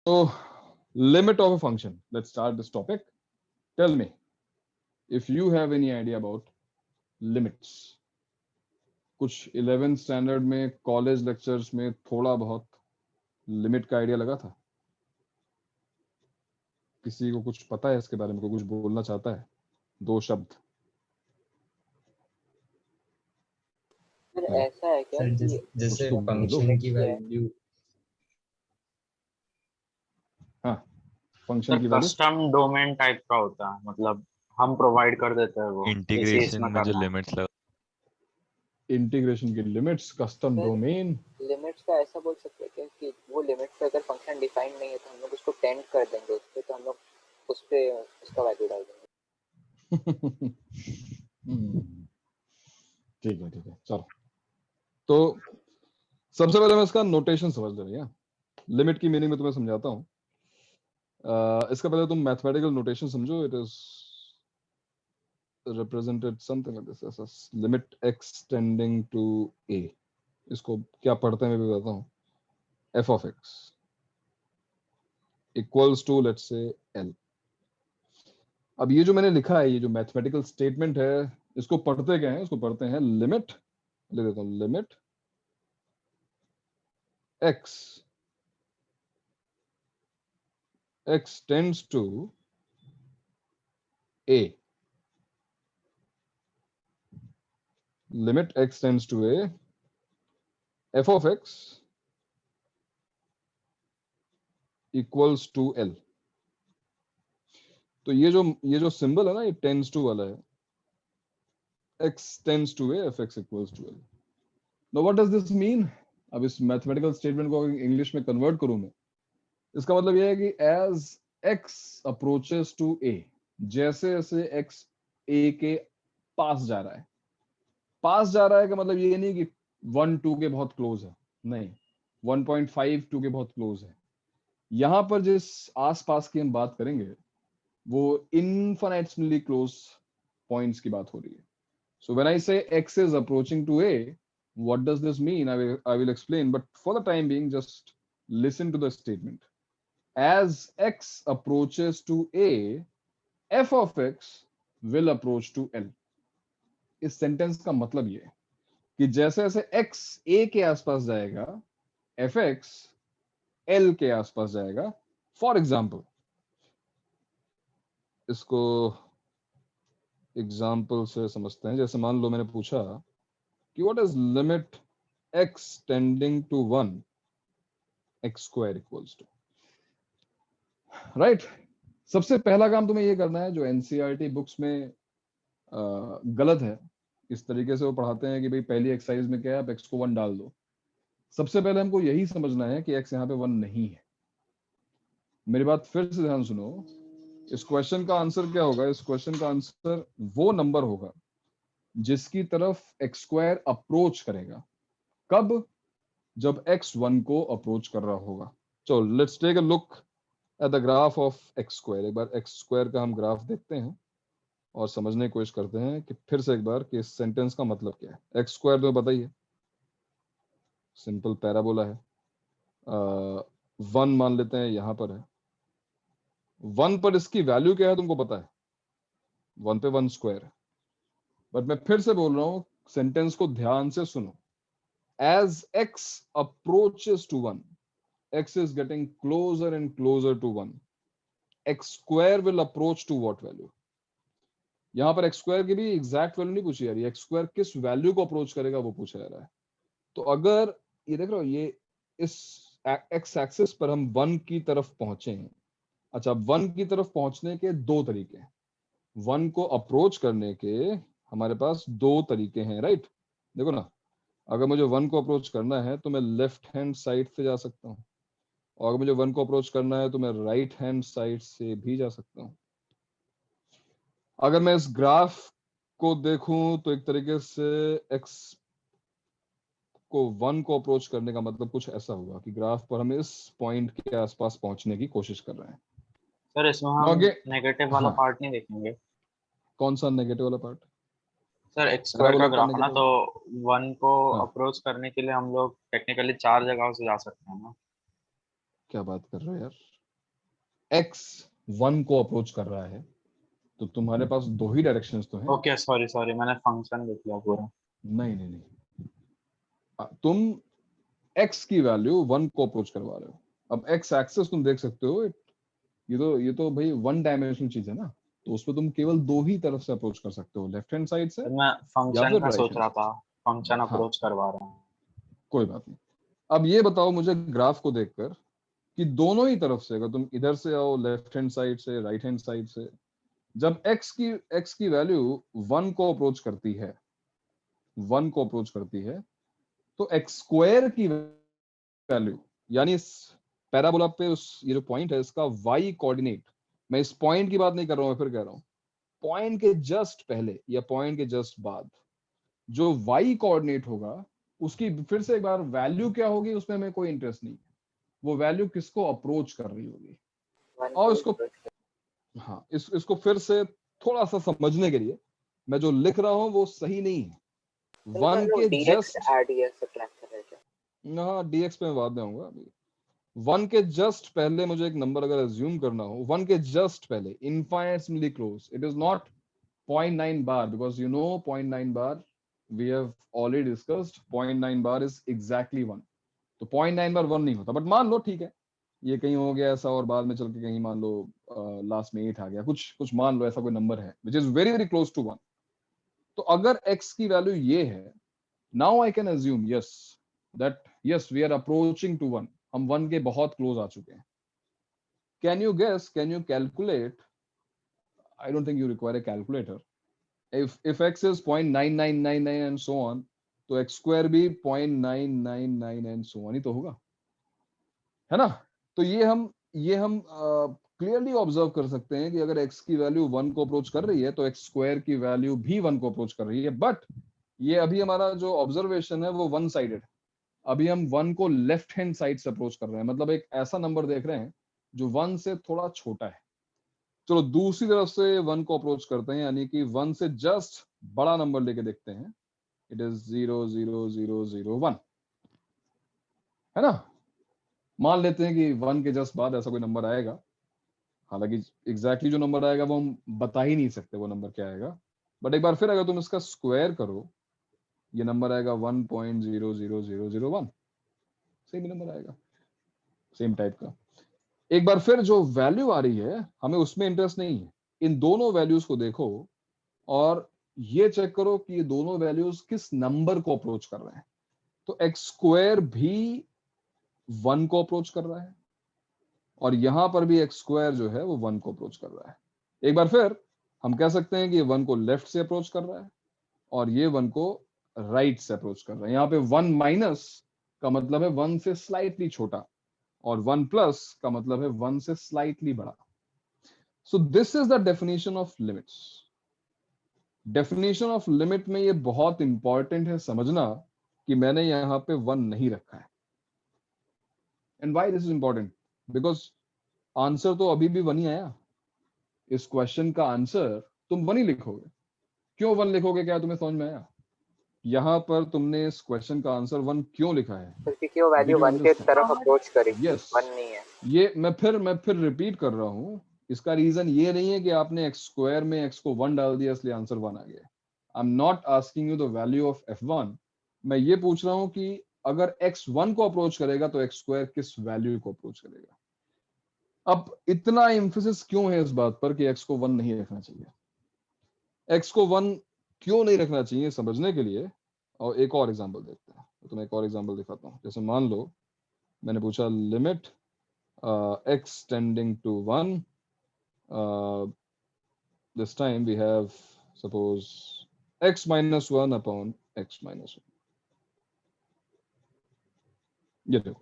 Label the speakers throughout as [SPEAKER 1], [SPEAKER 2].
[SPEAKER 1] So, limit of a function. Let's start this topic. Tell me if you have any idea about limits. कुछ 11th standard में college lectures में थोड़ा बहुत limit का idea लगा था? किसी को कुछ पता है इसके बारे में? कोई कुछ बोलना चाहता है? 2 शब्द.
[SPEAKER 2] सर ऐसा है क्या
[SPEAKER 3] सर
[SPEAKER 2] कि
[SPEAKER 3] जैसे
[SPEAKER 1] कुछ तो बोलो.
[SPEAKER 3] फंक्शन की वैल्यू
[SPEAKER 1] हाँ, फंक्शन की
[SPEAKER 4] sir
[SPEAKER 1] value
[SPEAKER 4] custom domain type का होता है, मतलब हम प्रोवाइड कर देते हैं वो
[SPEAKER 5] इंटीग्रेशन में जो लिमिट्स लगा,
[SPEAKER 1] इंटीग्रेशन की limits, custom
[SPEAKER 2] sir,
[SPEAKER 1] domain.
[SPEAKER 2] Limits का ऐसा बोल सकते हैं क्या कि वो लिमिट पे अगर फंक्शन डिफाइन नहीं है तो हम लोग उसको टेंड कर देंगे उस पे, तो हम लोग उस पे उसका वैल्यू डाल देंगे.
[SPEAKER 1] ठीक है, चलो. तो सबसे पहले मैं इसका नोटेशन समझ ले भैया. लिमिट की मीनिंग में तुम्हें समझाता हूँ. इसका पहले तुम मैथमेटिकल नोटेशन समझो. It is represented something like this as limit x tending to a. इसको क्या पढ़ते हैं मैं भी बताता हूँ. f of x equals to let's say l. अब ये जो मैंने लिखा है, ये जो मैथमेटिकल स्टेटमेंट है, इसको पढ़ते क्या है? इसको पढ़ते हैं लिमिट. लिख देता हूँ limit x tends to a. Limit x tends to a, f of x equals to l. तो ये जो सिंबल है ना, ये टेंस टू वाला है. x tends to a, f x equals to l. Now what does this mean? अब इस मैथमेटिकल स्टेटमेंट को इंग्लिश में कन्वर्ट करूं मैं, इसका मतलब ये है कि as x approaches to a, जैसे जैसे x a के पास जा रहा है. पास जा रहा है का मतलब ये नहीं कि 1 2 के बहुत क्लोज है, नहीं. 1.5 2 के बहुत क्लोज है. यहां पर जिस आसपास की हम बात करेंगे वो इनफिनिटली क्लोज पॉइंट्स की बात हो रही है. So when I say x is approaching to a, what does this mean? I will explain, but for the time being, just listen to the statement. As x approaches to a, f of x will approach to l. इस sentence का मतलब ये है कि जैसे जैसे x a के आसपास जाएगा, f x l के आसपास जाएगा. फॉर एग्जाम्पल, इसको एग्जाम्पल से समझते हैं. जैसे मान लो मैंने पूछा कि what is limit x tending to 1 x square equals to, right. सबसे पहला काम तुम्हें ये करना है, जो एनसीईआरटी बुक्स में गलत है, इस तरीके से वो पढ़ाते हैं कि भाई पहली एक्सरसाइज में क्या है, आप x को 1 डाल दो. सबसे पहले हमको यही समझना है कि x यहाँ पे 1 नहीं है. मेरी बात फिर से ध्यान सुनो. इस क्वेश्चन का आंसर क्या होगा? इस क्वेश्चन का आंसर वो नंबर होगा जिसकी तरफ x स्क्वायर अप्रोच करेगा. कब? जब x 1 को अप्रोच कर रहा होगा. चलो let's take a look at the graph of x square. एक बार x स्क्वायर का हम ग्राफ देखते हैं और समझने की कोशिश करते हैं कि फिर से एक बार कि इस सेंटेंस का मतलब क्या है. x स्क्वायर तो बताइए, सिंपल पैराबोला है. 1 मान लेते हैं यहां पर है. 1 पर इसकी वैल्यू क्या है तुमको पता है? 1 पे 1 स्क्वायर है. बट मैं फिर से बोल रहा हूं, सेंटेंस को ध्यान से सुनो. As x approaches to 1, x is getting closer and closer to 1. x square will approach to what value? यहां पर x स्क्वायर की भी एग्जैक्ट वैल्यू नहीं पूछी जा रही है. x स्क्वायर किस वैल्यू को अप्रोच करेगा वो पूछा जा रहा है. तो अगर ये देख रहे हो, ये इस x एक्सिस पर हम 1 की तरफ पहुंचे हैं. अच्छा, 1 की तरफ पहुंचने के 2 तरीके हैं. 1 को अप्रोच करने के हमारे पास 2 तरीके हैं, राइट. देखो ना, अगर मुझे 1 को अप्रोच करना है तो मैं लेफ्ट हैंड साइड से जा सकता हूँ, और अगर मुझे 1 को अप्रोच करना है तो मैं राइट हैंड साइड से भी जा सकता हूँ. अगर मैं इस ग्राफ को देखूं तो एक तरीके से x को 1 को अप्रोच करने का मतलब कुछ ऐसा हुआ कि ग्राफ पर हम इस पॉइंट के आसपास पहुंचने की कोशिश कर रहे हैं.
[SPEAKER 4] सर इसमें हम नेगेटिव वाला पार्ट नहीं देखेंगे.
[SPEAKER 1] कौन सा नेगेटिव वाला पार्ट?
[SPEAKER 4] सर x स्क्वायर का ग्राफ ना, तो 1 को
[SPEAKER 1] हाँ.
[SPEAKER 4] अप्रोच करने के लिए हम लोग टेक्निकली 4 जगहों से जा सकते हैं ना.
[SPEAKER 1] क्या बात कर रहे हो यार, x 1 को अप्रोच कर रहा है तो तुम्हारे पास दो ही डायरेक्शंस तो हैं।
[SPEAKER 4] ओके सॉरी सॉरी, मैंने फंक्शन लिख लिया पूरा।
[SPEAKER 1] नहीं नहीं नहीं, तुम x की वैल्यू 1 को अप्रोच करवा रहे हो। अब x एक्सिस तुम देख सकते हो, ये तो भाई वन डायमेंशनल चीज है ना, तो उसमें तुम केवल दो ही तरफ से अप्रोच कर सकते हो, लेफ्ट हैंड साइड से
[SPEAKER 4] तो मैं
[SPEAKER 1] या
[SPEAKER 4] फंक्शन
[SPEAKER 1] फिर
[SPEAKER 4] का
[SPEAKER 1] राइट
[SPEAKER 4] सोच
[SPEAKER 1] हैंड
[SPEAKER 4] रहा
[SPEAKER 1] साइड
[SPEAKER 4] था, फंक्शन
[SPEAKER 1] से। हाँ
[SPEAKER 4] अप्रोच करवा रहा हूँ।
[SPEAKER 1] कोई बात नहीं। अब ये बताओ मुझे ग्राफ को देखकर कि दोनों ही तरफ से, अगर तुम इधर से आओ लेफ्ट हैंड साइड से, राइट हैंड साइड से, जब x की वैल्यू 1 को अप्रोच करती है, 1 को अप्रोच करती है, तो x स्क्वायर की वैल्यू, यानी इस पैराबोला पे उस ये जो पॉइंट है इसका y कोऑर्डिनेट, मैं इस पॉइंट की बात नहीं कर रहा हूं, फिर कह रहा हूं पॉइंट के जस्ट पहले या पॉइंट के जस्ट बाद जो y कोऑर्डिनेट होगा, उसकी फिर से एक बार वैल्यू क्या होगी, उसमें हमें कोई इंटरेस्ट नहीं है, वो वैल्यू किसको अप्रोच कर रही होगी।
[SPEAKER 2] वन
[SPEAKER 1] और
[SPEAKER 2] को
[SPEAKER 1] इसको,
[SPEAKER 2] approach कर-
[SPEAKER 1] हाँ इसको फिर से थोड़ा सा समझने के लिए, मैं जो लिख रहा हूं वो सही नहीं है।
[SPEAKER 2] तो हम
[SPEAKER 1] 1
[SPEAKER 2] लोग
[SPEAKER 1] के
[SPEAKER 2] dx
[SPEAKER 1] जस्ट,
[SPEAKER 2] rdx सब्ट्रैक्ट कर रहे हैं क्या?
[SPEAKER 1] हाँ dx पे मैं बाद में आऊंगा अभी। 1 के जस्ट पहले मुझे एक नंबर अगर अज्यूम करना हो, 1 के जस्ट पहले, infinitely close, it is not 0.9 bar, because you know 0.9 bar we have already discussed, 0.9 bar is exactly 1, तो 0.9 बार 1 नहीं होता, बट मान लो ठीक है ये कहीं हो गया ऐसा, और बाद में चल के कहीं मान लो लास्ट में 8 आ गया, कुछ कुछ मान लो ऐसा कोई नंबर है which is very very close to 1, तो अगर x की वैल्यू ये है, now I can assume yes that yes we are approaching to 1, हम 1 के बहुत क्लोज आ चुके हैं। Can you guess, can you calculate, I don't think you require a calculator, if x is 0.9999 and so on, तो x square भी 0.999 and so on ही तो होगा, है ना। तो ये हम क्लियरली ऑब्जर्व कर सकते हैं कि अगर x की वैल्यू 1 को अप्रोच कर रही है तो x स्क्वायर की वैल्यू भी 1 को अप्रोच कर रही है, बट ये अभी हमारा जो ऑब्जर्वेशन है वो वन साइडेड, अभी हम 1 को लेफ्ट हैंड साइड से अप्रोच कर रहे हैं, मतलब एक ऐसा नंबर देख रहे हैं जो 1 से थोड़ा छोटा है। चलो दूसरी तरफ से 1 को अप्रोच करते हैं, यानी कि 1 से जस्ट बड़ा नंबर लेके देखते हैं, इट इज 00001, है ना। मान लेते हैं कि 1 के जस्ट बाद ऐसा कोई नंबर आएगा, हालांकि एग्जैक्टली जो नंबर आएगा वो हम बता ही नहीं सकते वो नंबर क्या आएगा, बट एक बार फिर अगर तुम इसका स्क्वायर करो, ये नंबर आएगा 1.00001, सेम नंबर आएगा, सेम टाइप का। एक बार फिर जो वैल्यू आ रही है हमें उसमें इंटरेस्ट नहीं है, इन दोनों वैल्यूज को देखो और ये चेक करो कि ये दोनों वैल्यूज किस नंबर को अप्रोच कर रहे हैं। तो एक्स स्क्वायर भी 1 को अप्रोच कर रहा है और यहां पर भी एक्स स्क्वायर जो है वो 1 को अप्रोच कर रहा है। एक बार फिर हम कह सकते हैं कि ये 1 को लेफ्ट से अप्रोच कर रहा है और ये 1 को राइट से अप्रोच कर रहा है। यहाँ पे 1 माइनस का मतलब है 1 से स्लाइटली छोटा और 1 प्लस का मतलब है 1 से स्लाइटली बड़ा। So this is the definition of limits. Definition of limit में ये बहुत इंपॉर्टेंट है समझना कि मैंने यहाँ पे 1 नहीं रखा है। And why this is important, because answer तो अभी भी 1 ही आया। इस क्वेश्चन का आंसर तुम 1 ही लिखोगे। क्यों 1 लिखोगे, क्या तुम्हें समझ में आया? यहाँ पर तुमने इस क्वेश्चन का आंसर 1 क्यों लिखा है?
[SPEAKER 2] क्योंकि वो वैल्यू
[SPEAKER 1] Did you
[SPEAKER 2] 1 के
[SPEAKER 1] understand?
[SPEAKER 2] तरफ अप्रोच करेगी,
[SPEAKER 1] Yes.
[SPEAKER 2] 1 नहीं है।
[SPEAKER 1] ये मैं फिर रिपीट कर रहा हूँ। इसका रीजन ये नहीं है कि आपने एक्स स्क्वायर में एक्स को 1 डाल दिया इसलिए आंसर 1 आ गया। I am not asking you the value of f1, मैं ये पूछ रहा हूँ कि अगर x 1 को अप्रोच करेगा तो x स्क्वायर किस वैल्यू को अप्रोच करेगा। अब इतना एम्फेसिस क्यों है इस बात पर कि x को 1 नहीं रखना चाहिए? x को 1 क्यों नहीं रखना चाहिए समझने के लिए और एक और एग्जांपल देखते हैं। तो मैं एक और एग्जांपल दिखाता हूँ। जैसे मान लो मैंने पूछा limit x tending to 1, this time we have suppose x minus 1 upon x minus 1. ये देखो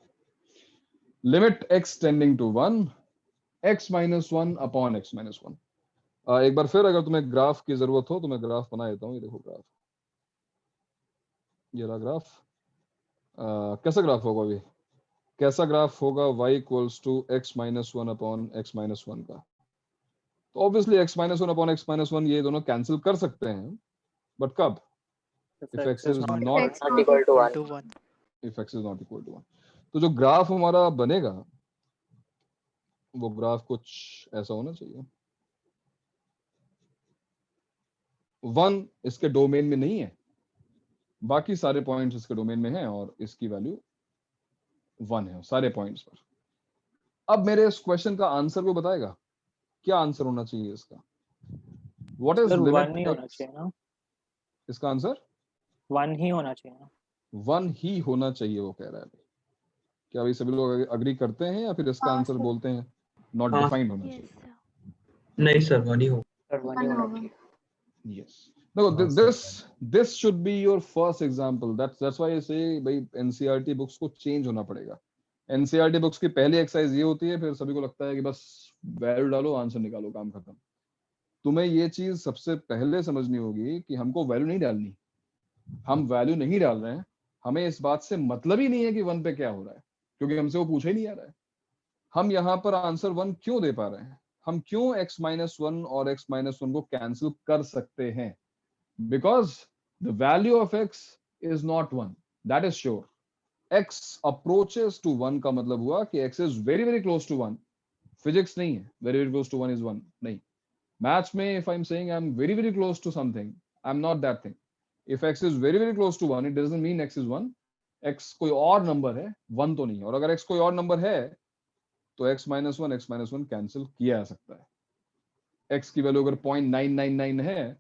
[SPEAKER 1] limit x tending to 1, x minus 1 upon x minus 1. एक बार फिर अगर तुम्हें ग्राफ की जरूरत हो तो मैं ग्राफ बना देता हूँ। ये देखो ग्राफ, ये रहा ग्राफ। कैसा ग्राफ होगा अभी? कैसा ग्राफ होगा y equals to x minus 1 upon x minus 1 का? तो obviously x minus 1 upon x minus 1 ये दोनों कैंसिल कर सकते हैं, बट कब? if x is not
[SPEAKER 2] not equal to 1.
[SPEAKER 1] if x is not equal to 1. तो जो ग्राफ हमारा बनेगा वो ग्राफ कुछ ऐसा होना चाहिए। 1 इसके डोमेन में नहीं है, बाकी सारे पॉइंट्स इसके डोमेन में हैं और इसकी वैल्यू 1 है सारे पॉइंट्स पर। अब मेरे इस क्वेश्चन का आंसर को बताएगा, क्या आंसर होना चाहिए इसका? व्हाट इज
[SPEAKER 3] सर
[SPEAKER 1] लिमिट
[SPEAKER 3] 1 ही होना
[SPEAKER 1] एक्स?
[SPEAKER 3] चाहिए ना,
[SPEAKER 1] इसका आंसर
[SPEAKER 3] 1 ही होना चाहिए ना।
[SPEAKER 1] 1 ही होना चाहिए, वो कह रहा है। क्या अभी सभी लोग अग्री करते हैं या फिर इसका आंसर बोलते हैं नॉट
[SPEAKER 6] हाँ।
[SPEAKER 1] डिफाइंड होना
[SPEAKER 6] Yes,
[SPEAKER 1] चाहिए?
[SPEAKER 6] sir.
[SPEAKER 7] नहीं सर 1 ही हो।
[SPEAKER 3] सर 1 ही होना चाहिए।
[SPEAKER 1] Yes. No,
[SPEAKER 7] हाँ,
[SPEAKER 1] this should be your first example. That's why I say भाई NCERT बुक्स को चेंज होना पड़ेगा। NCERT बुक्स की पहली एक्सरसाइज ये होती है, फिर सभी को लगता है कि बस वैल्यू डालो, आंसर निकालो, काम खत्म। तुम्हें ये चीज सबसे पहले समझनी होगी कि हमको वैल्यू नहीं डालनी। हम वैल्यू नहीं डाल रहे हैं, हमें इस बात से मतलब ही नहीं है कि 1 पे क्या हो रहा है, क्योंकि हमसे वो पूछा ही नहीं आ रहा है। हम यहाँ पर आंसर 1 क्यों दे पा रहे हैं? हम क्यों x-1 और x-1 को कैंसिल कर सकते हैं? Because the value of x is not 1, that is sure. x approaches to 1 का मतलब हुआ कि x is very very close to 1. Physics नहीं है very very close to 1 is 1, नहीं। मैथ्स में if I'm saying I'm very very close to something, I'm not that thing. If x is very very close to 1, it doesn't mean x is 1. x कोई और number है, 1 तो नहीं। और अगर x कोई और नंबर है तो x-1 कैंसिल किया जा सकता है। x की वैल्यू अगर 0.999 है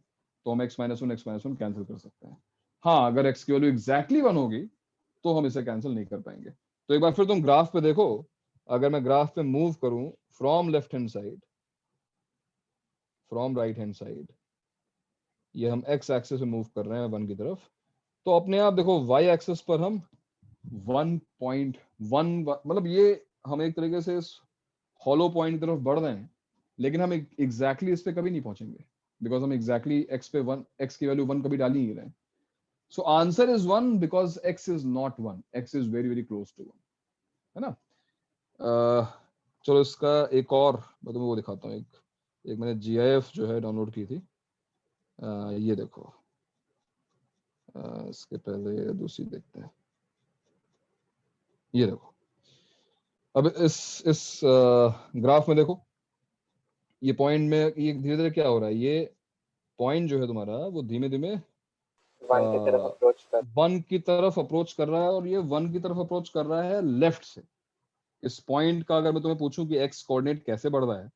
[SPEAKER 1] तो हम x-1 कैंसिल कर सकते हैं। हाँ, अगर x की वैल्यू एग्जैक्टली 1 होगी तो हम इसे कैंसिल नहीं कर पाएंगे। तो एक बार फिर तुम ग्राफ पे देखो, अगर मैं ग्राफ पे मूव करूं from left hand side, from right hand side, ये हम x एक्सिस पे मूव कर रहे हैं 1 की तरफ, तो अपने आप देखो y एक्सिस पर हम 1.1 मतलब ये हम एक तरीके से इस हॉलो पॉइंट की तरफ बढ़ रहे हैं, लेकिन हम एग्जैक्टली इस पे कभी नहीं पहुंचेंगे, बिकॉज हम एग्जैक्टली x पे 1, x की वैल्यू 1 कभी डाल ही नहीं रहे हैं। So answer is 1 because x is not 1, x is very very close to 1, है ना। चलो इसका एक और मैं तुम्हें वो दिखाता हूँ। एक मैंने GIF जो है डाउनलोड की थी, ये देखो। इसके पहले दूसरी देखते हैं, ये देखो। अब इस ग्राफ में देखो, ये पॉइंट में ये धीरे धीरे क्या हो रहा है, ये पॉइंट जो है तुम्हारा वो धीमे धीमे
[SPEAKER 2] 1 की तरफ अप्रोच कर
[SPEAKER 1] 1 की तरफ अप्रोच कर रहा है, और ये 1 की तरफ अप्रोच कर रहा है लेफ्ट से। इस पॉइंट का अगर मैं तुम्हें पूछूं कि x कोऑर्डिनेट कैसे बढ़ रहा है,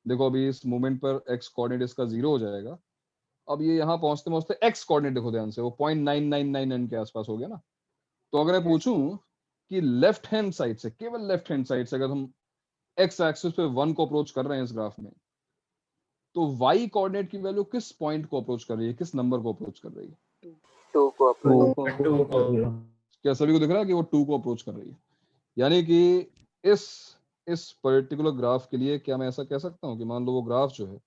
[SPEAKER 1] देखो अभी इस मोमेंट पर x कोऑर्डिनेट इसका 0 हो जाएगा। अब ये यहाँ पहुंचते पहुंचते x कोऑर्डिनेट देखो ध्यान से, वो 0.999 के आसपास हो गया ना। तो अगर मैं पूछूं कि लेफ्ट हैंड साइड से, केवल लेफ्ट हैंड साइड से अगर हम x एक्सिस पे 1 को अप्रोच कर रहे हैं इस ग्राफ में, तो y कोऑर्डिनेट की वैल्यू किस पॉइंट को अप्रोच कर रही है, किस नंबर को अप्रोच कर रही है?
[SPEAKER 2] 2 को अप्रोच
[SPEAKER 7] 2 को।
[SPEAKER 1] क्या सभी को दिख रहा है कि वो 2 को अप्रोच कर रही है? यानी कि इस पर्टिकुलर ग्राफ के लिए क्या मैं ऐसा कह सकता हूँ कि मान लो वो ग्राफ जो है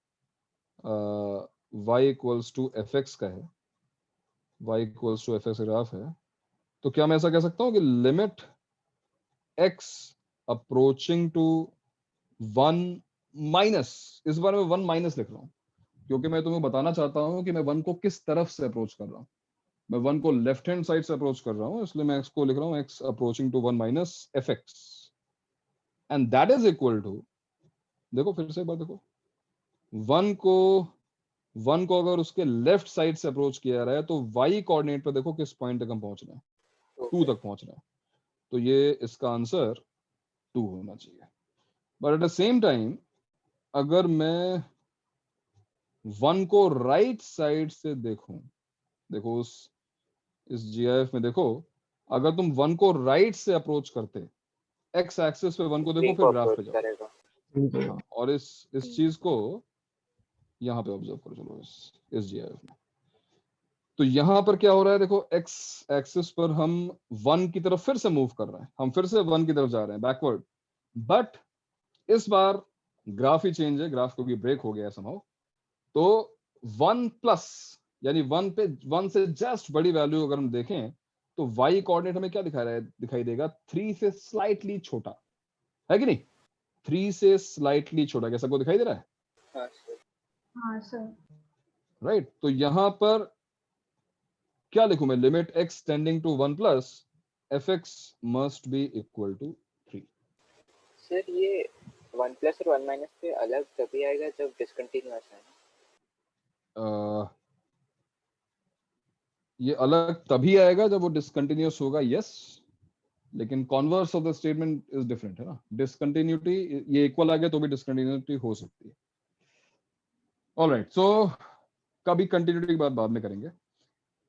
[SPEAKER 1] y इक्वल्स टू fx का है, y equals to fx graph है, तो क्या मैं ऐसा कह सकता हूँ कि limit x approaching to 1 minus, इस बार मैं 1 माइनस लिख रहा हूँ क्योंकि मैं तुम्हें बताना चाहता हूँ कि मैं 1 को किस तरफ से अप्रोच कर रहा हूँ। मैं 1 को लेफ्ट हैंड साइड से अप्रोच कर रहा हूँ, इसलिए मैं x को लिख रहा हूँ x approaching to 1 minus fx, and that is equal to, देखो फिर से एक बार देखो, 1 को अगर उसके लेफ्ट साइड से अप्रोच किया जा रहा है तो y कोऑर्डिनेट पर देखो किस पॉइंट तक हम पहुंच रहे हैं, 2 तक पहुंच रहे हैं। तो ये इसका आंसर 2 होना चाहिए। But at the same time अगर मैं 1 को राइट साइड से देखूं, देखो इस GIF में देखो, अगर तुम 1 को राइट से अप्रोच करते, x एक्सिस पे 1 को देखो, फिर ग्राफ पे जाओ। हाँ, और इस चीज को यहाँ पे ऑब्जर्व करो, चलो इस GIF में। तो यहाँ पर क्या हो रहा है, देखो x एक्सिस पर हम 1 की तरफ फिर से मूव कर रहे हैं, हम फिर से 1 की तरफ जा रहे हैं बैकवर्ड, बट इस बार ग्राफ ही चेंज है, ग्राफ क्योंकि ब्रेक हो गया है समहाउ। तो 1 प्लस यानी 1 से जस्ट बड़ी वैल्यू अगर हम देखें तो y कोऑर्डिनेट हमें क्या दिखा रहा है, दिखाई देगा 3 से स्लाइटली छोटा, है कि नहीं? 3 से स्लाइटली छोटा, क्या सबको दिखाई दे रहा है?
[SPEAKER 6] हाँ सर।
[SPEAKER 1] राइट, तो यहां पर क्या लिखूं मैं, limit x tending to 1 plus fx must be equal to 3।
[SPEAKER 2] Sir ये वन प्लस और वन माइनस पे अलग तभी आएगा जब डिसकंटिन्यूअस है ना?
[SPEAKER 1] ये अलग तभी आएगा जब वो डिसकंटिन्यूअस होगा, यस, लेकिन converse of the statement is different है ना। डिसकंटिन्यूटी, ये इक्वल आ गया तो भी डिसकंटिन्यूटी हो सकती है। ऑलराइट, सो कभी कंटिन्यूटी की बात बाद में करेंगे।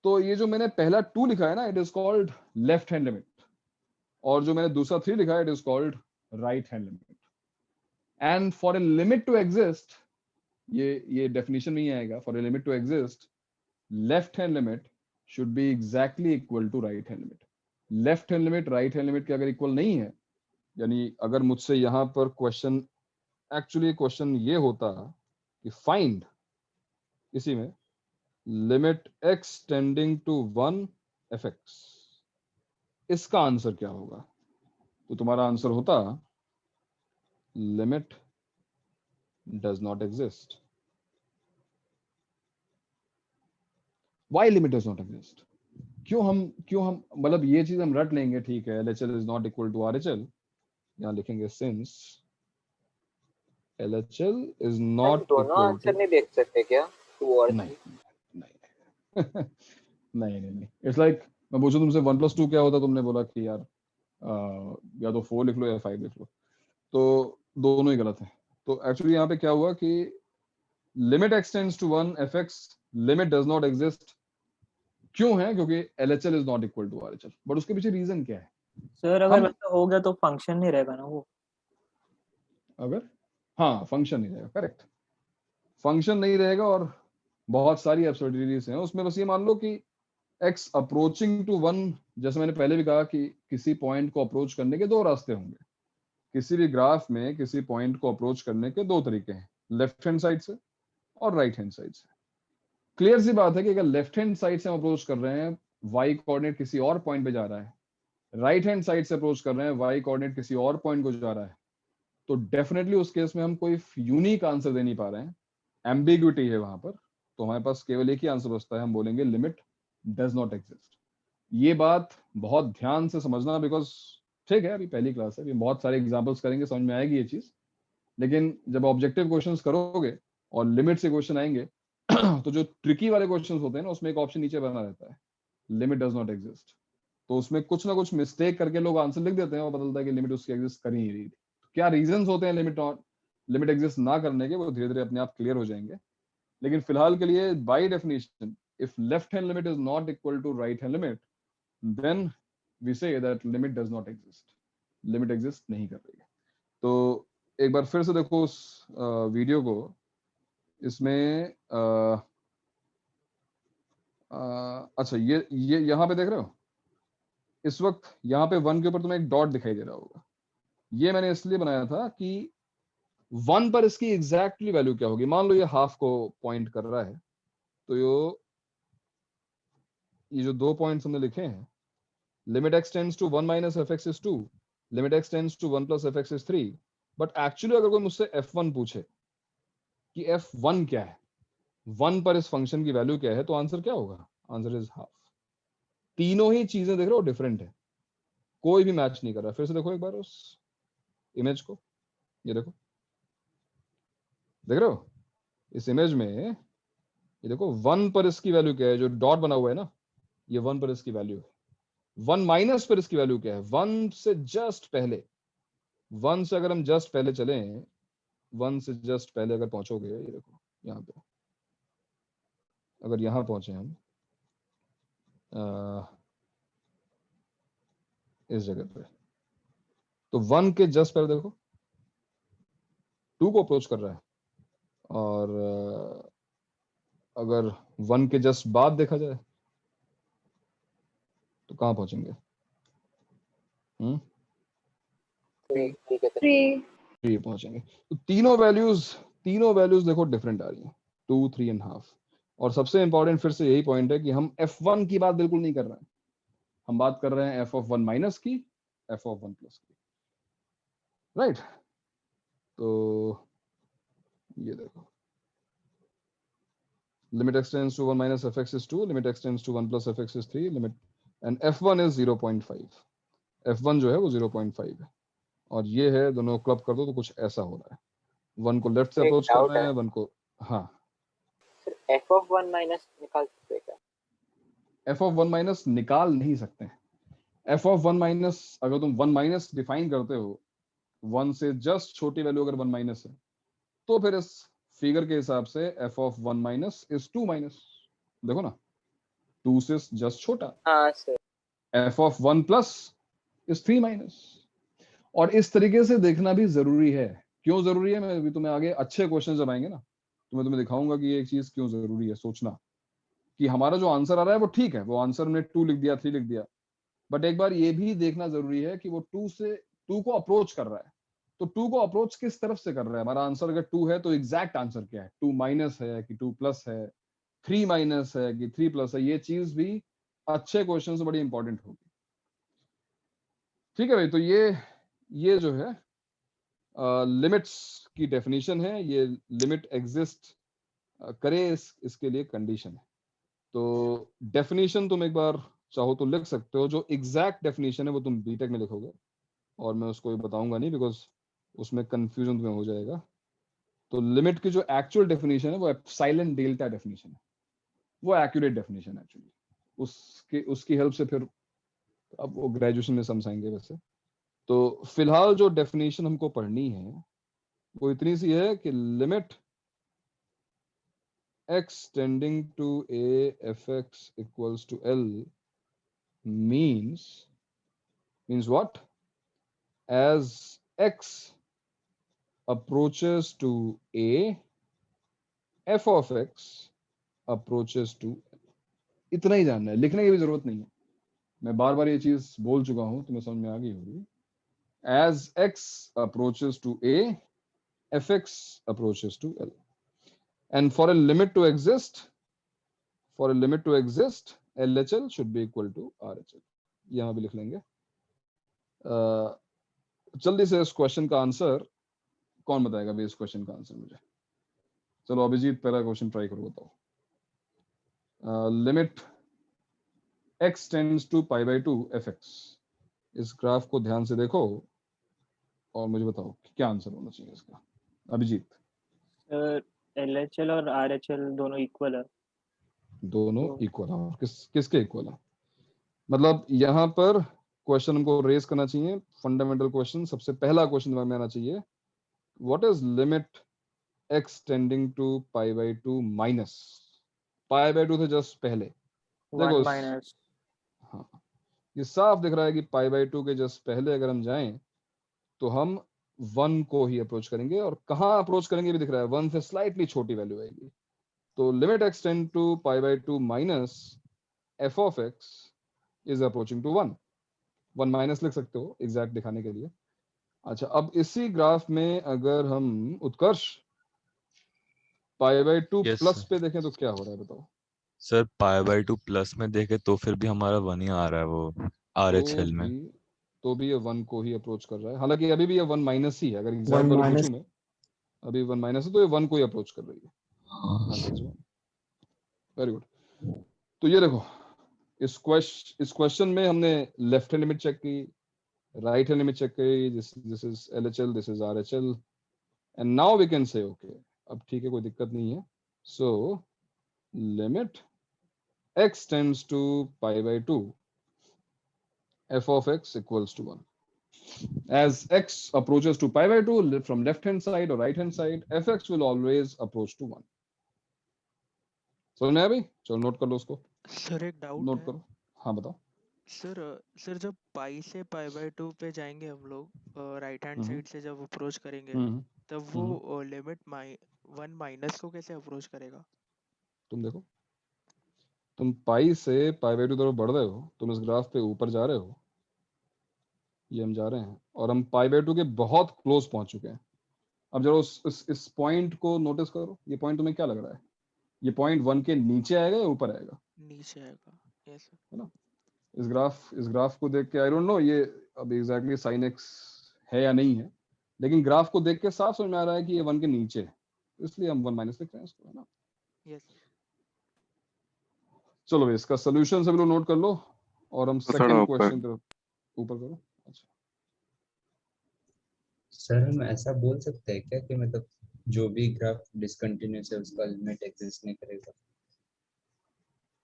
[SPEAKER 1] तो ये जो मैंने पहला 2 लिखा है ना, it is called left hand limit, और जो मैंने दूसरा 3 लिखा है, it is called right hand limit. And for a limit to exist, ये डेफिनेशन में ही आएगा, for a limit to exist left hand limit should be exactly equal to right hand limit. Left hand limit right hand limit के अगर equal नहीं है, यानी अगर मुझसे यहां पर क्वेश्चन, एक्चुअली क्वेश्चन ये होता कि फाइंड इसी में limit x tending to 1 fx, इसका आंसर क्या होगा, तो तुम्हारा आंसर होता limit does not exist. Why limit does not exist? क्यों हम मतलब ये चीज हम रट लेंगे, ठीक है, LHL is not equal to RHL, यहां लिखेंगे सिंस LHL इज नॉट
[SPEAKER 2] दोनों
[SPEAKER 1] इक्वल
[SPEAKER 2] आंसर
[SPEAKER 1] टू,
[SPEAKER 2] नहीं देख सकते क्या, 2 और 3?
[SPEAKER 1] नहीं नहीं नहीं, इट्स लाइक मैं पूछूं तुमसे 1 + 2 क्या होता, तुमने बोला कि यार या तो 4 लिख लो या 5 लिख लो, तो दोनों ही गलत है। तो एक्चुअली यहाँ पे क्या हुआ कि limit x tends to 1 fx, limit does not exist, क्यों है, क्योंकि LHL is not equal to RHL। But उसके पीछे रीजन क्या है
[SPEAKER 3] सर? अगर वैसा हो गया तो फंक्शन नहीं रहेगा ना वो।
[SPEAKER 1] अगर हाँ, फंक्शन नहीं रहेगा, करेक्ट, फंक्शन नहीं रहेगा, और बहुत सारी एब्सर्डिटीज हैं उसमें। बस ये मान लो कि x अप्रोचिंग टू 1, जैसे मैंने पहले भी कहा कि किसी पॉइंट को अप्रोच करने के 2 रास्ते होंगे, किसी भी ग्राफ में किसी पॉइंट को अप्रोच करने के 2 तरीके हैं, लेफ्ट हैंड साइड से और राइट हैंड साइड से। क्लियर सी बात है कि अगर लेफ्ट हैंड साइड से हम अप्रोच कर रहे हैं, y कोऑर्डिनेट किसी और पॉइंट पे जा रहा है, राइट हैंड साइड से अप्रोच कर रहे हैं, y कोऑर्डिनेट किसी और पॉइंट को जा रहा है, तो डेफिनेटली उस केस में हम कोई यूनिक आंसर दे नहीं पा रहे हैं, एम्बिग्विटी है वहां पर। तो हमारे पास केवल एक ही आंसर बचता है, हम बोलेंगे लिमिट डज नॉट एग्जिस्ट। ये बात बहुत ध्यान से समझना, बिकॉज ठीक है अभी पहली क्लास है, अभी बहुत सारे एग्जांपल्स करेंगे, समझ में आएगी ये चीज, लेकिन जब ऑब्जेक्टिव क्वेश्चंस करोगे और लिमिट से क्वेश्चन आएंगे तो जो ट्रिकी वाले क्वेश्चंस होते हैं ना, उसमें एक ऑप्शन नीचे बना रहता है, लिमिट डज नॉट एग्जिस्ट। तो उसमें कुछ ना कुछ मिस्टेक करके लोग आंसर लिख देते हैं और बदलता है कि लिमिट उसकी एग्जिस्ट कर ही नहीं रही थी। क्या रीजंस होते हैं लिमिट एग्जिस्ट ना करने के, वो धीरे धीरे अपने आप क्लियर हो जाएंगे। लेकिन फिलहाल के लिए by definition, if left hand limit is not equal to right hand limit, then we say that limit does not exist, limit exist नहीं कर रही है। तो एक बार फिर से देखो उस वीडियो को, इसमें अच्छा ये यहाँ पे देख रहे हो, इस वक्त यहाँ पे 1 के ऊपर तुम्हें एक डॉट दिखाई दे रहा होगा, ये मैंने इसलिए बनाया था कि 1 पर इसकी एग्जैक्टली वैल्यू क्या होगी। मान लो ये हाफ को पॉइंट कर रहा है, तो ये जो 2 पॉइंट्स हमने लिखे हैं, limit x tends to 1 - fx is 2, limit x tends to 1 + fx is 3। But actually अगर कोई मुझसे f1 पूछे कि f1 क्या है, 1 पर इस फंक्शन की वैल्यू क्या है, तो आंसर क्या होगा, आंसर इज हाफ। तीनों ही चीजें देख रहे हो डिफरेंट है, कोई भी मैच नहीं कर रहा। फिर से देखो एक बार उस इमेज को, ये देखो, देख रहे हो इस इमेज में, ये देखो 1 पर इसकी वैल्यू क्या है, जो डॉट बना हुआ है ना, ये 1 पर इसकी वैल्यू है। 1 माइनस पर इसकी वैल्यू क्या है, 1 से जस्ट पहले, 1 से अगर हम जस्ट पहले चले, 1 से जस्ट पहले अगर पहुंचोगे, ये देखो यहाँ पे, अगर यहाँ पहुंचे हम इस जगह पे, तो 1 के जस्ट पहले देखो 2 को अप्रोच कर रहा है, और अगर 1 के जस्ट बाद देखा जाए तो कहाँ पहुंचेंगे, 3 पहुंचेंगे। तो तीनों वैल्यूज देखो डिफरेंट आ रही हैं, 2, 3 एंड हाफ। और सबसे इंपॉर्टेंट फिर से यही पॉइंट है कि हम f1 की बात बिल्कुल नहीं कर रहे हैं, हम बात कर रहे हैं f(1 - की, f(1 + की), राइट। तो ये देखो, limit x tends to 1 - fx is 2, limit x tends to 1 + fx is 3, limit, and f1 is 0.5, f1 जो है वो 0.5 है, और ये है, दोनों क्लब कर दो तो कुछ ऐसा हो रहा है। वन को लेफ्ट से
[SPEAKER 2] एक
[SPEAKER 1] अप्रोच कर
[SPEAKER 2] doubt
[SPEAKER 1] रहे
[SPEAKER 2] है।
[SPEAKER 1] हैं, वन को, हाँ
[SPEAKER 2] सर f of 1 माइनस निकाल सकते हैं क्या?
[SPEAKER 1] एफ ऑफ वन माइनस निकाल नहीं सकते हैं। एफ ऑफ वन माइनस, अगर तुम वन माइनस डिफाइन करते हो, वन से जस्ट छोटी वैल्यू अगर वन माइनस है, तो फिर इस फिगर के हिसाब से f of one minus is two minus. देखो ना, टू से जस्ट छोटा।
[SPEAKER 2] हाँ sir.
[SPEAKER 1] F of one plus is three minus. और इस तरीके से देखना भी जरूरी है। क्यों जरूरी है, मैं अभी तुम्हें आगे अच्छे क्वेश्चन जब आएंगे ना, तो मैं तुम्हें दिखाऊंगा कि ये एक चीज क्यों जरूरी है सोचना, कि हमारा जो आंसर आ रहा है वो ठीक है, वो आंसर में टू लिख दिया, थ्री लिख दिया, बट एक बार ये भी देखना जरूरी है कि वो टू को अप्रोच कर रहा है। तो टू को अप्रोच किस तरफ से कर रहा है? हमारा आंसर अगर टू है तो एग्जैक्ट आंसर क्या है? टू माइनस है कि टू प्लस है, थ्री माइनस है कि थ्री प्लस है? ये चीज भी अच्छे क्वेश्चन से बड़ी इंपॉर्टेंट होगी। ठीक है भाई, तो ये जो है लिमिट्स की डेफिनेशन है। ये लिमिट एग्जिस्ट करे इसके लिए कंडीशन है। तो डेफिनेशन तुम एक बार चाहो तो लिख सकते हो। जो एग्जैक्ट डेफिनेशन है वो तुम बीटेक में लिखोगे, और मैं उसको बताऊंगा नहीं, बिकॉज उसमें कंफ्यूजन तुम्हें हो जाएगा। तो लिमिट की जो एक्चुअल डेफिनेशन है वो एप्सिलॉन डेल्टा डेफिनेशन है, वो एक्यूरेट डेफिनेशन है एक्चुअली। उसकी हेल्प से फिर अब वो ग्रेजुएशन में समझाएंगे वैसे। तो फिलहाल जो डेफिनेशन हमको पढ़नी है वो इतनी सी है कि limit x tending to a fx equals to L means what? As x approaches to a, f of x approaches to L. इतना ही जानना है, लिखने की भी जरूरत नहीं है। मैं बार बार ये चीज बोल चुका हूं, तुम्हें समझ में आ गई होगी। As x approaches to a, fx approaches to L. And for a limit to exist, LHL should be equal to RHL. यहां भी लिख लेंगे। जल्दी से इस क्वेश्चन का आंसर कौन बताएगा भाई? इस क्वेश्चन का आंसर मुझे, चलो अभिजीत पहला क्वेश्चन ट्राई करो, बताओ। Limit x tends to pi by two fx। इस ग्राफ को ध्यान से देखो और मुझे बताओ कि क्या आंसर होना चाहिए इसका। अभिजीत।
[SPEAKER 3] सर LHL और RHL दोनों इक्वल है।
[SPEAKER 1] दोनों
[SPEAKER 3] तो
[SPEAKER 1] इक्वल है, और किसके इक्वल है? मतलब यहाँ पर क्वेश्चन हमको रेज करना चाहिए, फंडामेंटल क्वेश्चन। सबसे पहला क्वेश्चन दिमाग में आना चाहिए, what is limit x tending to pi by two minus pi by two से जस्ट पहले। देखो
[SPEAKER 3] वन माइनस,
[SPEAKER 1] हाँ, ये साफ दिख रहा है कि पाई बाई टू के जस्ट पहले अगर हम जाएं तो हम वन को ही अप्रोच करेंगे, और कहाँ अप्रोच करेंगे भी दिख रहा है, वन से स्लाइटली छोटी वैल्यू आएगी। तो limit x tend to pi by two minus f of x is approaching to one. One minus लिख सकते हो एग्जैक्ट दिखाने के लिए। अच्छा, अब इसी ग्राफ में अगर हम उत्कर्ष पाई बाई टू
[SPEAKER 5] यस
[SPEAKER 1] प्लस पे देखें तो क्या हो रहा है बताओ?
[SPEAKER 5] Sir, pi by two plus में देखे तो फिर भी हमारा वन ही आ रहा है वो
[SPEAKER 1] तो
[SPEAKER 5] RHL में।
[SPEAKER 1] भी तो भी ये वन को ही अप्रोच कर रहा है, हालांकि अभी भी ये वन माइनस ही है। अगर एग्जैक्ट
[SPEAKER 7] वन
[SPEAKER 1] वैल्यू
[SPEAKER 7] माइनस
[SPEAKER 1] पूछूं मैं, अभी वन माइनस है, तो ये वन को ही अप्रोच कर रही है। हाँ तेजवान, वेरी गुड। तो ये देखो, इस क्वेश्चन में हमने लेफ्ट हैंड लिमिट चेक की, राइट हैंड लिमिट चेक करी, this is LHL, this is RHL, and now we can say okay, अब ठीक है, कोई दिक्कत नहीं है। सो limit x tends to pi by two f of x equals to 1. As x approaches to pi by 2 from left hand side or right hand side, fx will always approach to 1. समझ में आया भाई? चलो note कर लो उसको,
[SPEAKER 8] sir एक doubt
[SPEAKER 1] note
[SPEAKER 8] है
[SPEAKER 1] करो। हाँ बताओ।
[SPEAKER 8] सर जब पाई से पाई बाय टू पे जाएंगे हम लोग राइट हैंड साइड से जब अप्रोच करेंगे तब वो लिमिट वन माइनस को कैसे अप्रोच करेगा?
[SPEAKER 1] तुम देखो, तुम पाई से पाई बाई टू तरफ बढ़ रहे हो, तुम इस ग्राफ पे ऊपर जा रहे हो, ये हम जा रहे हैं, और हम पाई बाई टू के बहुत क्लोज पहुंच चुके हैं। अब जरा इस पॉइंट को नोटिस करो। ये पॉइंट तुम्हें क्या लग रहा है? ये पॉइंट वन के नीचे आएगा या ऊपर आएगा?
[SPEAKER 8] नीचे आएगा। Yes sir.
[SPEAKER 1] है ना? इस ग्राफ को देख के आई डोंट नो ये अब एग्जैक्टली साइन एक्स है या नहीं है, लेकिन ग्राफ को देख के साफ समझ में आ रहा है कि ये वन के नीचे है, इसलिए हम वन माइनस लिख रहे हैं इसको, है ना?
[SPEAKER 8] यस।
[SPEAKER 1] चलो भाई, इसका सोल्यूशन सब लोग नोट कर लो, और हम सेकंड क्वेश्चन तरफ ऊपर करो। अच्छा,
[SPEAKER 7] सर हम ऐसा बोल सकते हैं क्या कि मतलब जो भी ग्राफ डिसकंटिन्यूअस है उसका लिमिट एग्जिस्ट नहीं करेगा?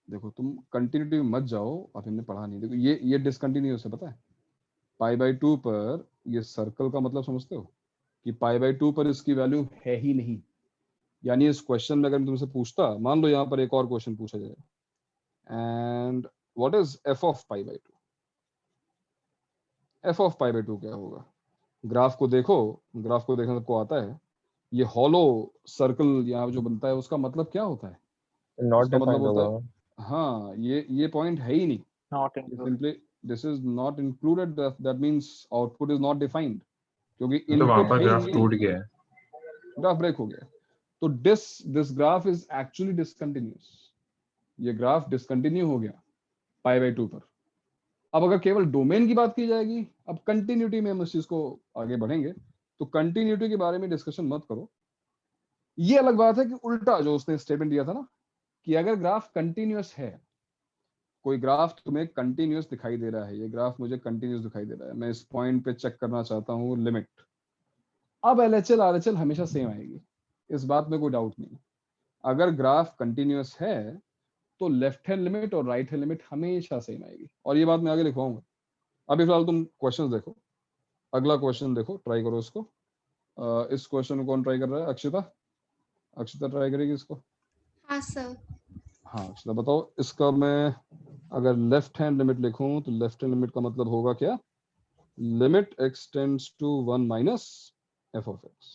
[SPEAKER 1] देखो तुम कंटिन्यूटी में मत जाओ, अब हमने पढ़ा नहीं। देखो ये डिसकंटिन्यूअस है, पता है? π/2 पर ये सर्कल का मतलब समझते हो कि π/2 पर इसकी वैल्यू है ही नहीं। यानी इस क्वेश्चन में अगर मैं तुमसे पूछता, मान लो यहाँ पर एक और क्वेश्चन पूछा जाए, and what is f of π/2? f of π/2 क्या होगा? ग्राफ को देखो, ग्राफ को देखना सबको आता है। ये हॉलो सर्कल यहाँ जो बनता है उसका मतलब क्या होता है?
[SPEAKER 9] नॉट
[SPEAKER 1] उसका मतलब
[SPEAKER 9] डिफाइंड
[SPEAKER 1] होता
[SPEAKER 9] होगा।
[SPEAKER 1] है, हाँ ये पॉइंट है ही नहीं।
[SPEAKER 3] नॉट
[SPEAKER 1] ये
[SPEAKER 3] include.
[SPEAKER 1] Simply this is not included, that means output is not defined, क्योंकि
[SPEAKER 9] तो वहां
[SPEAKER 1] इनपुट
[SPEAKER 9] पर
[SPEAKER 1] है ही
[SPEAKER 9] ग्राफ
[SPEAKER 1] नहीं,
[SPEAKER 9] टूट गया है।
[SPEAKER 1] ग्राफ ब्रेक हो गया। तो this graph is actually discontinuous. ये ग्राफ डिसकंटिन्यू हो गया π/2 पर। अब अगर केवल डोमेन की बात की जाएगी, अब कंटिन्यूटी में हम इस चीज को आगे बढ़ेंगे, तो कंटिन्यूटी के बारे में डिस्कशन मत करो। ये अलग बात है कि उल्टा जो उसने स्टेटमेंट दिया था ना, कि अगर ग्राफ कंटिन्यूअस है, कोई ग्राफ तुम्हें कंटिन्यूअस दिखाई दे रहा है, ये ग्राफ मुझे कंटिन्यूअस दिखाई दे रहा है, मैं इस पॉइंट पे चेक करना चाहता हूँ लिमिट। अब LHL RHL हमेशा सेम आएगी, इस बात में कोई डाउट नहीं। अगर ग्राफ कंटिन्यूअस है तो लेफ्ट हैंड लिमिट और राइट हैंड लिमिट हमेशा सेम आएगी, और ये बात मैं आगे लिखवाऊंगा। अभी फिलहाल तुम क्वेश्चन देखो, अगला क्वेश्चन देखो, ट्राई करो इसको। इस क्वेश्चन को कौन ट्राई कर रहा है? अक्षिता, अक्षिता ट्राई करेगी इसको।
[SPEAKER 6] हाँ सर।
[SPEAKER 1] हाँ अक्षिता बताओ, इसका मैं अगर लेफ्ट हैंड लिमिट लिखूं तो लेफ्ट हैंड लिमिट का मतलब होगा क्या? Limit x tends to 1 minus f of x.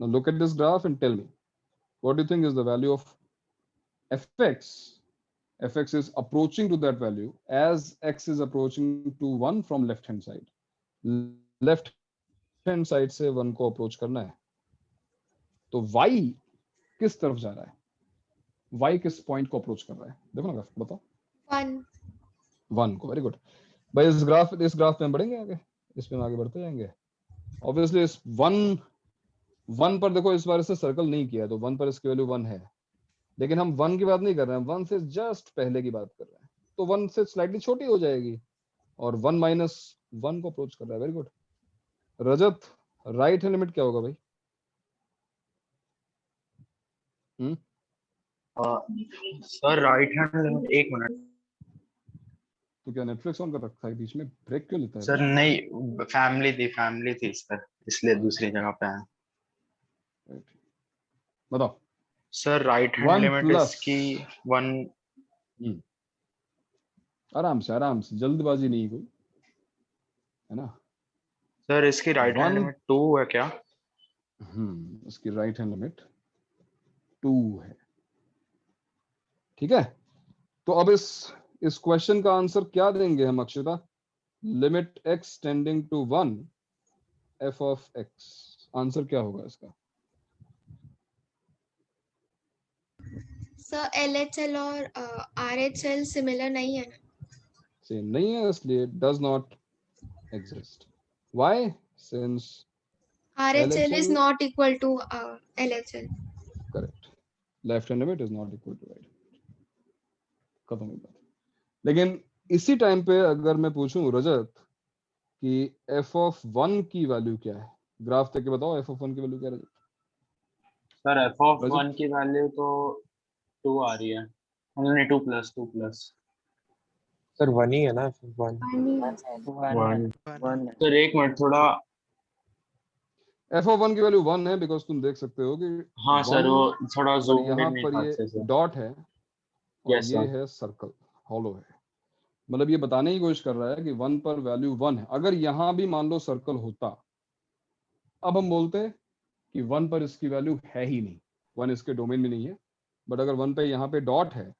[SPEAKER 1] Now look at this graph and tell me, what do you think is the value of fx? Fx is approaching to that value as x is approaching to 1 from left hand side. Left hand side से 1 को approach करना है, तो y किस तरफ जा रहा है? y किस पॉइंट को अप्रोच कर रहा है? देखो ना ग्राफ, बताओ। 1 को। वेरी गुड भाई। इस ग्राफ में बढ़ेंगे आगे, इसमें आगे बढ़ते जाएंगे। ऑब्वियसली इस 1 पर देखो, इस बार इससे सर्कल नहीं किया, तो 1 पर इसकी वैल्यू 1 है, लेकिन हम 1 की बात नहीं कर रहे हैं, 1 से जस्ट पहले की बात कर रहे हैं, तो 1 से स्लाइटली छोटी हो जाएगी, और 1 माइनस 1 को अप्रोच कर रहा है। Very good. Rajat, right hand limit क्या होगा भाई?
[SPEAKER 4] सर राइट हैंड लिमिट, एक मिनट।
[SPEAKER 1] तो क्या नेटफ्लिक्स ऑन कर रखा है? बीच में ब्रेक क्यों लेता है?
[SPEAKER 4] सर नहीं, फैमिली थी सर, इसलिए दूसरी जगह पे है।
[SPEAKER 1] बताओ।
[SPEAKER 4] Sir right hand
[SPEAKER 1] 1
[SPEAKER 4] limit
[SPEAKER 1] plus,
[SPEAKER 4] इसकी 1।
[SPEAKER 1] आराम से, जल्दबाजी नहीं कोई, है ना?
[SPEAKER 4] सर इसकी राइट हैंड लिमिट 2 है क्या?
[SPEAKER 1] इसकी राइट हैंड लिमिट 2 है। ठीक है, तो अब इस क्वेश्चन का आंसर क्या देंगे हम Akshata? Limit x tending to 1 f of x। Answer क्या होगा इसका?
[SPEAKER 6] सर LHL और RHL सिमिलर नहीं है ना?
[SPEAKER 1] सेम नहीं है, इसलिए does not exist. Why? Since
[SPEAKER 6] RHL is not equal to LHL.
[SPEAKER 1] Correct, left hand limit is not equal to right. खत्म हुई बात। लेकिन इसी टाइम पे अगर मैं पूछूं रजत कि f ऑफ 1 की वैल्यू क्या है, ग्राफ देख के बताओ f ऑफ 1 की वैल्यू क्या है रजत?
[SPEAKER 4] सर f ऑफ 1 की वैल्यू तो 2 आ रही है, नहीं 2 प्लस।
[SPEAKER 9] सर 1 ही है ना? 1
[SPEAKER 4] सर एक मिनट, थोड़ा।
[SPEAKER 1] f ऑफ 1 की वैल्यू 1 है, बिकॉज तुम देख सकते हो कि
[SPEAKER 4] हाँ सर, वो थोड़ा
[SPEAKER 1] जूम
[SPEAKER 4] इन
[SPEAKER 1] यहाँ
[SPEAKER 4] नहीं
[SPEAKER 1] पर
[SPEAKER 4] था
[SPEAKER 1] ये
[SPEAKER 4] अच्छे से।
[SPEAKER 1] डॉट है और
[SPEAKER 4] Yes,
[SPEAKER 1] ये
[SPEAKER 4] sir.
[SPEAKER 1] है सर्कल, हॉलो है। मतलब ये बताने की कोशिश कर रहा है कि 1 पर वैल्यू 1 है। अगर यहाँ भी मान लो सर्कल होता, अब हम बोलते कि 1 पर इसकी वैल्यू है ही नहीं, 1 इसके डोमेन में नहीं है। बट अगर 1 पे यहाँ पे डॉट है,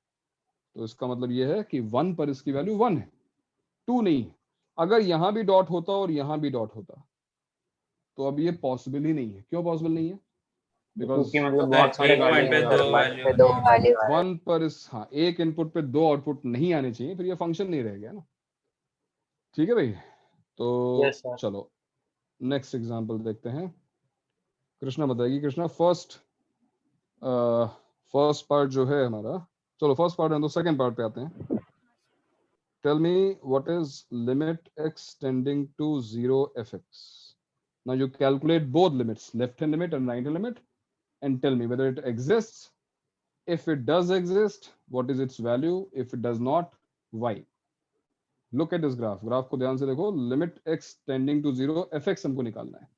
[SPEAKER 1] तो इसका मतलब ये है कि 1 पर इसकी वैल्यू 1 है, 2 नहीं है। अगर यहाँ भी डॉट होता और यहाँ भी डॉट होता, तो अब ये पॉसिबल ही नहीं है। क्यों पॉसिबल नहीं है? बिकॉज
[SPEAKER 4] मतलब बहुत सारे
[SPEAKER 1] वन पर इस, हाँ, एक इनपुट पे 2 आउटपुट नहीं आने चाहिए, फिर ये फंक्शन नहीं रह गया ना। ठीक है भाई, तो
[SPEAKER 4] Yes, sir.
[SPEAKER 1] चलो नेक्स्ट एग्जांपल देखते हैं। कृष्णा बताएगी। कृष्णा फर्स्ट पार्ट जो है हमारा, चलो फर्स्ट पार्ट है तो सेकंड पार्ट पे आते हैं। Tell me what is limit x tending to 0 fx। Now you calculate both limits, left hand limit and right hand limit, and tell me whether it exists. If it does exist, what is its value? If it does not, why? Look at this graph. Graph को ध्यान से देखो. Limit x tending to 0, fx हमको निकालना है.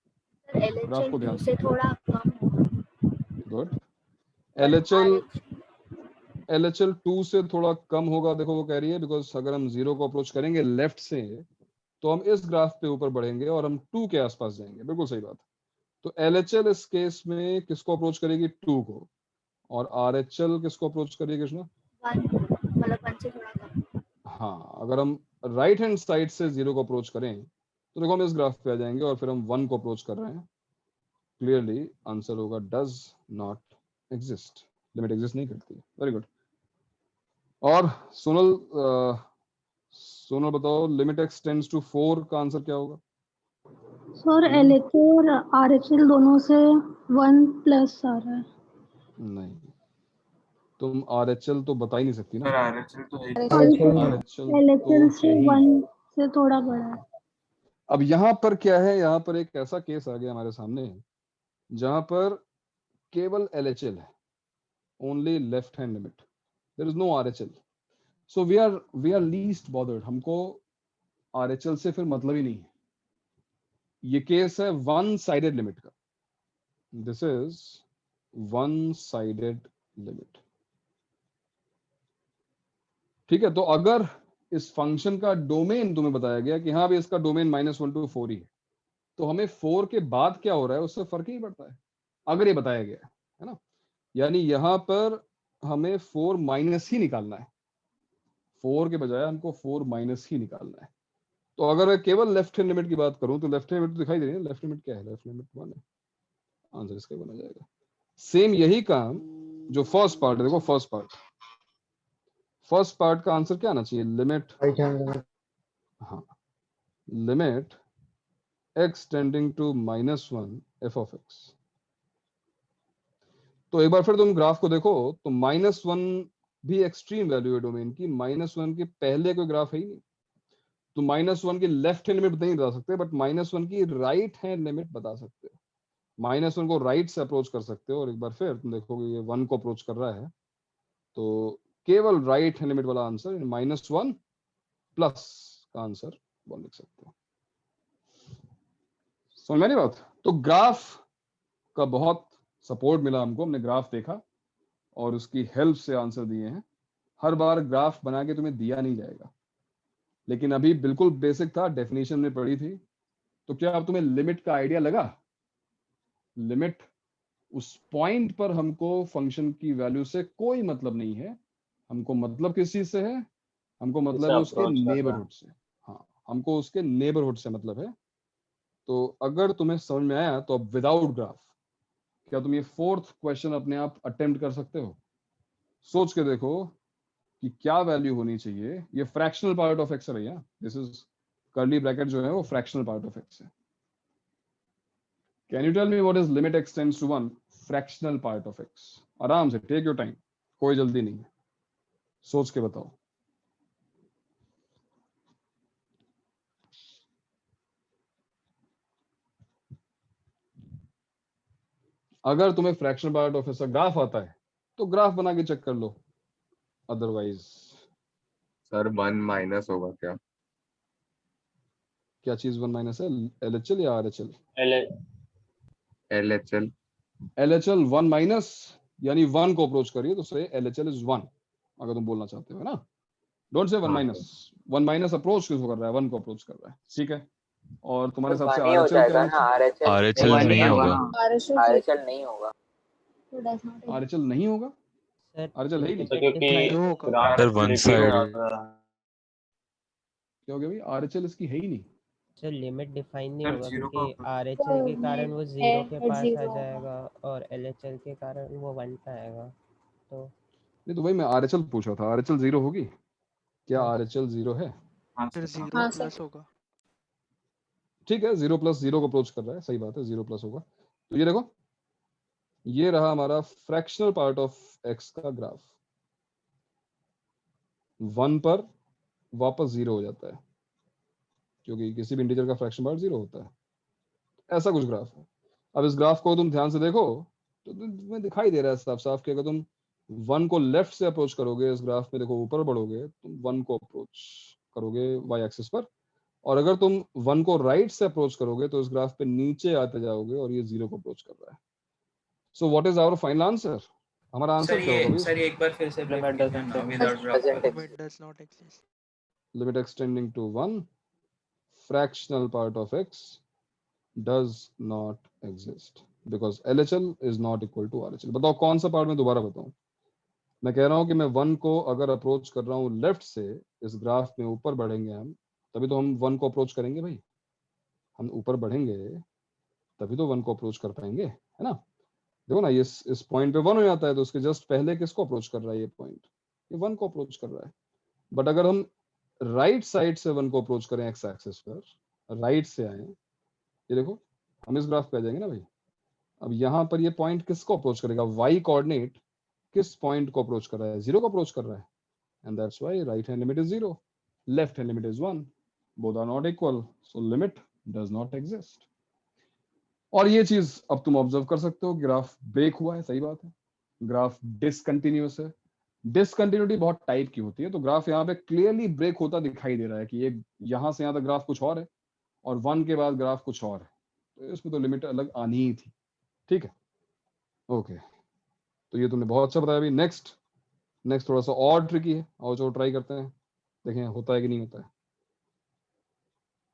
[SPEAKER 1] Graph को ध्यान से
[SPEAKER 6] थोड़ा कम होगा.
[SPEAKER 1] Good. LHL 2 से थोड़ा कम होगा. देखो वो कह रही है बिकॉज अगर हम 0 को अप्रोच करेंगे लेफ्ट से तो हम इस ग्राफ पे ऊपर बढ़ेंगे और हम 2 के आसपास जाएंगे. बिल्कुल सही बात. तो LHL इस केस में किसको अप्रोच करेगी? 2 को. और RHL किसको अप्रोच करेगी कृष्णा?
[SPEAKER 6] 1 मतलब 1 से थोड़ा कम.
[SPEAKER 1] हाँ, अगर हम राइट हैंड साइड से 0 को अप्रोच करें तो देखो हम इस ग्राफ पे आ जाएंगे और फिर हम 1 को अप्रोच कर रहे हैं. क्लियरली आंसर होगा does not exist. Limit exist नहीं करती. Very good. और सोनल बताओ लिमिट x टेंड्स टू 4 का आंसर क्या होगा?
[SPEAKER 10] सर LHL और RHL दोनों से 1 प्लस आ रहा है.
[SPEAKER 1] नहीं, तुम RHL तो बता ही नहीं सकती ना.
[SPEAKER 4] RHL तो है.
[SPEAKER 10] LHL से 1 से थोड़ा बड़ा है.
[SPEAKER 1] अब यहाँ पर क्या है? यहाँ पर एक ऐसा केस आ गया हमारे सामने जहां पर केवल LHL है, only left hand limit, there is no RHL. So we are least bothered. हमको RHL से फिर मतलब ही नहीं है. ये केस है वन साइडेड लिमिट का. This is one sided limit. ठीक है. तो अगर इस फंक्शन का डोमेन तुम्हें बताया गया कि हाँ भी इसका डोमेन -1 to 4 ही है, तो हमें 4 के बाद क्या हो रहा है उससे फर्क ही नहीं पड़ता है अगर ये बताया गया है ना. यानी यहां पर हमें 4 माइनस ही निकालना है. 4 के बजाय हमको 4 माइनस ही निकालना है. तो अगर मैं केवल लेफ्ट हैंड लिमिट की बात करूं तो लेफ्ट हैंड लिमिट दिखाई दे रही है. लेफ्ट लिमिट क्या है? लेफ्ट लिमिट 1 है. आंसर इसका बना जाएगा. सेम यही काम जो फर्स्ट पार्ट है. देखो फर्स्ट पार्ट का आंसर क्या आना चाहिए? लिमिट, हाँ, limit x tending to -1 f(x). तो एक बार फिर तुम ग्राफ को देखो तो -1 भी एक्सट्रीम वैल्यू है डोमेन की. -1 के पहले कोई ग्राफ है ही नहीं. तो -1 की लेफ्ट हैंड लिमिट नहीं बता सकते, बट -1 की राइट हैंड लिमिट बता सकते हो. -1 को राइट से अप्रोच कर सकते हो. और एक बार फिर तुम देखोगे ये 1 को अप्रोच कर रहा है, तो केवल राइट हैंड लिमिट वाला आंसर -1 प्लस का आंसर 1 लिख सकते हो. समझ में आई बात? तो ग्राफ का बहुत सपोर्ट मिला हमको. हमने ग्राफ देखा और उसकी हेल्प से आंसर दिए हैं. हर बार ग्राफ बना के तुम्हें दिया नहीं जाएगा, लेकिन अभी बिल्कुल बेसिक था, डेफिनेशन में पढ़ी थी. तो क्या अब तुम्हें लिमिट का आइडिया लगा? लिमिट उस पॉइंट पर हमको फंक्शन की वैल्यू से कोई मतलब नहीं है. हमको मतलब किस चीज से है? हमको मतलब है उसके नेबरहुड से. हाँ, हमको उसके नेबरहुड से मतलब है. तो अगर तुम्हें समझ में आया तो अब विदाउट ग्राफ क्या तुम ये 4th क्वेश्चन अपने आप अटेम्प्ट कर सकते हो? सोच के देखो कि क्या वैल्यू होनी चाहिए. ये फ्रैक्शनल पार्ट ऑफ x है भैया. दिस इज कर्ली ब्रैकेट जो है वो फ्रैक्शनल पार्ट ऑफ x है. Can you tell me what is limit x tends to 1 fractional part of x? आराम से, टेक योर टाइम, कोई जल्दी नहीं है. सोच के बताओ. अगर तुम्हें फ्रैक्शनल पार्ट ऑफ ऐसा ग्राफ आता है तो ग्राफ बना के चेक कर लो. अदरवाइज
[SPEAKER 11] सर 1 माइनस होगा क्या?
[SPEAKER 1] क्या चीज 1 माइनस है? LHL या RHL?
[SPEAKER 11] LHL.
[SPEAKER 1] LHL 1 माइनस यानी 1 को अप्रोच करिए तो से LHL इज 1 अगर तुम बोलना चाहते हो, है ना. Don't say 1 minus. 1 minus approach किसको कर रहा है? 1 को अप्रोच कर रहा है. ठीक है. और तुम्हारे हिसाब से RHL क्या है?
[SPEAKER 5] RHL नहीं होगा.
[SPEAKER 2] RHL नहीं होगा.
[SPEAKER 1] RHL नहीं होगा. RHL है ही नहीं.
[SPEAKER 5] सर वन साइड
[SPEAKER 1] क्या हो गया भाई? RHL इसकी है ही नहीं.
[SPEAKER 12] सर लिमिट डिफाइन नहीं होगा क्योंकि RHL के कारण वो 0 के पास आ जाएगा और LHL के कारण वो 1 पे आएगा. तो
[SPEAKER 1] नहीं, तो भाई मैं RHL पूछ रहा था. RHL 0 होगी क्या? RHL 0 है?
[SPEAKER 8] सर 0 प्लस होगा.
[SPEAKER 1] ठीक है, 0 प्लस 0 को अप्रोच कर रहा है. सही बात है, 0 प्लस होगा. तो ये देखो, ये रहा हमारा फ्रैक्शनल पार्ट ऑफ x का ग्राफ. 1 पर वापस 0 हो जाता है क्योंकि किसी भी इंटीजर का फ्रैक्शन पार्ट 0 होता है. ऐसा कुछ ग्राफ है। अब इस ग्राफ को तुम ध्यान से देखो तो तुम्हें दिखाई दे रहा है साफ साफ कि अगर तुम 1 को लेफ्ट से अप्रोच करोगे इस ग्राफ में, देखो ऊपर बढ़ोगे, तुम 1 को अप्रोच करोगे वाई एक्सिस पर, और अगर तुम 1 को राइट से अप्रोच करोगे तो इस ग्राफ पे नीचे आते जाओगे और ये 0 को अप्रोच कर रहा है। So what is our final answer? हमारा आंसर क्या होगा?
[SPEAKER 13] सर ये एक बार फिर से
[SPEAKER 3] limit doesn't
[SPEAKER 8] limit does not exist.
[SPEAKER 1] Limit extending to 1 fractional part of x does not exist because LHL is not equal to RHL। बताओ कौन सा पार्ट में दोबारा बताऊं? मैं कह रहा हूं कि मैं 1 को अगर अप्रोच कर रहा हूं लेफ्ट से, इस ग्राफ में ऊपर बढ़ेंगे हम, तभी तो हम 1 को अप्रोच करेंगे भाई। हम ऊपर बढ़ेंगे तभी तो 1 को अप्रोच कर पाएंगे, है ना? देखो ना, ये इस पॉइंट पे 1 हो जाता है तो उसके जस्ट पहले किसको अप्रोच कर रहा है? ये पॉइंट, ये 1 को अप्रोच कर रहा है। बट अगर हम राइट साइड से 1 को अप्रोच करें एक्स एक्सिस पर, राइट से आए, ये देखो हम इस ग्राफ पे आ जाएंगे ना भाई। अब यहाँ पर ये पॉइंट किसको अप्रोच करेगा? वाई कोऑर्डिनेट किस पॉइंट को अप्रोच कर रहा है? 0 को अप्रोच कर रहा है, and that's why right hand limit is 0, left hand limit is 1, both are not equal, so limit does not exist. और ये चीज अब तुम ऑब्जर्व कर सकते हो, ग्राफ ब्रेक हुआ है, सही बात है, ग्राफ डिसकंटिन्यूअस है। डिसकंटिन्यूटी बहुत टाइप की होती है, तो ग्राफ यहाँ पे क्लियरली ब्रेक होता दिखाई दे रहा है कि ये यहाँ से यहाँ तक ग्राफ कुछ और है और 1 के बाद ग्राफ कुछ और है, तो इसमें तो लिमिट अलग आनी ही थी। ठीक है, ओके, तो ये तुमने बहुत अच्छा बताया। अभी नेक्स्ट थोड़ा सा और ट्रिकी है, और जो ट्राई करते हैं, देखें होता है कि नहीं होता है।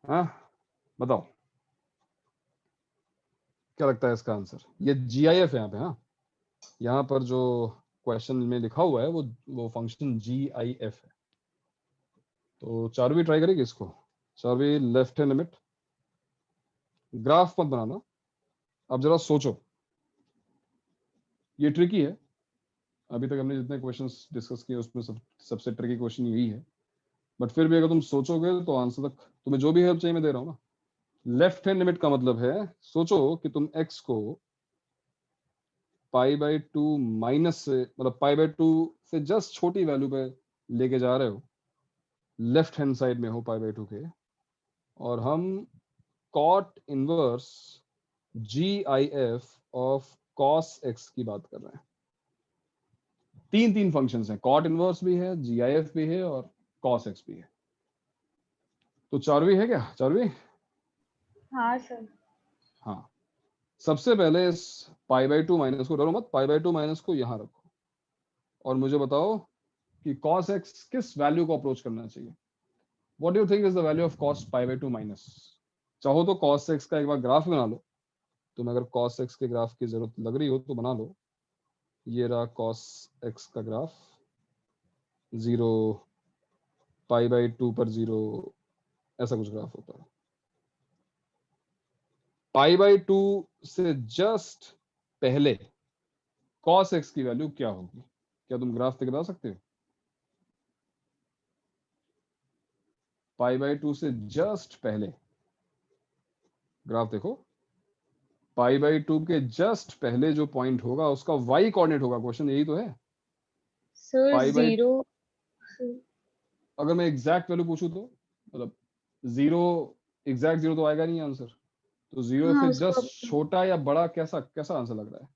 [SPEAKER 1] हाँ बताओ क्या लगता है इसका आंसर? ये GIF है यहाँ पे। हाँ, यहाँ पर जो क्वेश्चन में लिखा हुआ है वो फंक्शन GIF है। तो चारवी ट्राई करेगी इसको। चारवी लेफ्ट हैंड लिमिट, ग्राफ मत बनाना, अब जरा सोचो, ये ट्रिकी है। अभी तक हमने जितने क्वेश्चंस डिस्कस किए उसमें सबसे ट्रिकी क्वेश्चन यही है, बट फिर भी अगर तुम सोचोगे तो आंसर तक तुम्हें जो भी हेल्प चाहिए मैं दे रहा हूँ ना। लेफ्ट हैंड लिमिट का मतलब है, सोचो कि तुम x को π/2 माइनस से, मतलब π/2 से जस्ट छोटी वैल्यू पे लेके जा रहे हो, लेफ्ट हैंड साइड में हो π/2 के, और हम cot inverse GIF of cos x की बात कर रहे हैं। तीन फंक्शंस हैं, cot इनवर्स भी है, GIF भी है और cos x भी है। तो चारवी है क्या? चारवी?
[SPEAKER 6] हाँ सर।
[SPEAKER 1] हाँ, सबसे पहले इस π/2 माइनस को, डरो मत, π/2 माइनस को यहाँ रखो और मुझे बताओ कि cos x किस वैल्यू को अप्रोच करना चाहिए। What do you think is the value of cos π/2 minus? चाहो तो cos x का एक बार ग्राफ बना लो, तुम्हें अगर cos x के ग्राफ की जरूरत लग रही हो तो बना लो। ये रहा cos x का ग्राफ, 0 π/2 पर 0, ऐसा कुछ ग्राफ होता है। π/2 से जस्ट पहले cos x की वैल्यू क्या होगी? क्या तुम ग्राफ से बता सकते हो? π/2 से जस्ट पहले ग्राफ देखो, π/2 के जस्ट पहले जो पॉइंट होगा उसका y कोऑर्डिनेट होगा। क्वेश्चन यही तो है
[SPEAKER 6] सर।
[SPEAKER 1] π/2 अगर मैं एग्जैक्ट वैल्यू पूछूं तो, मतलब 0 एग्जैक्ट 0 तो आएगा नहीं आंसर, तो 0
[SPEAKER 6] हाँ,
[SPEAKER 1] से जस्ट छोटा या बड़ा कैसा आंसर लग रहा है?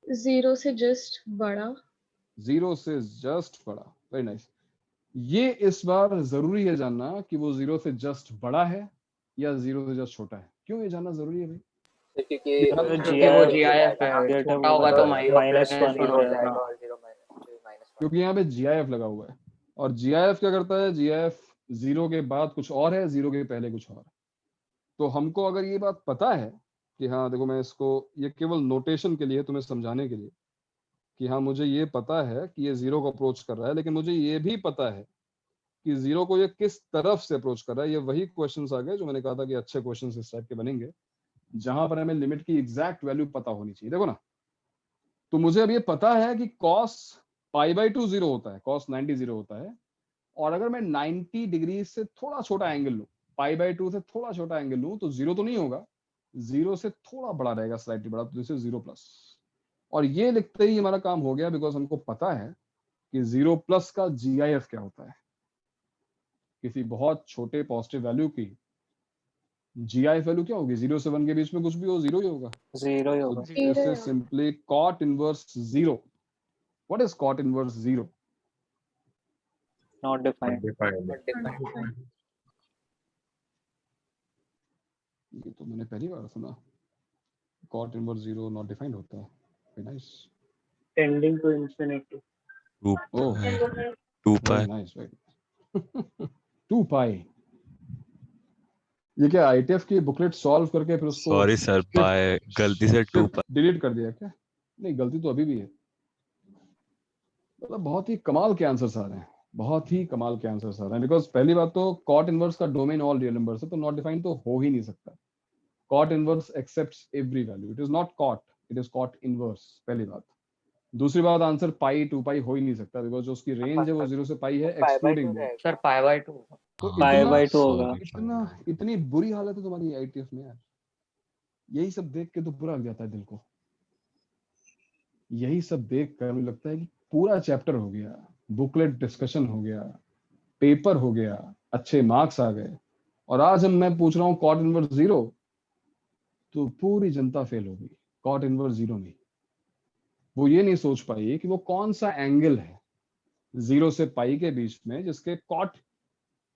[SPEAKER 6] 0 से जस्ट बड़ा।
[SPEAKER 1] 0 से जस्ट बड़ा, वेरी नाइस। ये इस बार जरूरी है जानना कि वो 0 से जस्ट बड़ा है या 0 से जस्ट छोटा है। क्यों ये जानना जरूरी है भाई?
[SPEAKER 2] क्योंकि
[SPEAKER 3] वो
[SPEAKER 2] GIF
[SPEAKER 3] है,
[SPEAKER 2] छोटा होगा तो
[SPEAKER 3] -1
[SPEAKER 2] हो जाएगा और 0 माइनस।
[SPEAKER 1] क्योंकि यहाँ पे GIF लगा हुआ है, और GIF क्या करता है? GIF 0 के बाद कुछ और है, 0 के पहले कुछ और है। तो हमको अगर ये बात पता है कि हाँ देखो, मैं इसको, ये केवल नोटेशन के लिए, तुम्हें समझाने के लिए कि हाँ मुझे ये पता है कि ये 0 को अप्रोच कर रहा है, लेकिन मुझे ये भी पता है कि 0 को ये किस तरफ से अप्रोच कर रहा है। ये वही क्वेश्चंस आ गए जो मैंने कहा था कि अच्छे क्वेश्चंस इस टाइप के बनेंगे जहां पर हमें लिमिट की एग्जैक्ट वैल्यू पता होनी चाहिए। देखो ना, तो मुझे अब ये पता है कि cos π/2 0 होता है, cos 90 0 होता है, और अगर मैं 90 डिग्री से थोड़ा छोटा एंगल लूं, π/2 से थोड़ा छोटा एंगल लूं, तो 0 तो नहीं होगा, 0 से थोड़ा बड़ा रहेगा, स्लाइटली बड़ा, तो दिस इज 0 प्लस। और ये लिखते ही हमारा काम हो गया, बिकॉज हमको पता है कि 0 प्लस का GIF क्या होता है। किसी बहुत छोटे पॉजिटिव वैल्यू की GIF वैल्यू क्या होगी? 0 से 1 के बीच में कुछ भी हो, 0 ही होगा।
[SPEAKER 3] 0 ही होगा।
[SPEAKER 1] So this is simply cot inverse 0. What is cot inverse 0?
[SPEAKER 3] Not defined.
[SPEAKER 1] ये तो मैंने पहली बार सुना, cot inverse 0 not defined होता है। Very nice.
[SPEAKER 3] Tending to infinity.
[SPEAKER 5] 2
[SPEAKER 1] Oh,
[SPEAKER 5] pi.
[SPEAKER 1] very nice, very nice. 2 pi. ये क्या ITF की बुकलेट सॉल्व करके फिर उसको
[SPEAKER 5] सॉरी सर, पाई गलती से 2 pi
[SPEAKER 1] डिलीट कर दिया क्या? नहीं, गलती तो अभी भी है। मतलब बहुत ही कमाल के आंसर्स आ रहे हैं, बहुत ही कमाल के आंसर्स आ रहे हैं। बिकॉज पहली बात तो कॉट इनवर्स का डोमेन ऑल रियल नंबर्स है, तो नॉट डिफाइंड तो हो ही नहीं सकता। Cot inverse accepts every value, it is not cot, it is cot inverse, पहली बात। दूसरी बात, आंसर पाई 2 पाई हो ही नहीं सकता, बिकॉज जो उसकी रेंज है वो 0 से पाई है, एक्सक्लूडिंग
[SPEAKER 2] सर पाई बाय 2
[SPEAKER 1] तो
[SPEAKER 3] पाई बाय 2 होगा।
[SPEAKER 1] इतनी बुरी हालत है तुम्हारी ITF में यार। यही सब देख के तो बुरा लग जाता है दिल को। यही सब देख कर मुझे लगता है कि पूरा चैप्टर हो गया, बुकलेट डिस्कशन हो गया, पेपर हो गया, अच्छे मार्क्स आ गए, और आज मैं पूछ रहा हूँ कॉट इनवर्स 0, तो पूरी जनता फेल होगी कॉट इनवर्स 0 में। वो ये नहीं सोच पाई कि वो कौन सा एंगल है 0 से पाई के बीच में जिसके कॉट,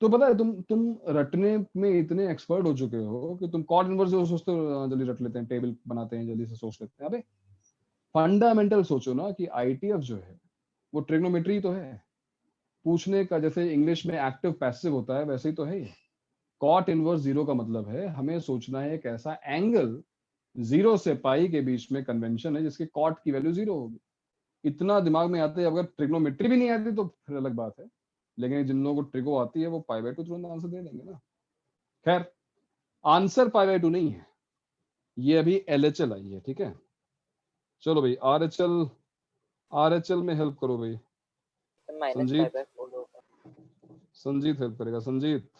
[SPEAKER 1] तो पता है तुम रटने में इतने एक्सपर्ट हो चुके हो कि तुम कॉट इनवर्स 0 सोचते हो, जल्दी रट लेते हैं, टेबल बनाते हैं, जल्दी से सोच लेते हैं। अबे फंडामेंटल सोचो ना कि ITF जो है वो ट्रिग्नोमेट्री तो है, पूछने का जैसे इंग्लिश में एक्टिव पैसिव होता है वैसे ही तो है। कॉट इनवर्स 0 का मतलब है हमें सोचना है एक ऐसा एंगल 0 से पाई के बीच में कन्वेंशन है जिसके कॉट की वैल्यू 0 होगी। इतना दिमाग में आता है। अगर ट्रिग्नोमेट्री भी नहीं आती तो फिर अलग बात है, लेकिन जिन लोगों को ट्रिगो आती है वो पाई बाय 2 तुरंत आंसर दे देंगे ना। खैर, आंसर पाई बाय 2 नहीं है, ये अभी LHL आई है, ठीक है। चलो भाई, RHL में हेल्प करो भाई। संजीत हेल्प करेगा। Sanjeet,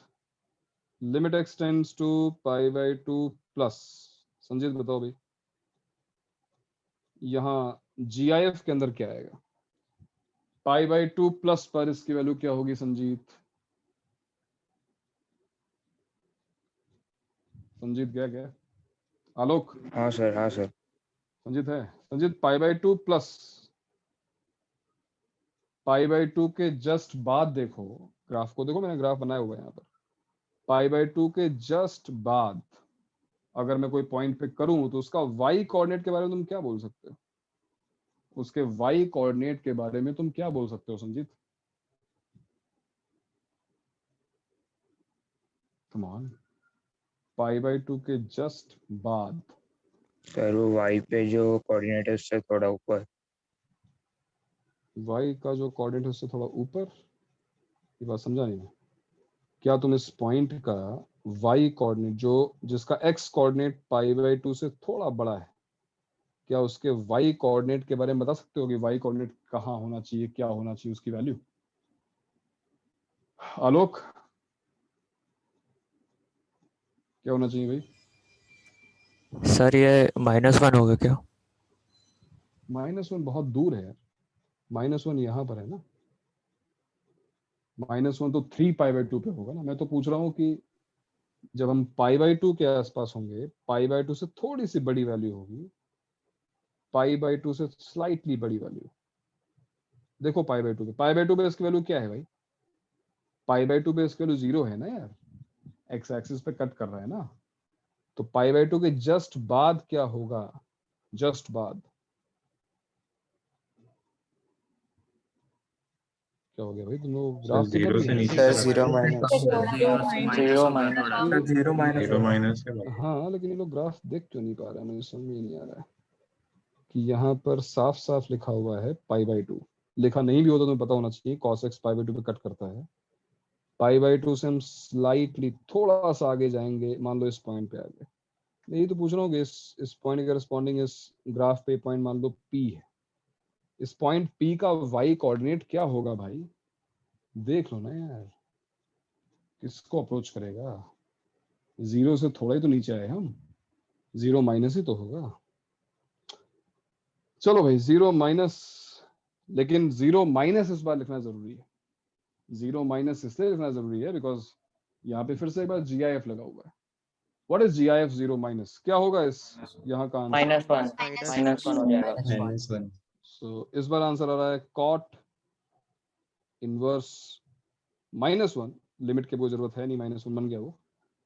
[SPEAKER 1] limit x tends to pi by 2 plus, Sanjeet बताओ भाई, यहाँ GIF के अंदर क्या आएगा? पाई बाय 2 प्लस पर इसकी वैल्यू क्या होगी संजीत? संजीत गया? आलोक?
[SPEAKER 11] हाँ सर।
[SPEAKER 1] संजीत है? संजीत, पाई बाय 2 प्लस पाई बाय 2 के जस्ट बाद देखो, ग्राफ को देखो, मैंने ग्राफ बनाया हुआ है यहाँ पर। पाई बाय 2 के जस्ट बाद अगर मैं कोई पॉइंट पिक करूं तो उसका y कोऑर्डिनेट के बारे में तुम क्या बोल सकते हो? उसके y कोऑर्डिनेट के बारे में तुम क्या बोल सकते हो Sanjeet? Come on. Pi by 2 के जस्ट बाद
[SPEAKER 11] सर वो y पे जो कोऑर्डिनेट है उससे थोड़ा ऊपर।
[SPEAKER 1] y का जो कोऑर्डिनेट है उससे थोड़ा ऊपर? ये बात समझा नहीं मैं। क्या तुम इस पॉइंट का y कोऑर्डिनेट जो जिसका x कोऑर्डिनेट पाई बाय 2 से थोड़ा बड़ा है, क्या उसके y कोऑर्डिनेट के बारे में बता सकते हो कि y कोऑर्डिनेट कहाँ होना चाहिए, क्या होना चाहिए उसकी वैल्यू? आलोक, क्या होना चाहिए भाई?
[SPEAKER 13] सर ये -1 होगा क्या?
[SPEAKER 1] -1 बहुत दूर है यार, -1 यहाँ पर है ना, -1 तो 3 पाई बाय 2 पे होगा ना। मैं तो पूछ रहा हूँ कि जब हम पाई बाय 2 के आसपास होंगे, पाई बाय 2 से थोड़ी सी बड़ी वैल्यू होगी, पाई बाय 2 से स्लाइटली बड़ी वैल्यू। देखो पाई बाय 2 पे इसकी वैल्यू क्या है भाई? पाई बाय 2 पे इसकी वैल्यू 0 है ना यार, एक्स एक्सिस पे कट कर रहा है ना, तो पाई बाय 2 के जस्ट बाद क्या होगा? जस्ट बाद क्या हो गया भाई? तुम लोग ग्राफ तो
[SPEAKER 11] जीरो
[SPEAKER 1] कर
[SPEAKER 11] से
[SPEAKER 1] लिए?
[SPEAKER 11] नीचे
[SPEAKER 3] सर
[SPEAKER 11] चला
[SPEAKER 3] 0
[SPEAKER 11] माइनस।
[SPEAKER 1] हाँ, लेकिन ये लोग ग्राफ देख क्यों नहीं पा रहे हैं? मुझे समझ में नहीं आ रहा है कि यहाँ पर साफ साफ लिखा हुआ है पाई बाय 2। लिखा नहीं भी होता तो पता होना चाहिए cos x पाई बाय 2 पे कट करता है। पाई बाय 2 से हम स्लाइटली थोड़ा सा आगे जाएंगे, मान लो इस पॉइंट पे आ गए। मैं ये तो पूछ रहा हूँ कि इस पॉइंट के करस्पॉन्डिंग इस ग्राफ पे पॉइंट मान लो P है, इस पॉइंट P का y कोऑर्डिनेट क्या होगा भाई? देख लो ना यार, किसको अप्रोच करेगा? 0 से थोड़ा ही तो नीचे आए हम, 0 माइनस ही तो होगा। चलो भाई 0 माइनस, लेकिन 0 माइनस इस बार लिखना जरूरी है। 0 माइनस इसलिए लिखना जरूरी है बिकॉज यहाँ पे फिर से एक बार GIF लगा हुआ है, व्हाट इज GIF 0 माइनस, क्या होगा इस यहाँ का आंसर?
[SPEAKER 2] -1 हो जाएगा।
[SPEAKER 7] -1
[SPEAKER 1] सो इस बार आंसर आ रहा है cot इनवर्स -1। लिमिट की कोई जरूरत है नहीं, -1 बन गया वो।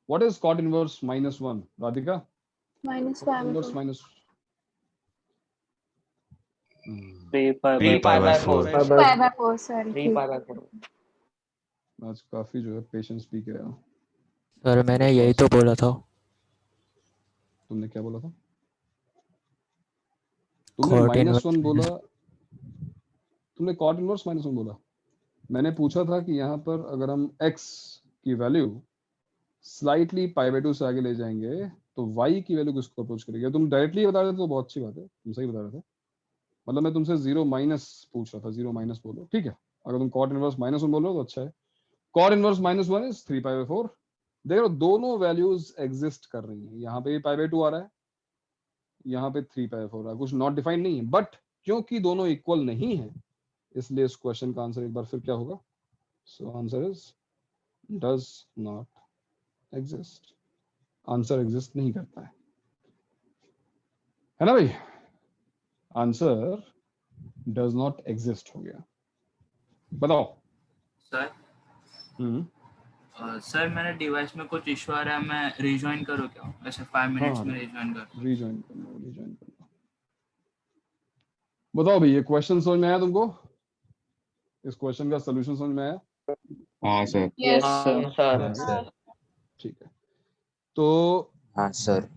[SPEAKER 1] What is cot inverse -1 Radhika? Cot inverse minus
[SPEAKER 3] 3 pi
[SPEAKER 2] 3 pi by 4
[SPEAKER 6] sorry
[SPEAKER 2] 3 pi by 4
[SPEAKER 1] आज काफी जो है पेशेंस पी के आया हूं।
[SPEAKER 13] सर मैंने यही तो बोला था।
[SPEAKER 1] तुमने क्या बोला था? तुमने
[SPEAKER 13] Cot inverse
[SPEAKER 1] -1 बोला, तुमने cot इनवर्स -1 बोला। मैंने पूछा था कि यहाँ पर अगर हम x की वैल्यू स्लाइटली π/2 से आगे ले जाएंगे तो y की वैल्यू किसको अप्रोच करेगी। तुम डायरेक्टली बता रहे थे तो बहुत अच्छी बात है, तुम सही बता रहे थे। मतलब मैं तुमसे 0 माइनस पूछ रहा था, 0 माइनस बोलो, ठीक है। अगर तुम cot इनवर्स -1 बोल रहे हो तो अच्छा है। cot inverse -1 is 3 π/4। देखो दोनों वैल्यूज एग्जिस्ट कर रही हैं, यहाँ पे π/2 आ रहा है, यहाँ पे 3 π/4 आ रहा है, कुछ नॉट डिफाइंड नहीं है। बट क्योंकि दोनों इक्वल नहीं है इसलिए इस क्वेश्चन का आंसर एक बार फिर क्या होगा? सो answer is does not exist. Answer exist नहीं करता है ना भाई? आंसर डज नॉट एग्जिस्ट हो गया। बताओ
[SPEAKER 4] सर सर मैंने डिवाइस में कुछ इशू आ रहा है, मैं रिजॉइन करूँ क्या? वैसे 5 मिनट्स में रिजॉइन कर।
[SPEAKER 1] रिजॉइन करना। बताओ भाई, ये क्वेश्चन समझ में आया तुमको? इस क्वेश्चन का सॉल्यूशन समझ में आया?
[SPEAKER 11] हाँ सर।
[SPEAKER 6] yes
[SPEAKER 2] sir.
[SPEAKER 1] ठीक है, तो
[SPEAKER 11] हाँ सर।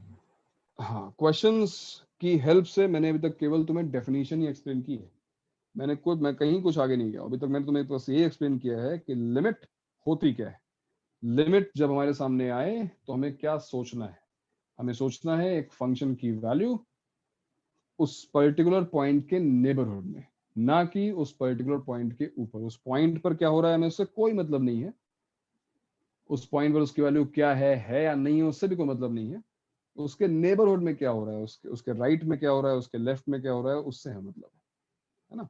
[SPEAKER 1] हाँ, क्वेश्चंस की हेल्प से मैंने अभी तक केवल तुम्हें डेफिनेशन ही एक्सप्लेन की है। मैं कहीं कुछ आगे नहीं गया अभी तक। मैंने तुम्हें बस ये एक्सप्लेन किया है कि लिमिट होती क्या है। लिमिट जब हमारे सामने आए तो हमें क्या सोचना है? हमें सोचना है एक फंक्शन की वैल्यू उस पर्टिकुलर पॉइंट के नेबरहुड में, ना कि उस पर्टिकुलर पॉइंट के ऊपर। उस पॉइंट पर क्या हो रहा है हमें उससे कोई मतलब नहीं है। उस पॉइंट पर उसकी वैल्यू क्या है या नहीं है, उससे भी कोई मतलब नहीं है। उसके नेबरहुड में क्या हो रहा है, उसके राइट में क्या हो रहा है, उसके लेफ्ट में क्या हो रहा है, उससे है मतलब, है ना।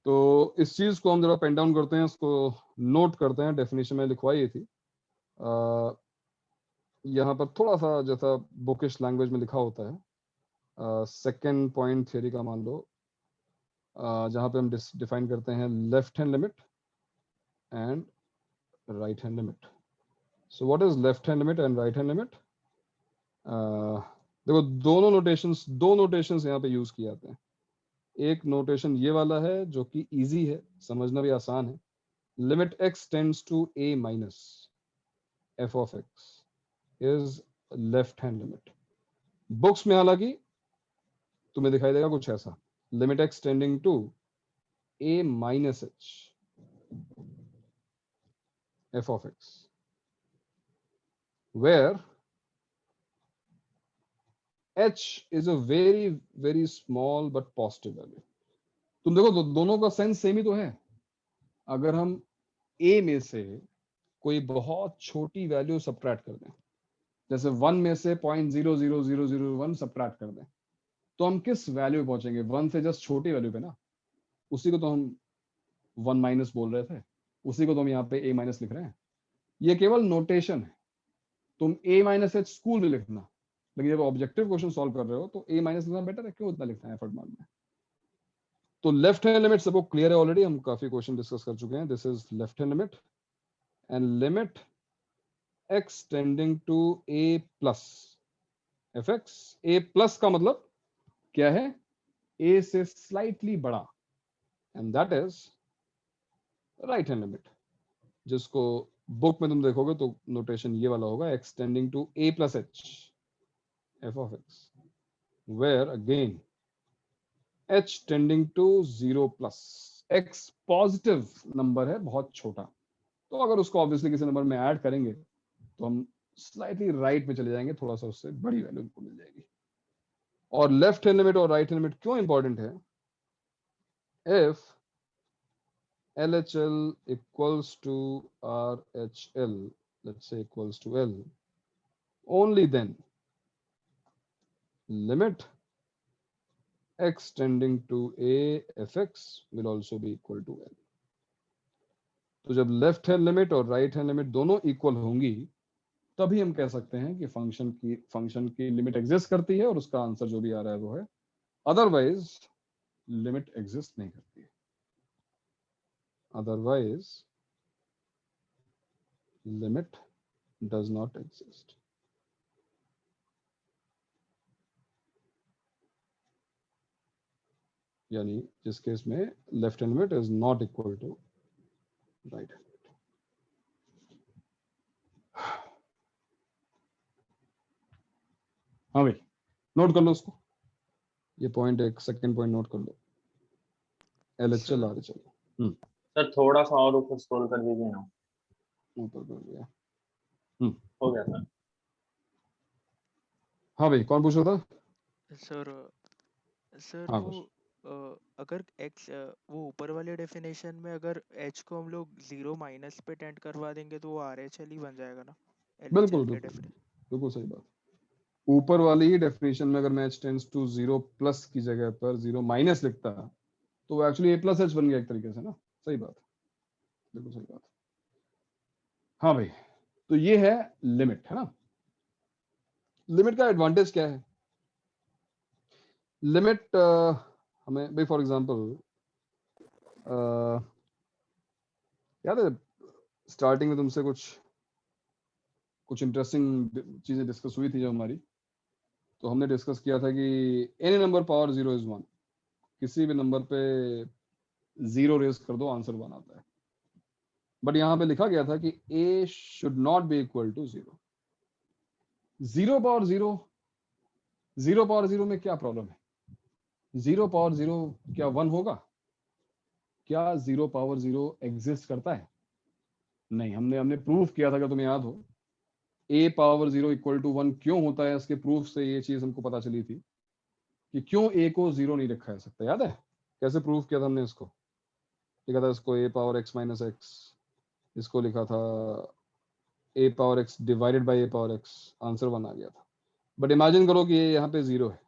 [SPEAKER 1] तो इस चीज को हम जरा पेन डाउन करते हैं, उसको नोट करते हैं। डेफिनेशन में लिखवाई थी, यहाँ पर थोड़ा सा जैसा बुकिश लैंग्वेज में लिखा होता है। सेकेंड पॉइंट थियरी का मान लो, जहाँ पे हम डिफाइन करते हैं left hand limit and right hand limit. So what is left hand limit and right hand limit? देखो दो नोटेशंस यहाँ पे यूज किए जाते हैं। एक नोटेशन ये वाला है जो कि इजी है, समझना भी आसान है। Limit x tends to a minus f of x is left hand limit. Books में हालांकि तुम्हें दिखाई देगा कुछ ऐसा, limit x tending to a minus h f of x, where h is a very very small but positive value। तुम देखो दोनों का सेंस सेम ही तो है। अगर हम a में से कोई बहुत छोटी वैल्यू सब्ट्रैक्ट कर दें, जैसे 1 में से 0.00001 सब्ट्रैक्ट कर दें, तो हम किस वैल्यू पहुंचेंगे? 1 से जस्ट छोटी वैल्यू पे ना। उसी को तो हम 1 माइनस बोल रहे थे, उसी को तो हम यहाँ पे a माइनस लिख रहे हैं। ये केवल नोटेशन है। तुम a माइनस h स्कूल में लिखना, लेकिन जब ऑब्जेक्टिव क्वेश्चन सॉल्व कर रहे हो तो a माइनस लिखना बेटर है। क्यों इतना लिखना है एफर्ट मारना है? तो लेफ्ट हैंड लिमिट सबको क्लियर है ऑलरेडी, हम काफी क्वेश्चन डिस्कस कर चुके हैं। This is left hand limit and limit x tending to a plus fx। a plus का मतलब क्या है? a से स्लाइटली बड़ा, and that is right hand limit, जिसको बुक में तुम देखोगे तो नोटेशन ये वाला होगा, x tending to a plus h f of x, where again h tending to 0 plus. x positive number है, बहुत छोटा, तो अगर उसको ऑब्वियसली किसी नंबर में ऐड करेंगे तो हम स्लाइटली राइट में चले जाएंगे, थोड़ा सा उससे बड़ी वैल्यू हमको मिल जाएगी। और लेफ्ट हैंड लिमिट और राइट हैंड लिमिट क्यों इंपॉर्टेंट है? If LHL equals to RHL, let's say equals to L, only then limit x tending to a fx will also be equal to L। तो जब left hand limit और right hand limit दोनों equal होंगी तभी हम कह सकते हैं कि फंक्शन की लिमिट एग्जिस्ट करती है और उसका आंसर जो भी आ रहा है वो है, अदरवाइज लिमिट एग्जिस्ट नहीं करती है, otherwise limit does not exist. यानी जिस केस में left hand limit is not equal to right hand. हाँ भाई, नोट कर लो उसको, ये पॉइंट, एक सेकंड पॉइंट नोट कर लो, LHL RHL।
[SPEAKER 4] सर थोड़ा सा और ऊपर स्क्रॉल कर दीजिए ना।
[SPEAKER 1] ऊपर कर दिया।
[SPEAKER 4] हो गया सर।
[SPEAKER 1] हाँ भाई, कौन पूछ रहा था?
[SPEAKER 8] सर
[SPEAKER 1] हाँ,
[SPEAKER 8] वो अगर x वो ऊपर वाले डेफिनेशन में अगर h को हम लोग 0 माइनस पे टेंड करवा देंगे तो वो RHL ही बन जाएगा ना?
[SPEAKER 1] बिल्कुल
[SPEAKER 8] LHL के
[SPEAKER 1] बिल्कुल
[SPEAKER 8] डेफिनेशन।
[SPEAKER 1] बिल्कुल सही बात। ऊपर वाली ही डेफिनेशन में अगर मैं h टेंड्स टू 0 प्लस की जगह पर 0 माइनस लिखता तो वो एक्चुअली a प्लस h बन गया एक तरीके से ना। सही बात, बिल्कुल सही बात। हाँ भाई, तो ये है लिमिट, है ना। लिमिट का एडवांटेज क्या है? लिमिट हमें भाई फॉर एग्जांपल याद है स्टार्टिंग में तुमसे कुछ इंटरेस्टिंग चीजें डिस्कस हुई थी जो हमारी, तो हमने डिस्कस किया था कि एनी नंबर पावर 0 इज 1, किसी भी नंबर पे 0 रेज कर दो आंसर 1 आता है। बट यहां पे लिखा गया था कि a should not be equal to 0। 0 power 0, 0 power 0 में क्या प्रॉब्लम है? 0 पावर 0 क्या 1 होगा? क्या 0 पावर 0 एग्जिस्ट करता है? नहीं। हमने प्रूफ किया था, अगर तुम्हें याद हो, a पावर 0 इक्वल टू 1 क्यों होता है, इसके प्रूफ से ये चीज हमको पता चली थी कि क्यों a को 0 नहीं रखा जा सकता। याद है कैसे प्रूफ किया था हमने इसको? लिखा था इसको a power x minus x, इसको लिखा था a power x divided by a power x, answer 1 आ गया था। बट इमेजिन करो कि ये यहाँ पे 0 है,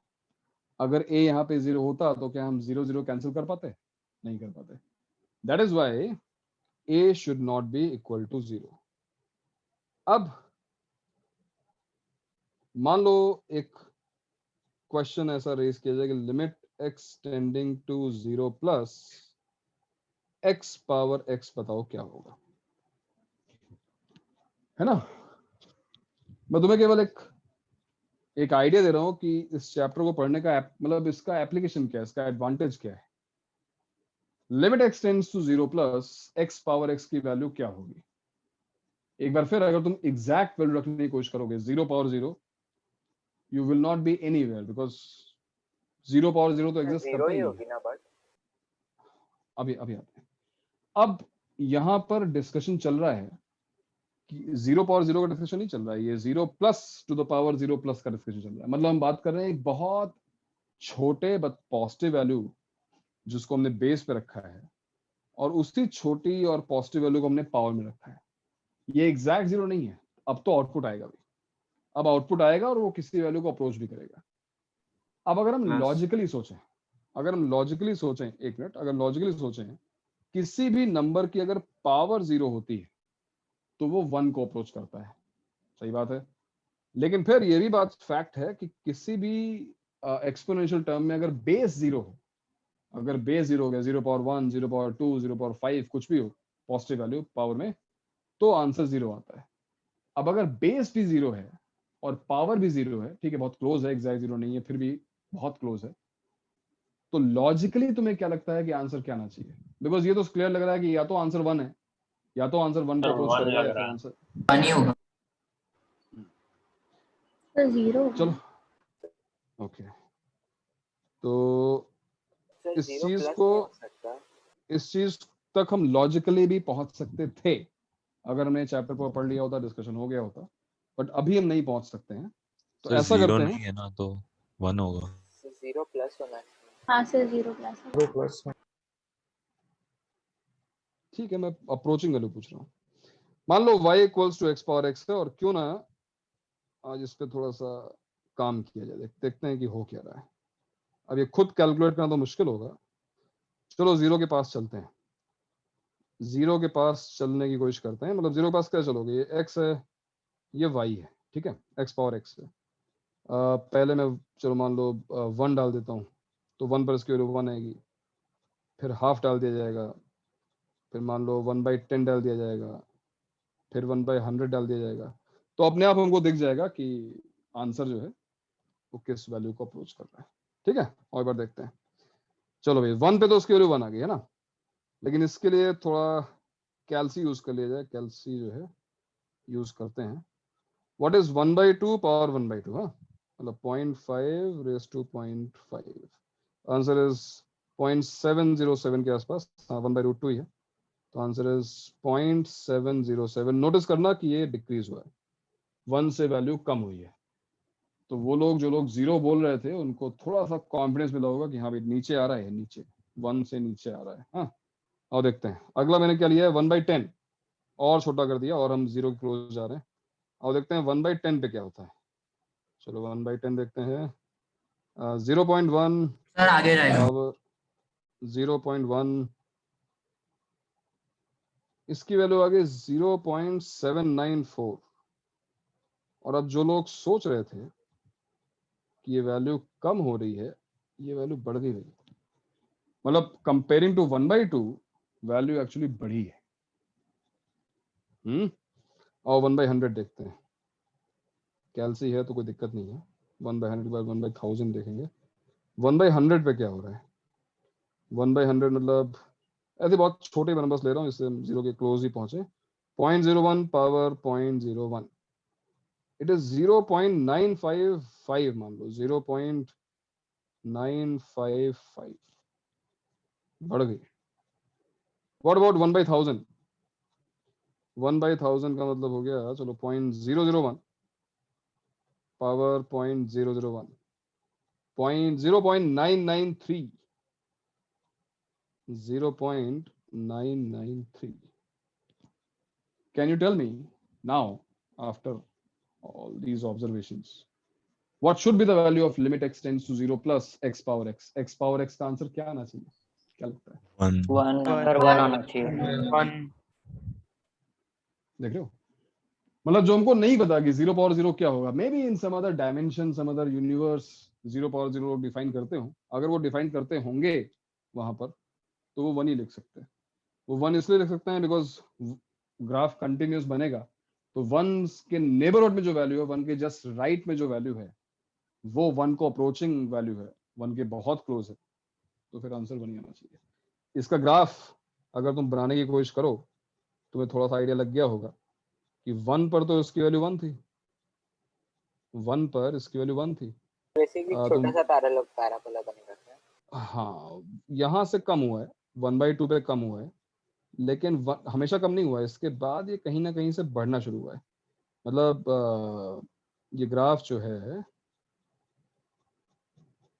[SPEAKER 1] अगर a यहाँ पे 0 होता तो क्या हम 0 0 कैंसिल कर पाते? नहीं कर पाते। That is why a should not be equal to 0। अब मान लो एक क्वेश्चन ऐसा रेज किया जाए कि limit x tending to 0 plus x power x, बताओ क्या होगा, है ना। मैं तुम्हें केवल एक आइडिया दे रहा हूं कि इस चैप्टर को पढ़ने का मतलब इसका एप्लीकेशन क्या है, इसका एडवांटेज क्या है। Limit x tends to 0 plus x power x की वैल्यू क्या होगी? एक बार फिर अगर तुम एग्जैक्ट वैल्यू रखने की कोशिश करोगे 0 power 0, you will not be anywhere, because 0 power 0 तो एग्जिस्ट करता ही
[SPEAKER 2] होगी ना। बट
[SPEAKER 1] अभी आते हैं। अब यहां पर डिस्कशन चल रहा है कि 0 पावर 0 का डिस्कशन नहीं चल रहा है, ये 0 plus two the power 0 plus का डिस्कशन चल रहा है। मतलब हम बात कर रहे हैं एक बहुत छोटे बट पॉजिटिव वैल्यू जिसको हमने बेस पे रखा है, और उसी छोटी और पॉजिटिव वैल्यू को हमने पावर में रखा है। ये एग्जैक्ट 0 नहीं है। अब तो आउटपुट आएगा भाई, अब आउटपुट आएगा और वो किसी वैल्यू को अप्रोच भी करेगा। अब अगर हम लॉजिकली सोचें, एक मिनट, अगर लॉजिकली सोचें, किसी भी नंबर की अगर पावर 0 होती है तो वो 1 को अप्रोच करता है। सही बात है। लेकिन फिर ये भी बात फैक्ट है कि किसी भी एक्सपोनेंशियल टर्म में अगर बेस 0 हो, अगर बेस 0 हो गया, 0 पावर 1, 0 पावर 2, 0 पावर 5, कुछ भी हो पॉजिटिव वैल्यू पावर में, तो आंसर 0 आता है। अब अगर बेस भी 0 है और पावर भी 0 है, ठीक है, बहुत क्लोज है, एग्जैक्ट 0 नहीं है, फिर भी बहुत क्लोज है, तो लॉजिकली तुम्हें क्या लगता है कि आंसर क्या आना चाहिए? बिकॉज ये तो क्लियर लग रहा है कि या तो आंसर 1 है, या तो आंसर 1 को अप्रोच करेगा, या फिर आंसर
[SPEAKER 2] 1 ही होगा।
[SPEAKER 10] 0
[SPEAKER 1] चलो ओके। तो इस चीज तक हम लॉजिकली भी पहुंच सकते थे अगर हमने चैप्टर को पढ़ लिया होता, डिस्कशन हो गया होता, बट अभी हम नहीं पहुंच सकते हैं। तो
[SPEAKER 5] सर
[SPEAKER 1] ऐसा
[SPEAKER 5] 0
[SPEAKER 1] करते
[SPEAKER 5] नहीं
[SPEAKER 1] हैं,
[SPEAKER 5] है ना, तो 1 होगा।
[SPEAKER 2] 0 प्लस होना है।
[SPEAKER 10] हाँ सर 0 प्लस।
[SPEAKER 1] ठीक है, मैं अप्रोचिंग वैल्यू पूछ रहा हूँ। मान लो y equals to x power x है, और क्यों ना आज इस पे थोड़ा सा काम किया जाए, देखते हैं कि हो क्या रहा है। अब ये खुद कैलकुलेट करना तो मुश्किल होगा, चलो 0 के पास चलते हैं, 0 के पास चलने की कोशिश करते हैं। मतलब 0 के पास क्या चलोगे, ये x है, ये y है, ठीक है, x पावर x है। पहले मैं चलो मान लो 1 डाल देता हूँ, तो 1 पर इसकी वैल्यू 1 आएगी, फिर हाफ डाल दिया जाएगा, फिर मान लो 1/10 डाल दिया जाएगा, फिर 1/100 डाल दिया जाएगा, तो अपने आप हमको दिख जाएगा कि आंसर जो है वो किस वैल्यू को अप्रोच कर रहा है, ठीक है। और एक बार देखते हैं, चलो भाई 1 पे तो उसकी वैल्यू 1 आ गई है ना, लेकिन इसके लिए थोड़ा कैल्सी यूज कर लिया जाए, कैल्सी जो है यूज करते हैं। व्हाट इज 1/2 पावर 1/2, हाँ मतलब 0.5 रेज टू 0.5, आंसर इज 0.707 के आसपास, हाँ 1/2 ही है, तो आंसर इज 0.707। नोटिस करना कि ये डिक्रीज हुआ है, 1 से वैल्यू कम हुई है, तो वो लोग जो लोग 0 बोल रहे थे उनको थोड़ा सा कॉन्फिडेंस मिला होगा कि हाँ भाई नीचे आ रहा है, नीचे 1 से नीचे आ रहा है। हाँ और देखते हैं अगला मैंने क्या लिया है, 1/10 और छोटा कर दिया और हम 0 के क्लोज जा रहे हैं, और देखते हैं 1/10 पे क्या होता है। चलो 1/10 देखते हैं, 0.1
[SPEAKER 14] सर आगे रहेगा।
[SPEAKER 1] अब 0.1, इसकी वैल्यू आ गई 0.794, और अब जो लोग सोच रहे थे कि ये वैल्यू कम हो रही है, ये वैल्यू बढ़ गई भाई, मतलब कंपेयरिंग टू 1/2 वैल्यू एक्चुअली बढ़ी है। और 1/100 देखते हैं, कैल्सी है तो कोई दिक्कत नहीं है, 1/100 के बाद 1/1000 देखेंगे, 1/100 पे क्या हो रहा है। 1/100 मतलब ऐसे बहुत छोटे नंबर्स ले रहा हूँ, इससे 0 के क्लोज ही पहुंचे, 0.01 पावर 0.01, इट इज 0.955, मान लो 0.955 बढ़ गई। व्हाट अबाउट 1/1000, 1/1000 का मतलब हो गया चलो 0.001 power 0.001, 0.993, 0.993। Can you tell me now, after all these observations, what should be the value of limit x tends to 0 plus x power x? x power x का answer क्या आना चाहिए, क्या लगता है?
[SPEAKER 5] 1
[SPEAKER 2] सर 1 आना चाहिए।
[SPEAKER 9] 1
[SPEAKER 1] देख रहे हो, मतलब जो हमको नहीं पता कि 0 पावर 0 क्या होगा, maybe in some other dimension, some other universe 0 power 0 define करते हो, अगर वो डिफाइन करते होंगे वहां पर तो वो 1 ही लिख सकते हैं। वो 1 इसलिए लिख सकते हैं बिकॉज ग्राफ कंटिन्यूस बनेगा, तो 1 के नेबरहुड में जो वैल्यू है, 1 के जस्ट राइट में जो वैल्यू है वो 1 को अप्रोचिंग वैल्यू है, 1 के बहुत क्लोज है, तो फिर आंसर 1 ही आना चाहिए। इसका ग्राफ अगर तुम बनाने की कोशिश करो तुम्हें थोड़ा सा आइडिया लग गया होगा कि 1 पर तो इसकी वैल्यू 1 थी, 1 पर इसकी वैल्यू 1 थी,
[SPEAKER 2] बेसिकली छोटा सा पैराबोला बनेगा क्या?
[SPEAKER 1] हाँ यहाँ से कम हुआ है, 1/2 पे कम हुआ है, लेकिन हमेशा कम नहीं हुआ है, इसके बाद ये कहीं ना कहीं से बढ़ना शुरू हुआ है। मतलब ये ग्राफ जो है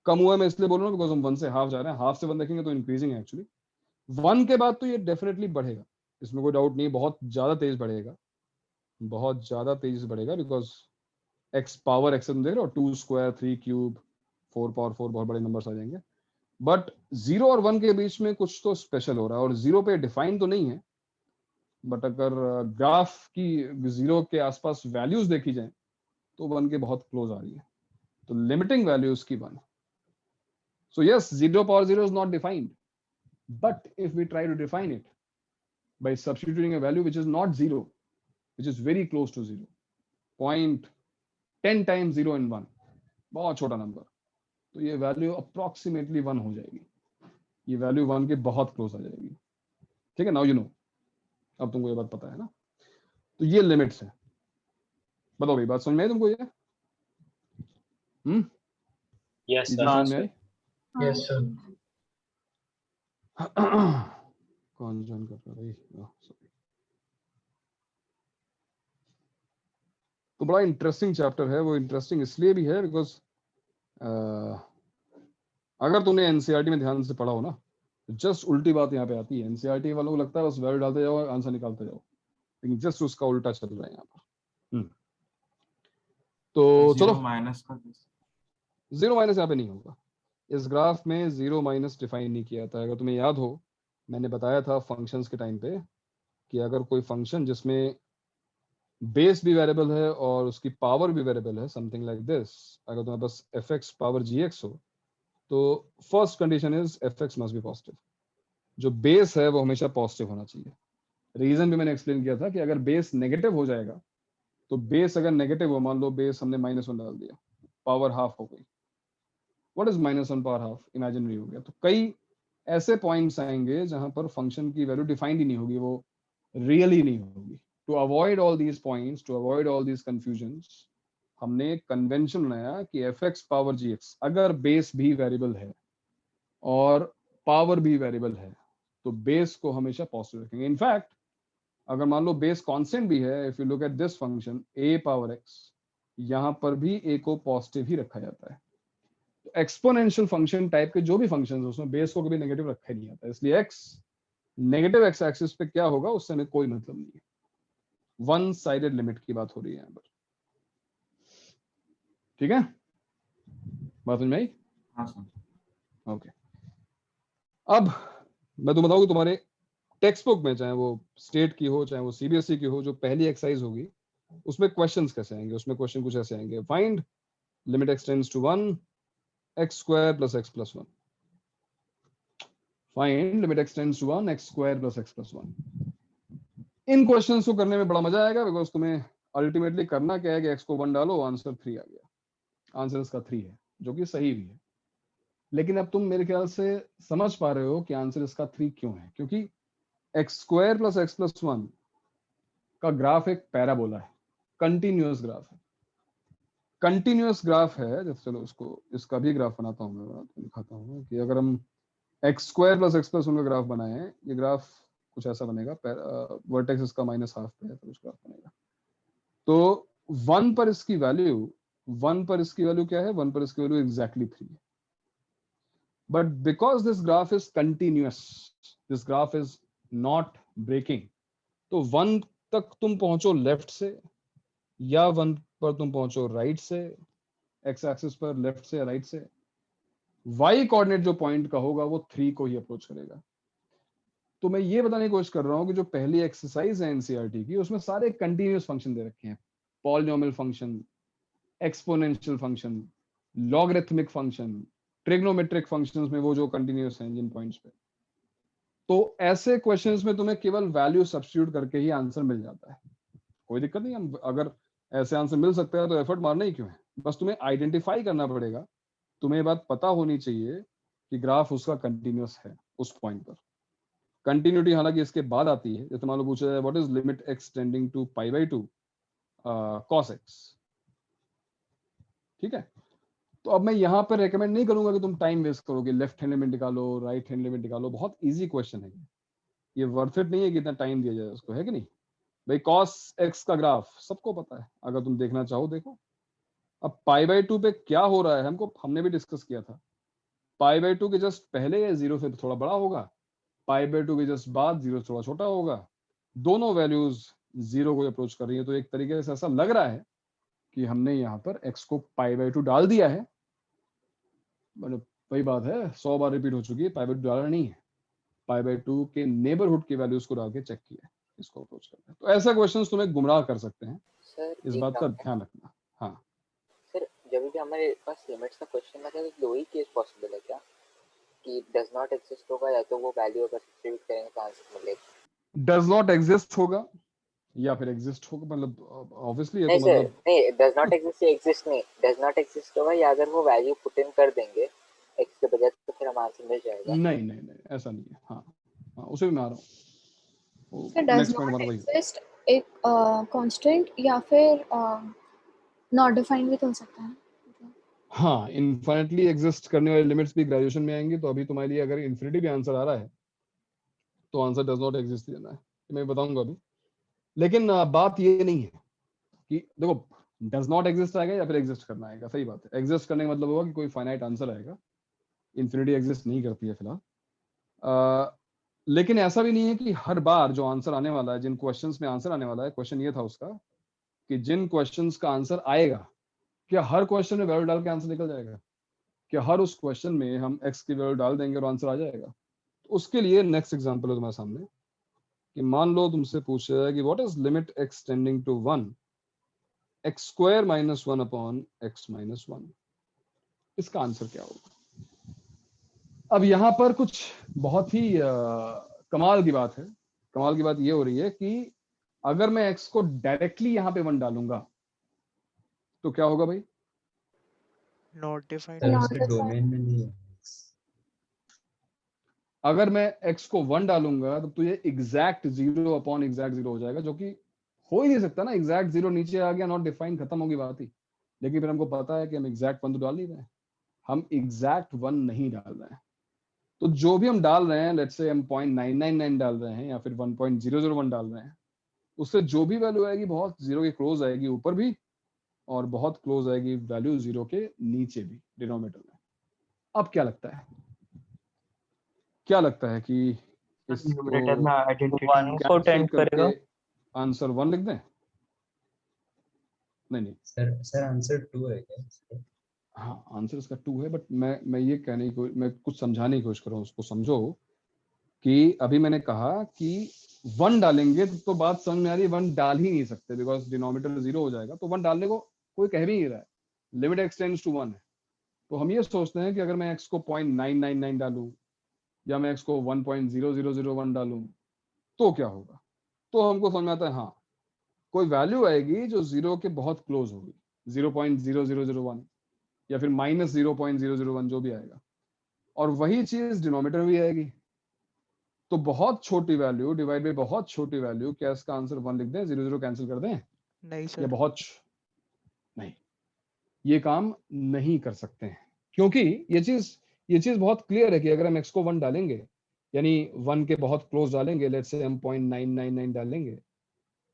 [SPEAKER 1] कम हुआ है, मैं इसलिए बोल रहा हूँ बिकॉज हम 1 से हाफ जा रहे हैं, हाफ से 1 देखेंगे तो इंक्रीजिंग है एक्चुअली। 1 के बाद तो ये डेफिनेटली बढ़ेगा, इसमें कोई डाउट नहीं, बहुत ज्यादा तेज बढ़ेगा, बहुत ज्यादा तेजी से बढ़ेगा, बिकॉज x पावर x तुम देख रहे हो, 2 स्क्वायर 3 क्यूब 4 पावर 4 बहुत बड़े नंबर्स आ जाएंगे, बट 0 और 1 के बीच में कुछ तो स्पेशल हो रहा है, और 0 पे डिफाइन तो नहीं है, बट अगर ग्राफ की 0 के आसपास वैल्यूज देखी जाए तो 1 के बहुत क्लोज आ रही है, तो लिमिटिंग वैल्यूज की 1। So yes, 0 power 0 is not defined, but if we try to define it by substituting a value which is not 0, which is very close to 0, 0.10 times 0 and 1, बहुत छोटा नंबर, तो ये value approximately 1 हो जाएगी, ये value 1 के बहुत close आ जाएगी, ठीक है। नाउ यू नो, अब तुमको ये बात पता है ना, तो ये लिमिट्स है। बताओ भाई, बात समझ में आई तुमको ये?
[SPEAKER 4] यस
[SPEAKER 1] समझ में
[SPEAKER 4] सर।
[SPEAKER 1] आई?
[SPEAKER 14] Yes sir.
[SPEAKER 1] कौन ज्वाइन कर रहा है भाई? सॉरी। तो बड़ा इंटरेस्टिंग चैप्टर है, वो इंटरेस्टिंग इसलिए भी है बिकॉज अगर तुमने एनसीईआरटी में ध्यान से पढ़ा हो ना, जस्ट उल्टी बात यहाँ पे आती है। एनसीईआरटी वालों को लगता है बस वैल्यू डालते जाओ आंसर निकालते जाओ, लेकिन जस्ट उसका उल्टा चल रहा है यहाँ पर। तो चलो,
[SPEAKER 15] माइनस का
[SPEAKER 1] 0 माइनस यहाँ पे नहीं होगा, इस ग्राफ में 0 माइनस डिफाइन नहीं किया था। अगर तुम्हें याद हो, मैंने बताया था फंक्शंस के टाइम पे कि अगर कोई फंक्शन जिसमें बेस भी वेरिएबल है और उसकी पावर भी वेरिएबल है, समथिंग लाइक दिस। अगर तुम्हारे पास fx पावर gx हो तो first condition is fx must B positive. जो बेस है वो हमेशा पॉजिटिव होना चाहिए। रीजन भी मैंने एक्सप्लेन किया था कि अगर बेस नेगेटिव हो जाएगा तो बेस अगर नेगेटिव हो, मान लो बेस हमने -1 डाल दिया, पावर हाफ हो गई। What is -1 power half? Imaginary हो गया। तो कई ऐसे पॉइंट्स आएंगे जहां पर फंक्शन की वैल्यू डिफाइंड ही नहीं होगी, वो रियली नहीं होगी। To avoid all these points, to avoid all these confusions, हमने कन्वेंशन बनाया कि fx पावर gx अगर बेस भी वेरिएबल है और पावर भी वेरिएबल है तो बेस को हमेशा पॉजिटिव रखेंगे। इनफैक्ट अगर मान लो बेस कांस्टेंट भी है, if you look at this function a power x, यहां पर भी a को पॉजिटिव ही रखा जाता है। तो एक्सपोनेंशियल फंक्शन टाइप के जो भी फंक्शन है उसमें बेस को कभी नेगेटिव रखा ही नहीं जाता। इसलिए x नेगेटिव एक्स एक्सिस पे क्या होगा उससे हमें कोई मतलब नहीं है। वन साइडेड लिमिट की बात हो रही है यहाँ पर, ठीक है? बात समझ में आई?
[SPEAKER 4] हाँ सर।
[SPEAKER 1] ओके, अब मैं तुम्हें बताऊँ कि तुम्हारे टेक्स्ट बुक में, चाहे वो स्टेट की हो चाहे वो सीबीएसई की हो, जो पहली एक्सरसाइज होगी उसमें क्वेश्चंस कैसे आएंगे? उसमें क्वेश्चन कुछ ऐसे आएंगे, find limit x tends to 1 x square plus x plus 1। Find limit x tends to 1 x square plus x plus 1। इन क्वेश्चंस को करने में बड़ा मजा आएगा, बिकॉज तुम्हें अल्टीमेटली करना क्या है कि x को 1 डालो, आंसर 3 आ गया। आंसर इसका 3 है, जो कि सही भी है। लेकिन अब तुम मेरे ख्याल से समझ पा रहे हो कि आंसर इसका 3 क्यों है, क्योंकि x square plus x plus 1 का ग्राफ एक पैराबोला है, कंटिन्यूअस ग्राफ है। कंटिन्यूअस ग्राफ है, जब चलो उसको इसका भी ग्राफ बनाता हूँ मैं, दिखाता हूँ कि अगर हम x square plus x plus 1 का ग्राफ बनाए, ये ग्राफ कुछ ऐसा बनेगा, वर्टेक्स इसका -1/2 पे है, तो कुछ ग्राफ बनेगा। तो 1 पर इसकी वैल्यू क्या है? 1 पर इसकी वैल्यू एग्जैक्टली 3 है। But because this graph is continuous, this graph is not breaking, तो 1 तक तुम पहुंचो लेफ्ट से या 1 पर तुम पहुंचो राइट से, एक्स एक्सिस पर लेफ्ट से या राइट से, y कोऑर्डिनेट जो पॉइंट का होगा वो 3 को ही अप्रोच करेगा। तो मैं ये बताने की कोशिश कर रहा हूं कि जो पहली एक्सरसाइज है एनसीईआरटी की, उसमें सारे कंटिन्यूअस फंक्शन दे रखे हैं, polynomial function, exponential function, logarithmic function, trigonometric functions में वो जो कंटिन्यूअस हैं जिन पॉइंट्स पे। तो ऐसे क्वेश्चंस में तुम्हें केवल वैल्यू सब्स्टिट्यूट करके ही आंसर मिल जाता है, कोई दिक्कत नहीं। हम अगर ऐसे आंसर मिल सकता है तो एफर्ट मारना ही क्यों है? बस तुम्हें आइडेंटिफाई करना पड़ेगा, तुम्हें ये बात पता होनी चाहिए कि ग्राफ उसका कंटिन्यूअस है उस पॉइंट पर। कंटिन्यूटी हालांकि इसके बाद आती है, जैसे मान लो पूछा जाए what is limit x tending to π/2 cos x, ठीक है? तो अब मैं यहाँ पर रेकमेंड नहीं करूंगा कि तुम टाइम वेस्ट करोगे, लेफ्ट हैंड लिमिट निकालो, राइट हैंड लिमिट निकालो, बहुत इजी क्वेश्चन है ये वर्थ इट नहीं है कि इतना टाइम दिया जाए उसको, है कि नहीं भाई? cos x का ग्राफ सबको पता है, अगर तुम देखना चाहो देखो। अब π/2 पे क्या हो रहा है हमने भी डिस्कस किया था, π/2 के जस्ट पहले या 0 से थोड़ा बड़ा होगा, π/2 के जस्ट बाद 0 से थोड़ा छोटा होगा, दोनों वैल्यूज 0 को अप्रोच कर रही है। तो एक तरीके से ऐसा लग रहा है कि हमने यहाँ पर x को π/2 डाल दिया है, मतलब वही बात है 100 बार रिपीट हो चुकी है, π/2 डाला नहीं है, π/2 के नेबरहुड की वैल्यूज को डाल के चेक किया, इसको अप्रोच करना है। तो ऐसा क्वेश्चंस तुम्हें गुमराह कर सकते हैं,
[SPEAKER 2] सर
[SPEAKER 1] इस बात का ध्यान रखना। हाँ
[SPEAKER 2] सर, जब भी हमारे पास लिमिट्स का क्वेश्चन आता है तो दो ही केस पॉसिबल है क्या, कि डज नॉट एग्जिस्ट होगा या तो वो वैल्यू अगर सब्स्टिट्यूट करेंगे तो आंसर मिलेगा।
[SPEAKER 1] डज नॉट एग्जिस्ट होगा या फिर एग्जिस्ट होगा, मतलब ऑब्वियसली ये
[SPEAKER 2] नहीं
[SPEAKER 1] तो
[SPEAKER 2] सर,
[SPEAKER 1] मतलब
[SPEAKER 2] नहीं, डज नॉट एग्जिस्ट या एग्जिस्ट नहीं, डज नॉट एग्जिस्ट होगा या अगर वो वैल्यू पुट इन कर देंगे x के बजाय तो फिर हम आंसर मिल जाएगा।
[SPEAKER 1] नहीं ऐसा नहीं है। हाँ उसे भी मैं आ रहा हूँ।
[SPEAKER 6] सर डज नॉट एग्जिस्ट एक कांस्टेंट या फिर नॉट डिफाइंड भी तो हो सकता है।
[SPEAKER 1] हाँ, इनफाइनाइटली एग्जिस्ट करने वाली लिमिट्स भी ग्रेजुएशन में आएंगी, तो अभी तुम्हारे लिए अगर इन्फिनिटी भी आंसर आ रहा है तो आंसर डज नॉट एग्जिस्ट देना है, मैं बताऊंगा अभी। लेकिन बात ये नहीं है कि देखो डज नॉट एग्जिस्ट आएगा या फिर एग्जिस्ट करना आएगा, सही बात है। एग्जिस्ट करने का मतलब होगा कि कोई फाइनाइट आंसर आएगा, इन्फिनिटी एग्जिस्ट नहीं करती है फिलहाल। लेकिन ऐसा भी नहीं है कि हर बार जो आंसर आने वाला है, जिन क्वेश्चंस में आंसर आने वाला है, क्वेश्चन ये था उसका कि जिन क्वेश्चंस का आंसर आएगा, क्या हर क्वेश्चन में वैल्यू डाल के आंसर निकल जाएगा? क्या हर उस क्वेश्चन में हम x की वैल्यू डाल देंगे और आंसर आ जाएगा? तो उसके लिए नेक्स्ट एग्जांपल है तुम्हारे सामने कि मान लो तुमसे पूछ रहा है कि what is limit x tending to 1 x square minus 1 upon x minus 1, इसका आंसर क्या होगा? अब यहाँ पर कुछ बहुत ही कमाल की बात है। कमाल की बात ये हो रही है कि अगर मैं x को डायरेक्टली यहाँ पे 1 डालूंगा तो क्या होगा भाई?
[SPEAKER 8] Not defined.
[SPEAKER 7] सर उसके डोमेन में नहीं है।
[SPEAKER 1] अगर मैं x को 1 डालूंगा तो ये एग्जैक्ट 0 अपॉन एग्जैक्ट 0 हो जाएगा, जो कि हो ही नहीं सकता ना। एग्जैक्ट 0 नीचे आ गया, नॉट डिफाइंड, खत्म होगी बात ही। लेकिन फिर हमको पता है कि हम एग्जैक्ट 1 तो डाल नहीं रहे हैं, हम एग्जैक्ट 1 नहीं डाल रहे हैं। तो जो भी हम डाल रहे हैं, लेट्स से हम 0.999 डाल रहे हैं या फिर 1.001 डाल रहे हैं, उससे जो भी वैल्यू आएगी बहुत 0 के क्लोज आएगी ऊपर भी, और बहुत क्लोज आएगी वैल्यू 0 के नीचे भी डिनोमिनेटर में। अब क्या लगता है, क्या लगता है कि
[SPEAKER 3] न्यूमरेटर में आइडेंटिटी
[SPEAKER 13] 1 को टेंड करेगा।
[SPEAKER 1] आंसर 1 लिख दें? नहीं
[SPEAKER 7] सर आंसर 2 है क्या?
[SPEAKER 1] हाँ, आंसर इसका 2 है, बट मैं ये कहने की, मैं कुछ समझाने की कोशिश कर रहा हूँ। उसको समझो कि अभी मैंने कहा कि 1 डालेंगे तो बात समझ में आ रही है, 1 डाल ही नहीं सकते बिकॉज डिनोमिनेटर 0 हो जाएगा, तो 1 डालने को कोई कह भी नहीं रहा है। लिमिट x टेंड्स टू 1 है, तो हम ये सोचते हैं कि अगर मैं x को 0.999 डालूं या मैं x को 1.0001 डालूं तो क्या होगा? तो हमको समझ में आता है हाँ, कोई वैल्यू आएगी जो 0 के बहुत क्लोज होगी, 0.0001 या फिर -0.001 जो भी आएगा, और वही चीज डिनोमिनेटर में भी आएगी। तो बहुत छोटी वैल्यू डिवाइड बाय बहुत छोटी वैल्यू, क्या इसका आंसर 1 लिख दें? 0 0 कैंसिल कर दें?
[SPEAKER 8] नहीं सर,
[SPEAKER 1] या बहुत नहीं, ये काम नहीं कर सकते हैं, क्योंकि ये चीज बहुत क्लियर है कि अगर हम x को 1 डालेंगे, यानी 1 के बहुत क्लोज डालेंगे, लेट्स से हम 0.999 डालेंगे,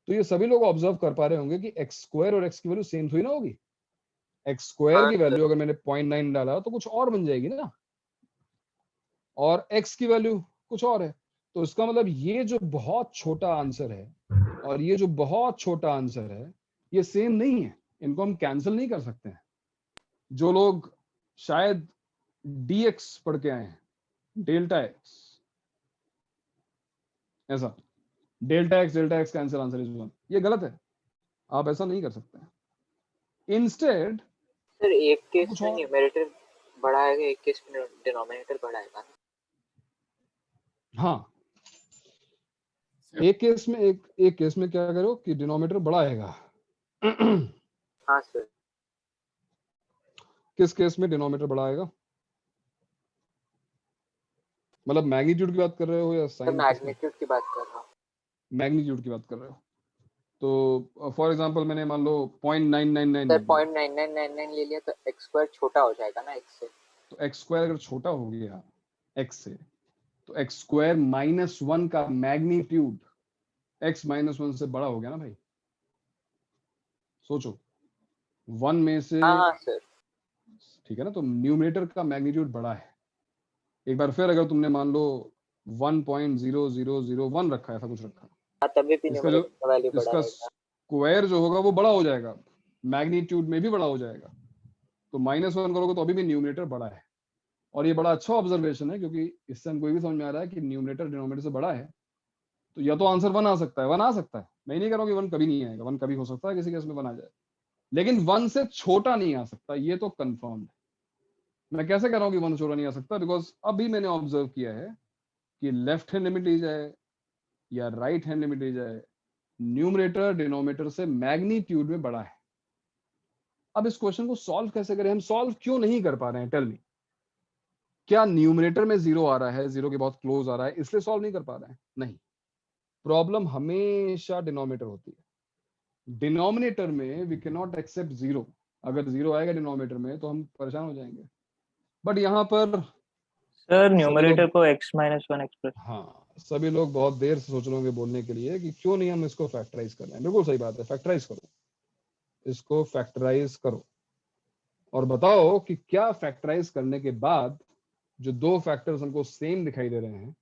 [SPEAKER 1] तो ये सभी लोग ऑब्जर्व कर पा रहे होंगे कि x स्क्वायर और x की वैल्यू सेम थोड़ी ना होगी। x स्क्वायर की वैल्यू अगर मैंने 0.9 डाला तो कुछ और बन जाएगी ना, और x की वैल्यू कुछ और है। तो इसका मतलब ये जो बहुत छोटा आंसर है और ये जो बहुत छोटा आंसर है, ये सेम नहीं है, इनको हम कैंसिल नहीं कर सकते हैं। जो लोग शायद dx पढ़ के आए हैं, डेल्टा x, ऐसा delta x cancel answer is 1, ये गलत है, आप ऐसा नहीं कर सकते हैं। इंस्टेड
[SPEAKER 2] सर एक केस में न्यूमरेटर बड़ा आएगा, एक केस में डिनोमिनेटर बड़ा आएगा।
[SPEAKER 1] हाँ, एक केस में क्या करो कि डिनोमिनेटर बड़ा आएगा।
[SPEAKER 2] हाँ सर।
[SPEAKER 1] किस केस में डिनोमिनेटर बड़ा आएगा? मतलब मैग्नीट्यूड की बात कर रहे हो या साइन?
[SPEAKER 2] मैग्नीट्यूड की बात कर रहा हूँ।
[SPEAKER 1] मैग्नीट्यूड की बात कर रहे हो, तो फॉर एग्जांपल मैंने मान लो 0.999
[SPEAKER 2] सर 0.9999 ले लिया तो x स्क्वायर छोटा हो जाएगा ना x से।
[SPEAKER 1] तो x स्क्वायर अगर छोटा हो गया x से, तो x स्क्वायर -1 का मैग्नीट्यूड x -1 से बड़ा हो गया ना भाई। सोचो 1 में से,
[SPEAKER 2] हाँ सर, ठीक
[SPEAKER 1] है ना, तो न्यूमरेटर का मैग्नीट्यूड बड़ा है। एक बार फिर अगर तुमने मान लो 1.0001 रखा है, ऐसा कुछ रखा,
[SPEAKER 2] तभी भी
[SPEAKER 1] इसका स्क्वायर जो होगा वो बड़ा हो जाएगा, मैग्नीट्यूड में भी बड़ा हो जाएगा। तो -1 करोगे तो अभी भी न्यूमरेटर बड़ा है। और ये बड़ा अच्छा ऑब्जर्वेशन है, क्योंकि इससे हमको ये भी समझ में आ रहा है कि न्यूमरेटर डिनोमिनेटर से बड़ा है, तो या तो आंसर 1 आ सकता है। 1 आ सकता है, मैं नहीं कह रहा हूँ कि 1 कभी नहीं आएगा, 1 कभी हो सकता है, किसी केस में 1 आ जाए, लेकिन 1 से छोटा नहीं आ सकता, ये तो कंफर्म है। मैं कैसे कह रहा हूँ कि 1 छोटा नहीं आ सकता? बिकॉज अभी मैंने ऑब्जर्व किया है कि लेफ्ट हैंड लिमिट ली जाए या राइट हैंड लिमिट ली जाए, न्यूमरेटर डिनोमिनेटर से मैग्नीट्यूड में बड़ा है। अब इस क्वेश्चन को सॉल्व कैसे करें? हम सॉल्व क्यों नहीं कर पा रहे हैं? टेल मी, क्या न्यूमरेटर में 0 आ रहा है, 0 के बहुत क्लोज आ रहा है, इसलिए सॉल्व नहीं कर पा रहे हैं? नहीं, प्रॉब्लम हमेशा डिनोमिनेटर होती है। डिनोमिनेटर में वी कैन नॉट एक्सेप्ट 0। अगर 0 आएगा डिनोमिनेटर में तो हम परेशान हो जाएंगे। बट यहाँ पर
[SPEAKER 13] सर न्यूमरेटर को x-1 एक्सप्रेस,
[SPEAKER 1] हाँ, सभी लोग बहुत देर से सोच रहे होंगे बोलने के लिए कि क्यों नहीं हम इसको फैक्टराइज कर रहे हैं। बिल्कुल सही बात है, फैक्टराइज करो, इसको फैक्टराइज करो और बताओ कि क्या फैक्टराइज करने के बाद जो दो फैक्टर्स हमको सेम दिखाई दे रहे हैं,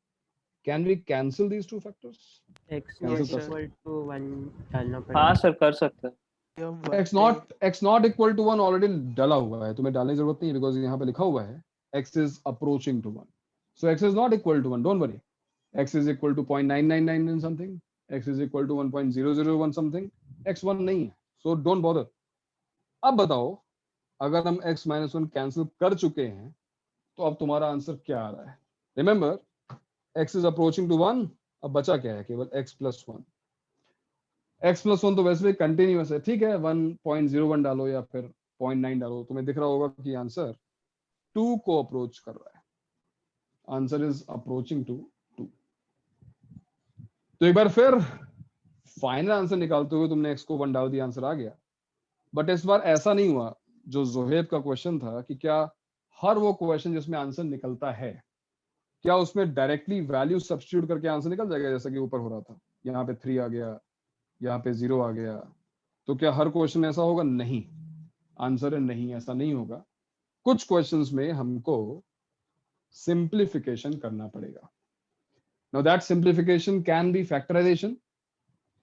[SPEAKER 1] can we cancel these two factors?
[SPEAKER 12] x=1 डालना पड़ेगा।
[SPEAKER 13] हाँ सर कर सकते हैं।
[SPEAKER 1] x not equal to 1 already डाला हुआ है, तुम्हें डालने की जरूरत नहीं है, बिकॉज यहाँ पे लिखा हुआ है x is approaching to 1, so x is not equal to 1, don't worry। x is equal to 0.999 something, x is equal to 1.001 something, x 1 नहीं है, so don't bother. अब बताओ अगर हम x minus 1 कैंसिल कर चुके हैं तो अब तुम्हारा आंसर क्या आ रहा है? Remember x is approaching to 1, अब बचा क्या है? केवल x plus 1. x plus 1 तो वैसे भी कंटिन्यूअस है, ठीक है, 1.01 डालो या फिर 0.9 डालो, तुम्हें दिख रहा होगा कि आंसर 2 को अप्रोच कर रहा है. Answer is approaching to 2. तो एक बार फिर फाइनल आंसर निकालते हुए तुमने x को 1 डाल दिया, आंसर आ गया. बट इस बार ऐसा नहीं हुआ जो जोहेब का क्वेश्चन था कि क्या हर वो क्वेश्चन जिसमें आंसर निकलता है क्या उसमें डायरेक्टली वैल्यू सब्स्टिट्यूट करके आंसर निकल जाएगा, जैसा कि ऊपर हो रहा था, यहाँ पे 3 आ गया, यहाँ पे 0 आ गया. तो क्या हर क्वेश्चन ऐसा होगा? नहीं. आंसर है नहीं, ऐसा नहीं होगा. कुछ क्वेश्चंस में हमको सिंप्लीफिकेशन करना पड़ेगा. Now that simplification can be factorization,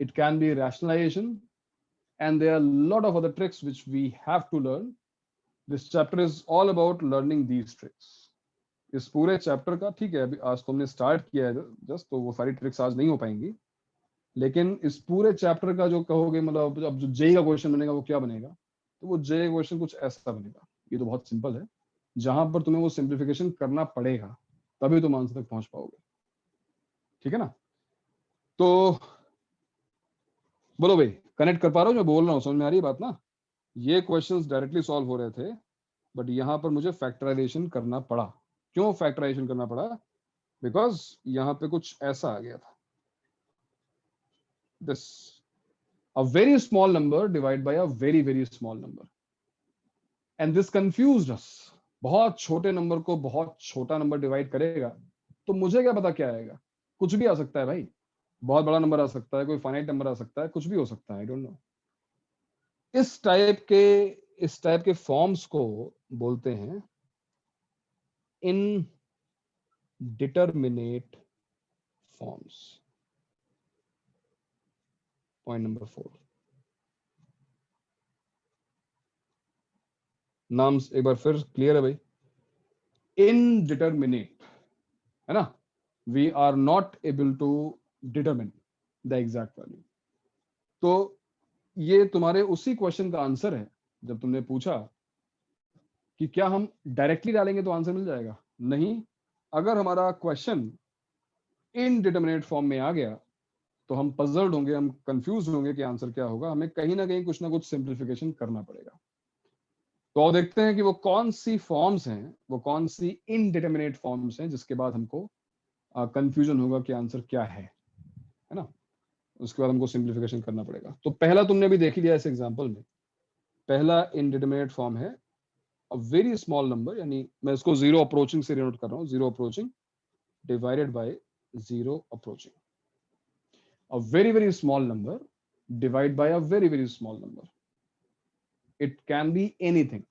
[SPEAKER 1] it can be rationalization, and there are a lot of other tricks which we have to learn. This chapter is all about learning these tricks. इस पूरे chapter का, ठीक है, अभी आज तुमने start किया है जस्ट, तो वो सारी ट्रिक्स आज नहीं हो पाएंगी, लेकिन इस पूरे चैप्टर का जो कहोगे, मतलब अब जो जेई का क्वेश्चन बनेगा वो क्या बनेगा, तो वो जेई क्वेश्चन कुछ ऐसा बनेगा. ये तो बहुत सिंपल है, जहां पर तुम्हें वो सिंप्लीफिकेशन करना पड़ेगा तभी तुम आंसर तक पहुंच पाओगे. ठीक है ना? तो बोलो भाई, कनेक्ट कर पा रहे हो? मैं बोल रहा हूँ समझ में आ रही है बात ना? ये क्वेश्चंस डायरेक्टली सॉल्व हो रहे थे, बट यहाँ पर मुझे फैक्टराइजेशन करना पड़ा. क्यों फैक्टराइजेशन करना पड़ा? बिकॉज यहाँ पे कुछ ऐसा आ गया था, this a very small number divide by a very very small number, and this confused us. बहुत छोटे नंबर को बहुत छोटा नंबर डिवाइड करेगा तो मुझे क्या पता क्या आएगा? कुछ भी आ सकता है भाई, बहुत बड़ा नंबर आ सकता है, कोई फाइनाइट नंबर आ सकता है, कुछ भी हो सकता है, आई डोंट नो. इस टाइप के फॉर्म्स को बोलते हैं इनडिटरमिनेट फॉर्म्स. Point number 4. नाम एक बार फिर क्लियर है भाई? इनडिटरमिनेट है ना? We are not able to determine the exact value. तो ये तुम्हारे उसी क्वेश्चन का आंसर है जब तुमने पूछा कि क्या हम डायरेक्टली डालेंगे तो आंसर मिल जाएगा. नहीं, अगर हमारा क्वेश्चन इनडिटरमिनेट फॉर्म में आ गया तो हम पजल्ड होंगे, हम कंफ्यूज होंगे कि आंसर क्या होगा. हमें कहीं ना कहीं कुछ ना कुछ सिंप्लीफिकेशन करना पड़ेगा. तो देखते हैं कि वो कौन सी फॉर्म्स हैं, वो कौन सी इनडिटरमिनेट फॉर्म्स हैं जिसके बाद हमको कंफ्यूजन होगा कि आंसर क्या है ना? उसके बाद हमको सिंप्लीफिकेशन करना पड़ेगा. तो पहला तुमने भी देख लिया इस एग्जांपल में. पहला इनडिटरमिनेट फॉर्म है अ वेरी स्मॉल नंबर, यानी मैं इसको 0 अप्रोचिंग से डिनोट कर रहा हूँ. 0 approaching divided by 0 approaching. A very very small number divide by a very very small number. It can be anything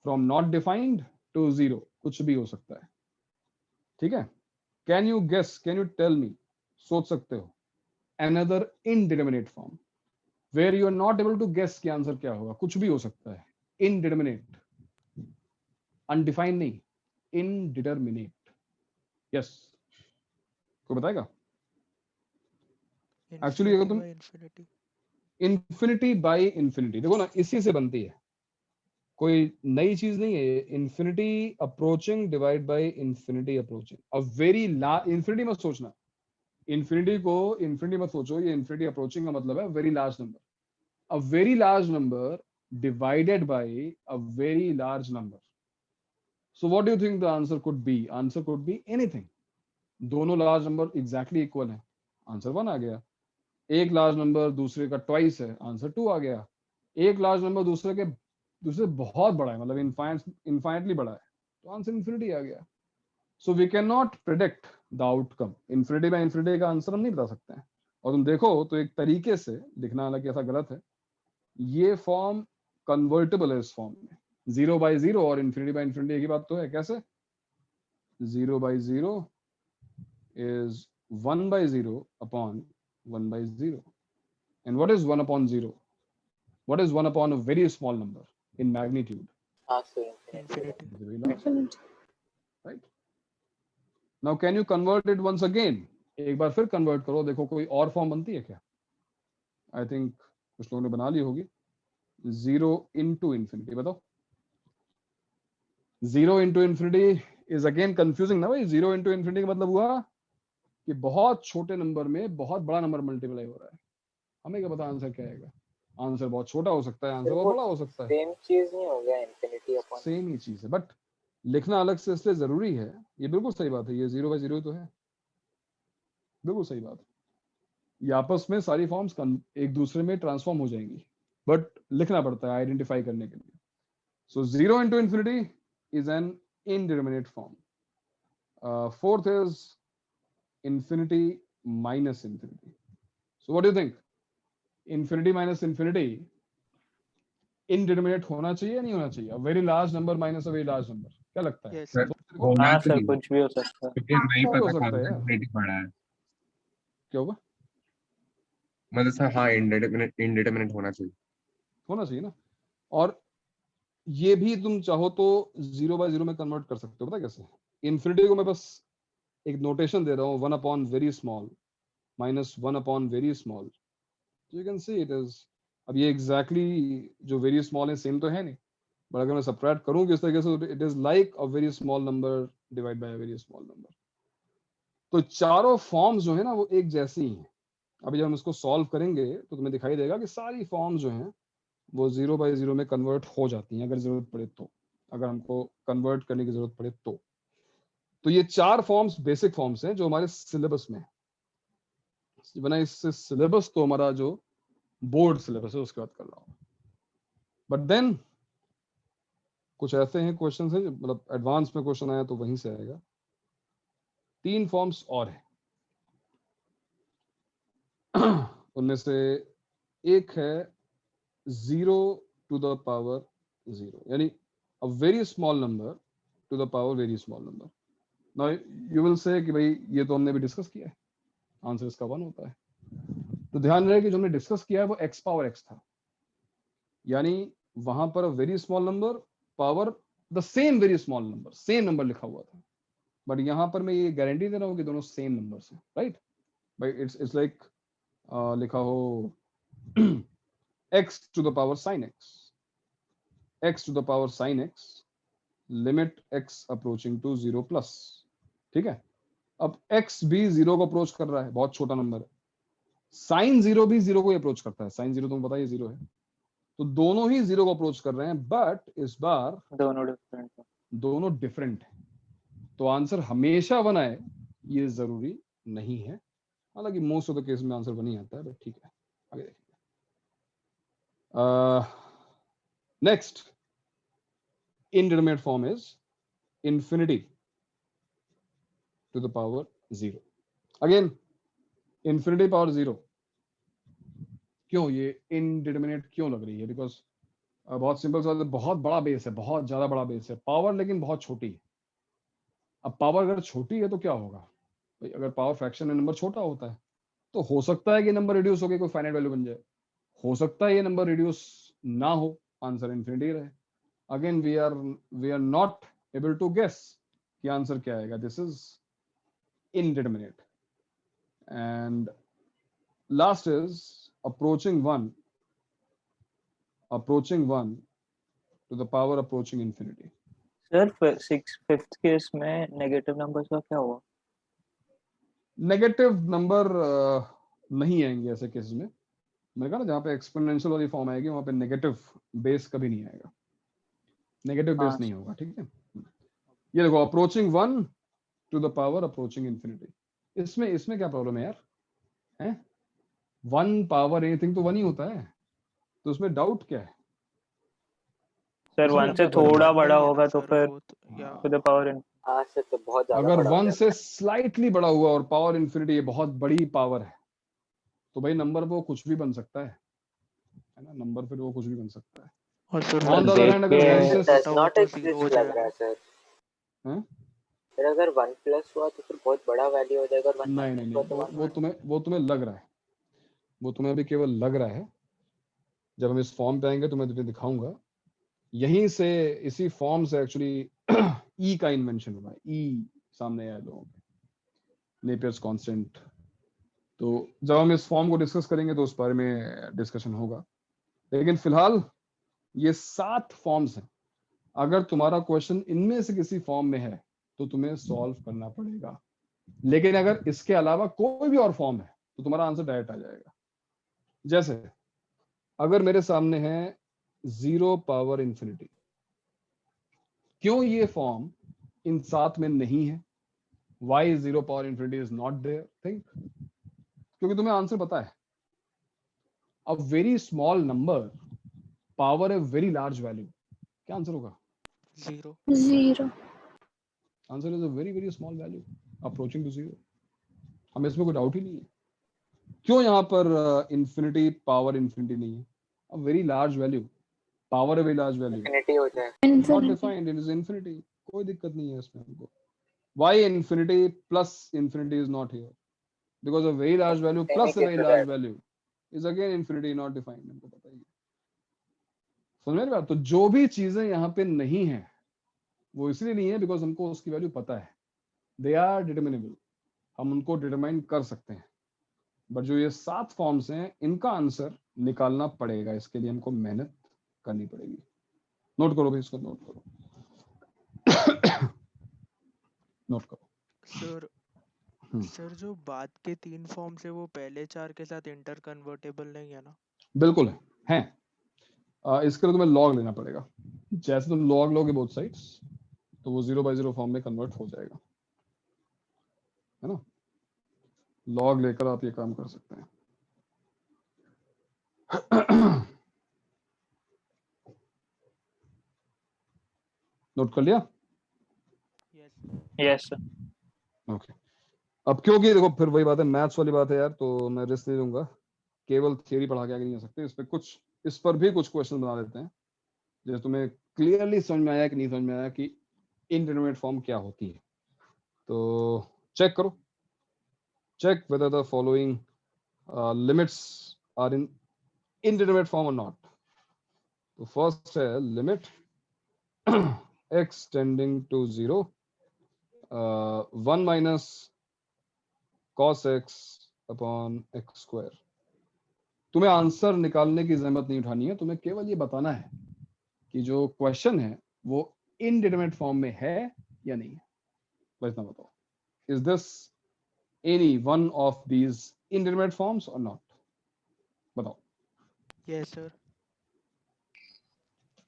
[SPEAKER 1] from not defined to 0, कुछ भी हो सकता है. ठीक है? Can you guess, can you tell me, सोच सकते हो another indeterminate form where you are not able to guess कि आंसर क्या होगा? कुछ भी हो सकता है. Indeterminate, undefined नहीं, indeterminate. Yes, कोई बताएगा? Actually अगर तुम infinity by infinity देखो ना, इसी से बनती है, कोई नई चीज नहीं है. Infinity approaching divide by infinity approaching. A very large infinity मत सोचना, इंफिनिटी को इंफिनिटी मत सोचो. ये इंफिनिटी अप्रोचिंग का मतलब है very large number. A very large number divided by a very large number. So what do you think the answer could be? Answer could be anything. दोनों लार्ज नंबर एग्जैक्टली इक्वल है, answer 1 आ गया. एक large number दूसरे का twice है, answer 2 आ गया. एक लार्ज नंबर दूसरे बहुत बड़ा है, मतलब इनफाइनाइटली बड़ा है, तो आंसर इंफिनिटी आ गया. So we cannot predict the outcome. Infinity by infinity का आंसर हम नहीं बता सकते हैं. और तुम देखो तो एक तरीके से लिखना, हालांकि ऐसा गलत है, ये फॉर्म कन्वर्टेबल है इस फॉर्म में. 0 by 0 और इंफिनिटी बाय इंफिनिटी एक ही बात तो है. कैसे? 0 by 0 is 1 by 0 upon 1 by 0. And what is 1 upon 0? What is 1 upon a very small number in magnitude?
[SPEAKER 8] Infinity.
[SPEAKER 1] Right? Now can you convert it once again? एक बार फिर convert करो, देखो कोई और फॉर्म बनती है क्या। आई थिंक कुछ लोगों ने बना ली होगी। 0 into infinity, बताओ। 0 into infinity is again confusing ना भाई। 0 into infinity का मतलब हुआ कि बहुत छोटे नंबर में बहुत बड़ा नंबर मल्टीप्लाई हो रहा है। हमें क्या पता आंसर क्या आएगा। आंसर बहुत छोटा हो सकता है, आंसर बहुत बड़ा हो सकता है।
[SPEAKER 2] सेम चीज नहीं हो गया इंफिनिटी अपॉन।
[SPEAKER 1] सेम ही चीज है, बट लिखना अलग से इसलिए जरूरी है। ये बिल्कुल सही बात है, ये 0/0 तो है, बिल्कुल सही बात है। ये आपस में सारी फॉर्म्स एक दूसरे में ट्रांसफॉर्म हो जाएंगी, बट लिखना पड़ता है आइडेंटिफाई करने के लिए। सो 0 into infinity is an indeterminate form. Fourth is infinity minus infinity. So what do you think? Infinity minus infinity indeterminate होना चाहिए या नहीं होना चाहिए? A very large number minus a very large number. क्या लगता है?
[SPEAKER 8] Yes, sir.
[SPEAKER 3] हाँ सर, कुछ भी हो सकता है।
[SPEAKER 15] क्योंकि नहीं
[SPEAKER 1] हो
[SPEAKER 15] पता
[SPEAKER 1] सकता
[SPEAKER 15] कौन
[SPEAKER 1] है
[SPEAKER 15] सा
[SPEAKER 1] यार।
[SPEAKER 15] infinity पड़ा है।
[SPEAKER 1] क्या होगा?
[SPEAKER 15] मतलब सर हाँ indeterminate होना चाहिए।
[SPEAKER 1] होना चाहिए ना। और ये भी तुम चाहो तो 0/0 में कन्वर्ट कर सकते हो। पता कैसे? इन्फिनिटी को मैं बस एक नोटेशन दे रहा हूँ, 1 upon very small minus 1 upon very small. So you can see it is, अब ये exactly जो very small है सेम तो है नहीं, बट अगर मैं सबट्रैक्ट करूँ किस तरीके से, it is like a very small number divided by a very small number. तो चारों फॉर्म्स जो है ना वो एक जैसी ही हैं। अभी जब हम इसको सॉल्व करेंगे तो तुम्हें दिखाई देगा कि सारी फॉर्म्स जो हैं वो 0/0 में कन्वर्ट हो जाती हैं अगर जरूरत पड़े तो, अगर हमको कन्वर्ट करने की जरूरत पड़े तो ये चार फॉर्म्स बेसिक फॉर्म्स हैं जो हमारे सिलेबस में है। बना इससे सिलेबस तो हमारा जो बोर्ड सिलेबस है उसकी बात कर रहा हूँ, बट देन कुछ ऐसे हैं क्वेश्चन है मतलब एडवांस में क्वेश्चन आया तो वहीं से आएगा। 3 फॉर्म्स और हैं, उनमें से एक है 0 to the power 0, यानी a very small number to the power very small number. Now you will say कि भाई ये तो हमने भी डिस्कस किया है, आंसर इसका 1 होता है। तो ध्यान रहे कि जो हमने डिस्कस किया है वो x पावर x था, यानी वहां पर very small number power the same very small number, same number लिखा हुआ था, बट यहां पर मैं ये गारंटी दे रहा हूं कि दोनों सेम नंबर्स हैं, राइट भाई। इट्स लाइक लिखा हो x to the power sin x, x to the power sin x, limit x approaching to 0 plus. ठीक है, अब x भी 0 को अप्रोच कर रहा है, बहुत छोटा नंबर है। साइन 0 भी 0 को अप्रोच करता है, साइन 0 तुमको पता है 0 है, तो दोनों ही 0 को अप्रोच कर रहे हैं, बट इस बार दोनों डिफरेंट है। तो आंसर हमेशा 1 आए ये जरूरी नहीं है, हालांकि मोस्ट ऑफ द केस में आंसर 1 ही आता है, बट ठीक है आगे देखिए। Next indeterminate form is infinity to the power 0. Again infinity power 0 क्यों ये indeterminate क्यों लग रही है? बिकॉज बहुत सिंपल सा, बहुत बड़ा बेस है, बहुत ज्यादा बड़ा बेस है, पावर लेकिन बहुत छोटी है। अब पावर अगर छोटी है तो क्या होगा भाई? अगर पावर फ्रैक्शन में नंबर छोटा होता है तो हो सकता है कि नंबर रिड्यूस होकर कोई फाइनाइट वैल्यू बन जाए, हो सकता है ये नंबर रिड्यूस ना हो, आंसर इन्फिनिटी रहे। Again we are not able to guess कि आंसर क्या आएगा। This is indeterminate. And last is approaching 1 to the power approaching infinity.
[SPEAKER 3] Sir 5th case में नेगेटिव नंबर्स का क्या हुआ?
[SPEAKER 1] नेगेटिव नंबर नहीं आएंगे ऐसे केसेस में। मैंने कहा ना जहाँ पे एक्सपोनेंशियल वाली फॉर्म आएगी वहां पे नेगेटिव बेस कभी नहीं आएगा, नेगेटिव बेस नहीं होगा। ठीक है, ये देखो approaching 1 to the power approaching infinity, इसमें क्या प्रॉब्लम है यार? हैं 1 पावर एनीथिंग तो 1 ही होता है, तो उसमें डाउट क्या है?
[SPEAKER 3] सर 1 से थोड़ा बड़ा होगा तो फिर टू द पावर
[SPEAKER 2] से तो बहुत ज्यादा
[SPEAKER 1] अगर
[SPEAKER 2] बड़ा
[SPEAKER 1] 1 से स्लाइटली बड़ा हुआ और पावर इंफिनिटी ये बहुत बड़ी पावर है तो भाई नंबर वो कुछ भी बन सकता है ना, नंबर फिर वो कुछ भी बन सकता है।
[SPEAKER 8] और sir
[SPEAKER 1] On the other hand, अगर 1 से
[SPEAKER 2] does not exist लग रहा है सर।
[SPEAKER 1] हैं?
[SPEAKER 2] फिर अगर 1 प्लस हुआ तो फिर बहुत बड़ा वैल्यू हो जाएगा, और 1
[SPEAKER 1] नहीं वो तुम्हें लग रहा है, वो तुम्हें अभी केवल लग रहा है। जब हम इस फॉर्म पे आएंगे तो मैं तुम्हें दिखाऊंगा, यहीं से इसी फॉर्म से एक्चुअली ई का इन्वेंशन हुआ है, ई सामने आया लोगों के। Napier's constant. तो जब हम इस फॉर्म को डिस्कस करेंगे तो उस बारे में डिस्कशन होगा, लेकिन फिलहाल ये 7 फॉर्म्स हैं। अगर तुम्हारा क्वेश्चन इनमें से किसी फॉर्म में है तो तुम्हें सॉल्व करना पड़ेगा, लेकिन अगर इसके अलावा कोई भी और फॉर्म है तो तुम्हारा आंसर डायरेक्ट आ जाएगा। जैसे अगर मेरे सामने है 0 पावर इंफिनिटी, क्यों ये फॉर्म इन 7 में नहीं है? Why 0 power infinity is not there? Think, क्योंकि तुम्हें आंसर पता है। A very small number power a very large value, क्या आंसर होगा?
[SPEAKER 8] 0।
[SPEAKER 6] 0
[SPEAKER 1] answer is a very very small value approaching to 0। हमें इसमें कोई डाउट ही नहीं है। क्यों यहाँ पर इंफिनिटी पावर इंफिनिटी नहीं है? A very large value, power a very large value,
[SPEAKER 2] infinity हो जाए,
[SPEAKER 1] not defined, it is infinity. कोई दिक्कत नहीं है इसमें हमको। Why infinity plus infinity is not here? Because a very large value plus a very large value is again infinity, not defined. हमको पता ही है। समझ में आ रही बात? तो जो भी चीजें यहाँ पे नहीं है वो इसलिए नहीं है बिकॉज हमको उसकी वैल्यू पता है। दे आर डिटर्मिनेबल, हम उनको डिटरमाइन कर सकते हैं। बट जो ये 7 फॉर्म्स हैं इनका आंसर निकालना पड़ेगा, इसके लिए हमको मेहनत करनी पड़ेगी। नोट करो भाई, इसको नोट करो। नोट करो
[SPEAKER 8] सर। सर जो बाद के 3 फॉर्म्स है वो पहले 4 के साथ इंटर कन्वर्टेबल नहीं है ना?
[SPEAKER 1] बिल्कुल है। इसके लिए तुम्हें लॉग लेना पड़ेगा। जैसे तुम लॉग लोगे बोथ साइड्स तो वो 0/0 फॉर्म में कन्वर्ट हो जाएगा, है ना। लॉग लेकर आप ये काम कर सकते हैं। नोट कर लिया?
[SPEAKER 3] Yes sir.
[SPEAKER 1] ओके। अब क्योंकि देखो फिर वही बात है, मैथ्स वाली बात है यार, तो मैं रिस्क नहीं लूंगा। केवल थियरी पढ़ा के आगे नहीं जा सकते। इस पर भी कुछ क्वेश्चन बना देते हैं, जैसे तुम्हें क्लियरली समझ में आया कि नहीं समझ में आया कि इंडिटरमिनेट फॉर्म क्या होती है। तो चेक करो, check whether the following limits are in indeterminate form और नॉट। तो फर्स्ट है limit x tending to 0 1 minus cos x upon x square. तुम्हें आंसर निकालने की जहमत नहीं उठानी है, तुम्हें केवल ये बताना है कि जो क्वेश्चन है वो इनडिटरमिनेट फॉर्म में है या नहीं है। बस इतना बताओ, is this any one of these indeterminate forms और नॉट? बताओ।
[SPEAKER 8] Yes sir.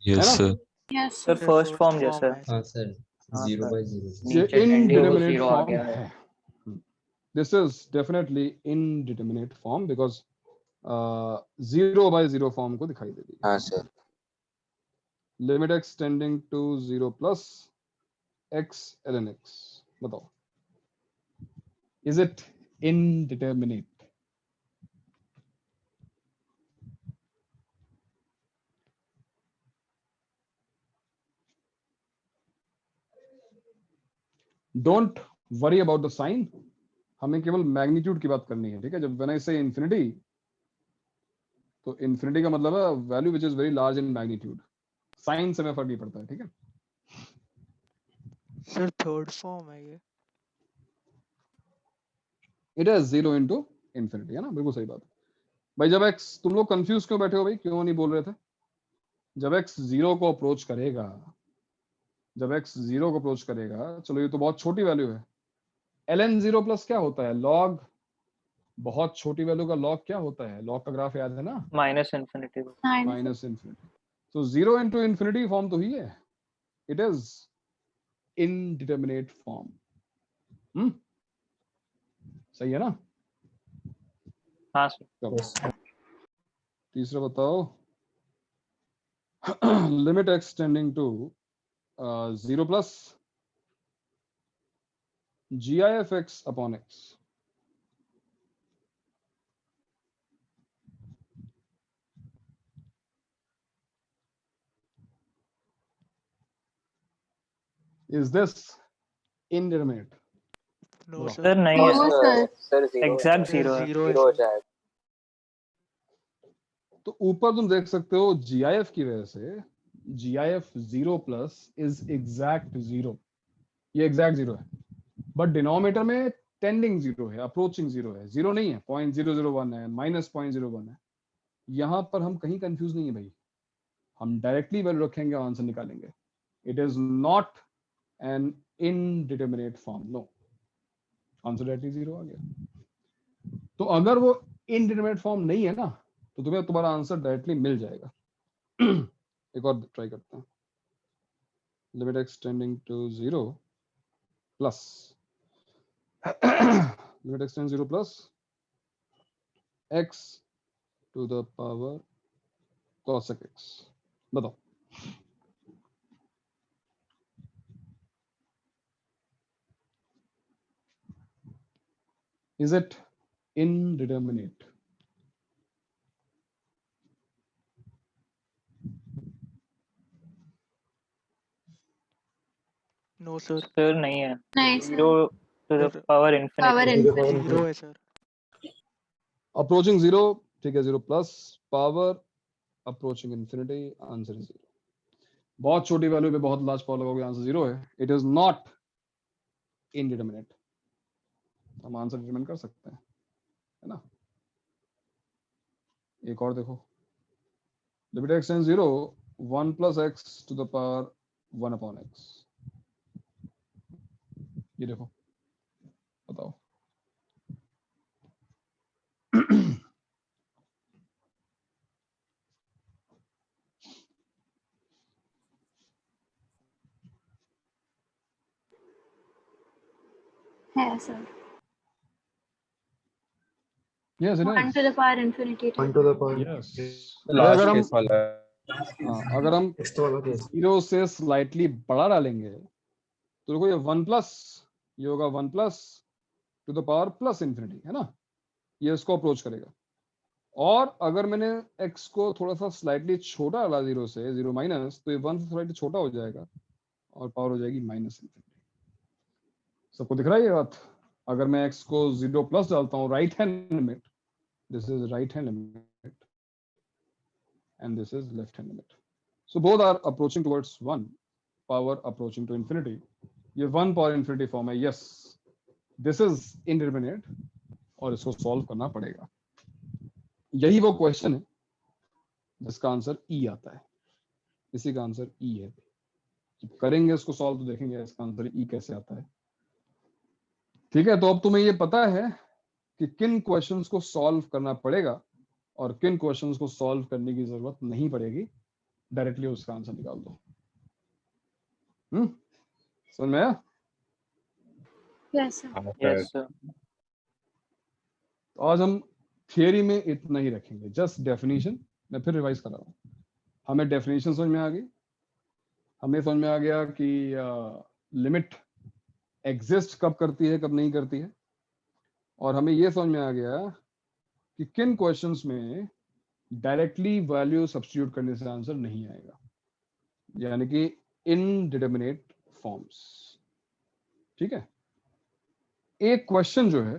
[SPEAKER 5] Yes sir.
[SPEAKER 6] Yes
[SPEAKER 3] sir first form yes sir.
[SPEAKER 7] हाँ सर, 0/0
[SPEAKER 1] ये
[SPEAKER 12] नीचे
[SPEAKER 1] इनडिटरमिनेट
[SPEAKER 12] 0 आ
[SPEAKER 1] फॉर्म
[SPEAKER 12] गया
[SPEAKER 1] है। This is definitely indeterminate form because 0/0 form को दिखाई दे रही है।
[SPEAKER 2] हाँ sir.
[SPEAKER 1] Limit x tending to 0 plus x ln x। बताओ, is it indeterminate? Don't worry about the sign, हमें केवल मैग्नीट्यूड की बात करनी है, ठीक है। जब व्हेन आई से इंफिनिटी, तो इंफिनिटी का मतलब है value which is very large in magnitude. Sign से में फर्क नहीं पड़ता है, ठीक है।
[SPEAKER 8] सर थर्ड फॉर्म है ये।
[SPEAKER 1] इट इज 0 इंटू इंफिनिटी, है ना। बिल्कुल सही बात है भाई। जब x, तुम लोग कंफ्यूज क्यों बैठे हो भाई, क्यों नहीं बोल रहे थे? जब x 0 को अप्रोच करेगा, जब x 0 को अप्रोच करेगा, चलो ये तो बहुत छोटी वैल्यू है। ln 0 प्लस क्या होता है? लॉग। बहुत छोटी वैल्यू का लॉग क्या होता है? लॉग का ग्राफ याद है ना?
[SPEAKER 3] Minus infinity.
[SPEAKER 1] Minus infinity. तो 0 इंटू इंफिनिटी फॉर्म तो ही है। It is indeterminate form. सही है ना?
[SPEAKER 3] हाँ सर।
[SPEAKER 1] तीसरा बताओ। Limit x tending to 0 plus gif x upon x। Is this indeterminate?
[SPEAKER 8] No
[SPEAKER 3] sir नहीं है
[SPEAKER 6] सर।
[SPEAKER 2] सर 0
[SPEAKER 3] एग्जैक्ट 0 है।
[SPEAKER 8] 0
[SPEAKER 2] 0 हो जाएगा।
[SPEAKER 1] तो ऊपर तुम देख सकते हो GIF की वजह से GIF 0 प्लस इज एग्जैक्ट 0, ये एग्जैक्ट 0 है। बट डिनोमिनेटर में टेंडिंग जीरो है, अप्रोचिंग जीरो है, जीरो नहीं है, 0.001 है, -0.01 है, यहां पर हम कहीं कंफ्यूज नहीं है भाई, हम डायरेक्टली वैल्यू रखेंगे, आंसर निकालेंगे। It is not an indeterminate form, no, answer directly zero आ गया। तो अगर वो इनडिटरमिनेट फॉर्म नहीं है ना, तो तुम्हें तुम्हारा आंसर डायरेक्टली मिल जाएगा। एक और ट्राई करते हैं, limit x tending to 0 plus limit x tending 0 plus x to the power cos x, बताओ। Is it indeterminate?
[SPEAKER 8] No sir.
[SPEAKER 3] Sir नहीं है,
[SPEAKER 6] नहीं
[SPEAKER 3] zero
[SPEAKER 6] sir,
[SPEAKER 3] to the power
[SPEAKER 6] power
[SPEAKER 3] infinity.
[SPEAKER 6] Infinity.
[SPEAKER 8] Zero है sir.
[SPEAKER 1] Approaching zero, ठीक है, 0 plus power approaching infinity, answer is 0। बहुत छोटी value पे बहुत लार्ज पावर लगाओगे, आंसर 0 है। It is not indeterminate. हम आंसर डिटरमिन कर सकते हैं, है ना। एक और देखो, limit x tending 0, 1 plus x to the power 1 upon x, ये देखो, बताओ।
[SPEAKER 6] है sir,
[SPEAKER 1] Yes, it
[SPEAKER 6] 1
[SPEAKER 1] is.
[SPEAKER 6] to the power infinity
[SPEAKER 9] one
[SPEAKER 6] type
[SPEAKER 9] to the
[SPEAKER 6] है।
[SPEAKER 9] Power
[SPEAKER 1] Yes.
[SPEAKER 15] लास्ट
[SPEAKER 1] अगर हम
[SPEAKER 15] केस वाला है।
[SPEAKER 1] अगर हम
[SPEAKER 9] नेक्स्ट वाला केस
[SPEAKER 1] 0 से स्लाइटली बड़ा डालेंगे तो देखो, ये 1 प्लस, ये होगा 1 plus two the power plus infinity, है ना, ये इसको अप्रोच करेगा। और अगर मैंने x को थोड़ा सा स्लाइटली छोटा डाला 0 से, 0 माइनस, तो ये 1 से स्लाइटली छोटा हो जाएगा और पावर हो जाएगी माइनस इन्फिनिटी। सबको दिख रहा है ये बात? अगर मैं x को 0 प्लस डालता हूँ, right hand limit, this is right hand limit and this is left hand limit, so both are approaching towards 1, power approaching to infinity। ये 1 power infinity फॉर्म है। yes, this is indeterminate और इसको solve करना पड़ेगा। यही वो question है जिसका आंसर ई आता है, इसी का आंसर ई है। जब करेंगे इसको सॉल्व तो देखेंगे इसका आंसर ई कैसे आता है। ठीक है, तो अब तुम्हें ये पता है कि किन क्वेश्चंस को सॉल्व करना पड़ेगा और किन क्वेश्चंस को सॉल्व करने की जरूरत नहीं पड़ेगी, डायरेक्टली उसका आंसर निकाल दो। समझ में आया?
[SPEAKER 6] Yes sir.
[SPEAKER 3] Yes sir.
[SPEAKER 1] तो आज हम थियरी में इतना ही रखेंगे, जस्ट डेफिनेशन। मैं फिर रिवाइज कर रहा हूँ। हमें डेफिनेशन समझ में आ गई, हमें समझ में आ गया कि लिमिट एग्जिस्ट कब करती है, कब नहीं करती है, और हमें यह समझ में आ गया कि किन क्वेश्चंस में डायरेक्टली वैल्यू सब्स्टिट्यूट करने से आंसर नहीं आएगा, यानी कि इनडिटरमिनेट फॉर्म्स। ठीक है, एक क्वेश्चन जो है,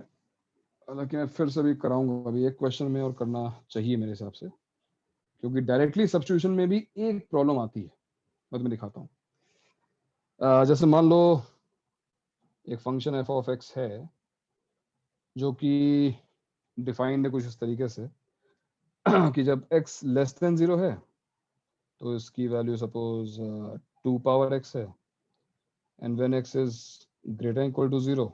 [SPEAKER 1] हालांकि मैं फिर से भी कराऊंगा, अभी एक क्वेश्चन में और करना चाहिए मेरे हिसाब से, क्योंकि डायरेक्टली सब्स्टिट्यूशन में भी एक प्रॉब्लम आती है। मैं तुम्हें दिखाता हूँ। जैसे मान लो एक फंक्शन एफ ऑफ एक्स है जो कि डिफाइंड है कुछ इस तरीके से कि जब x लेस देन 0 है तो इसकी वैल्यू सपोज 2 पावर x है, एंड व्हेन x इज ग्रेटर इक्वल टू 0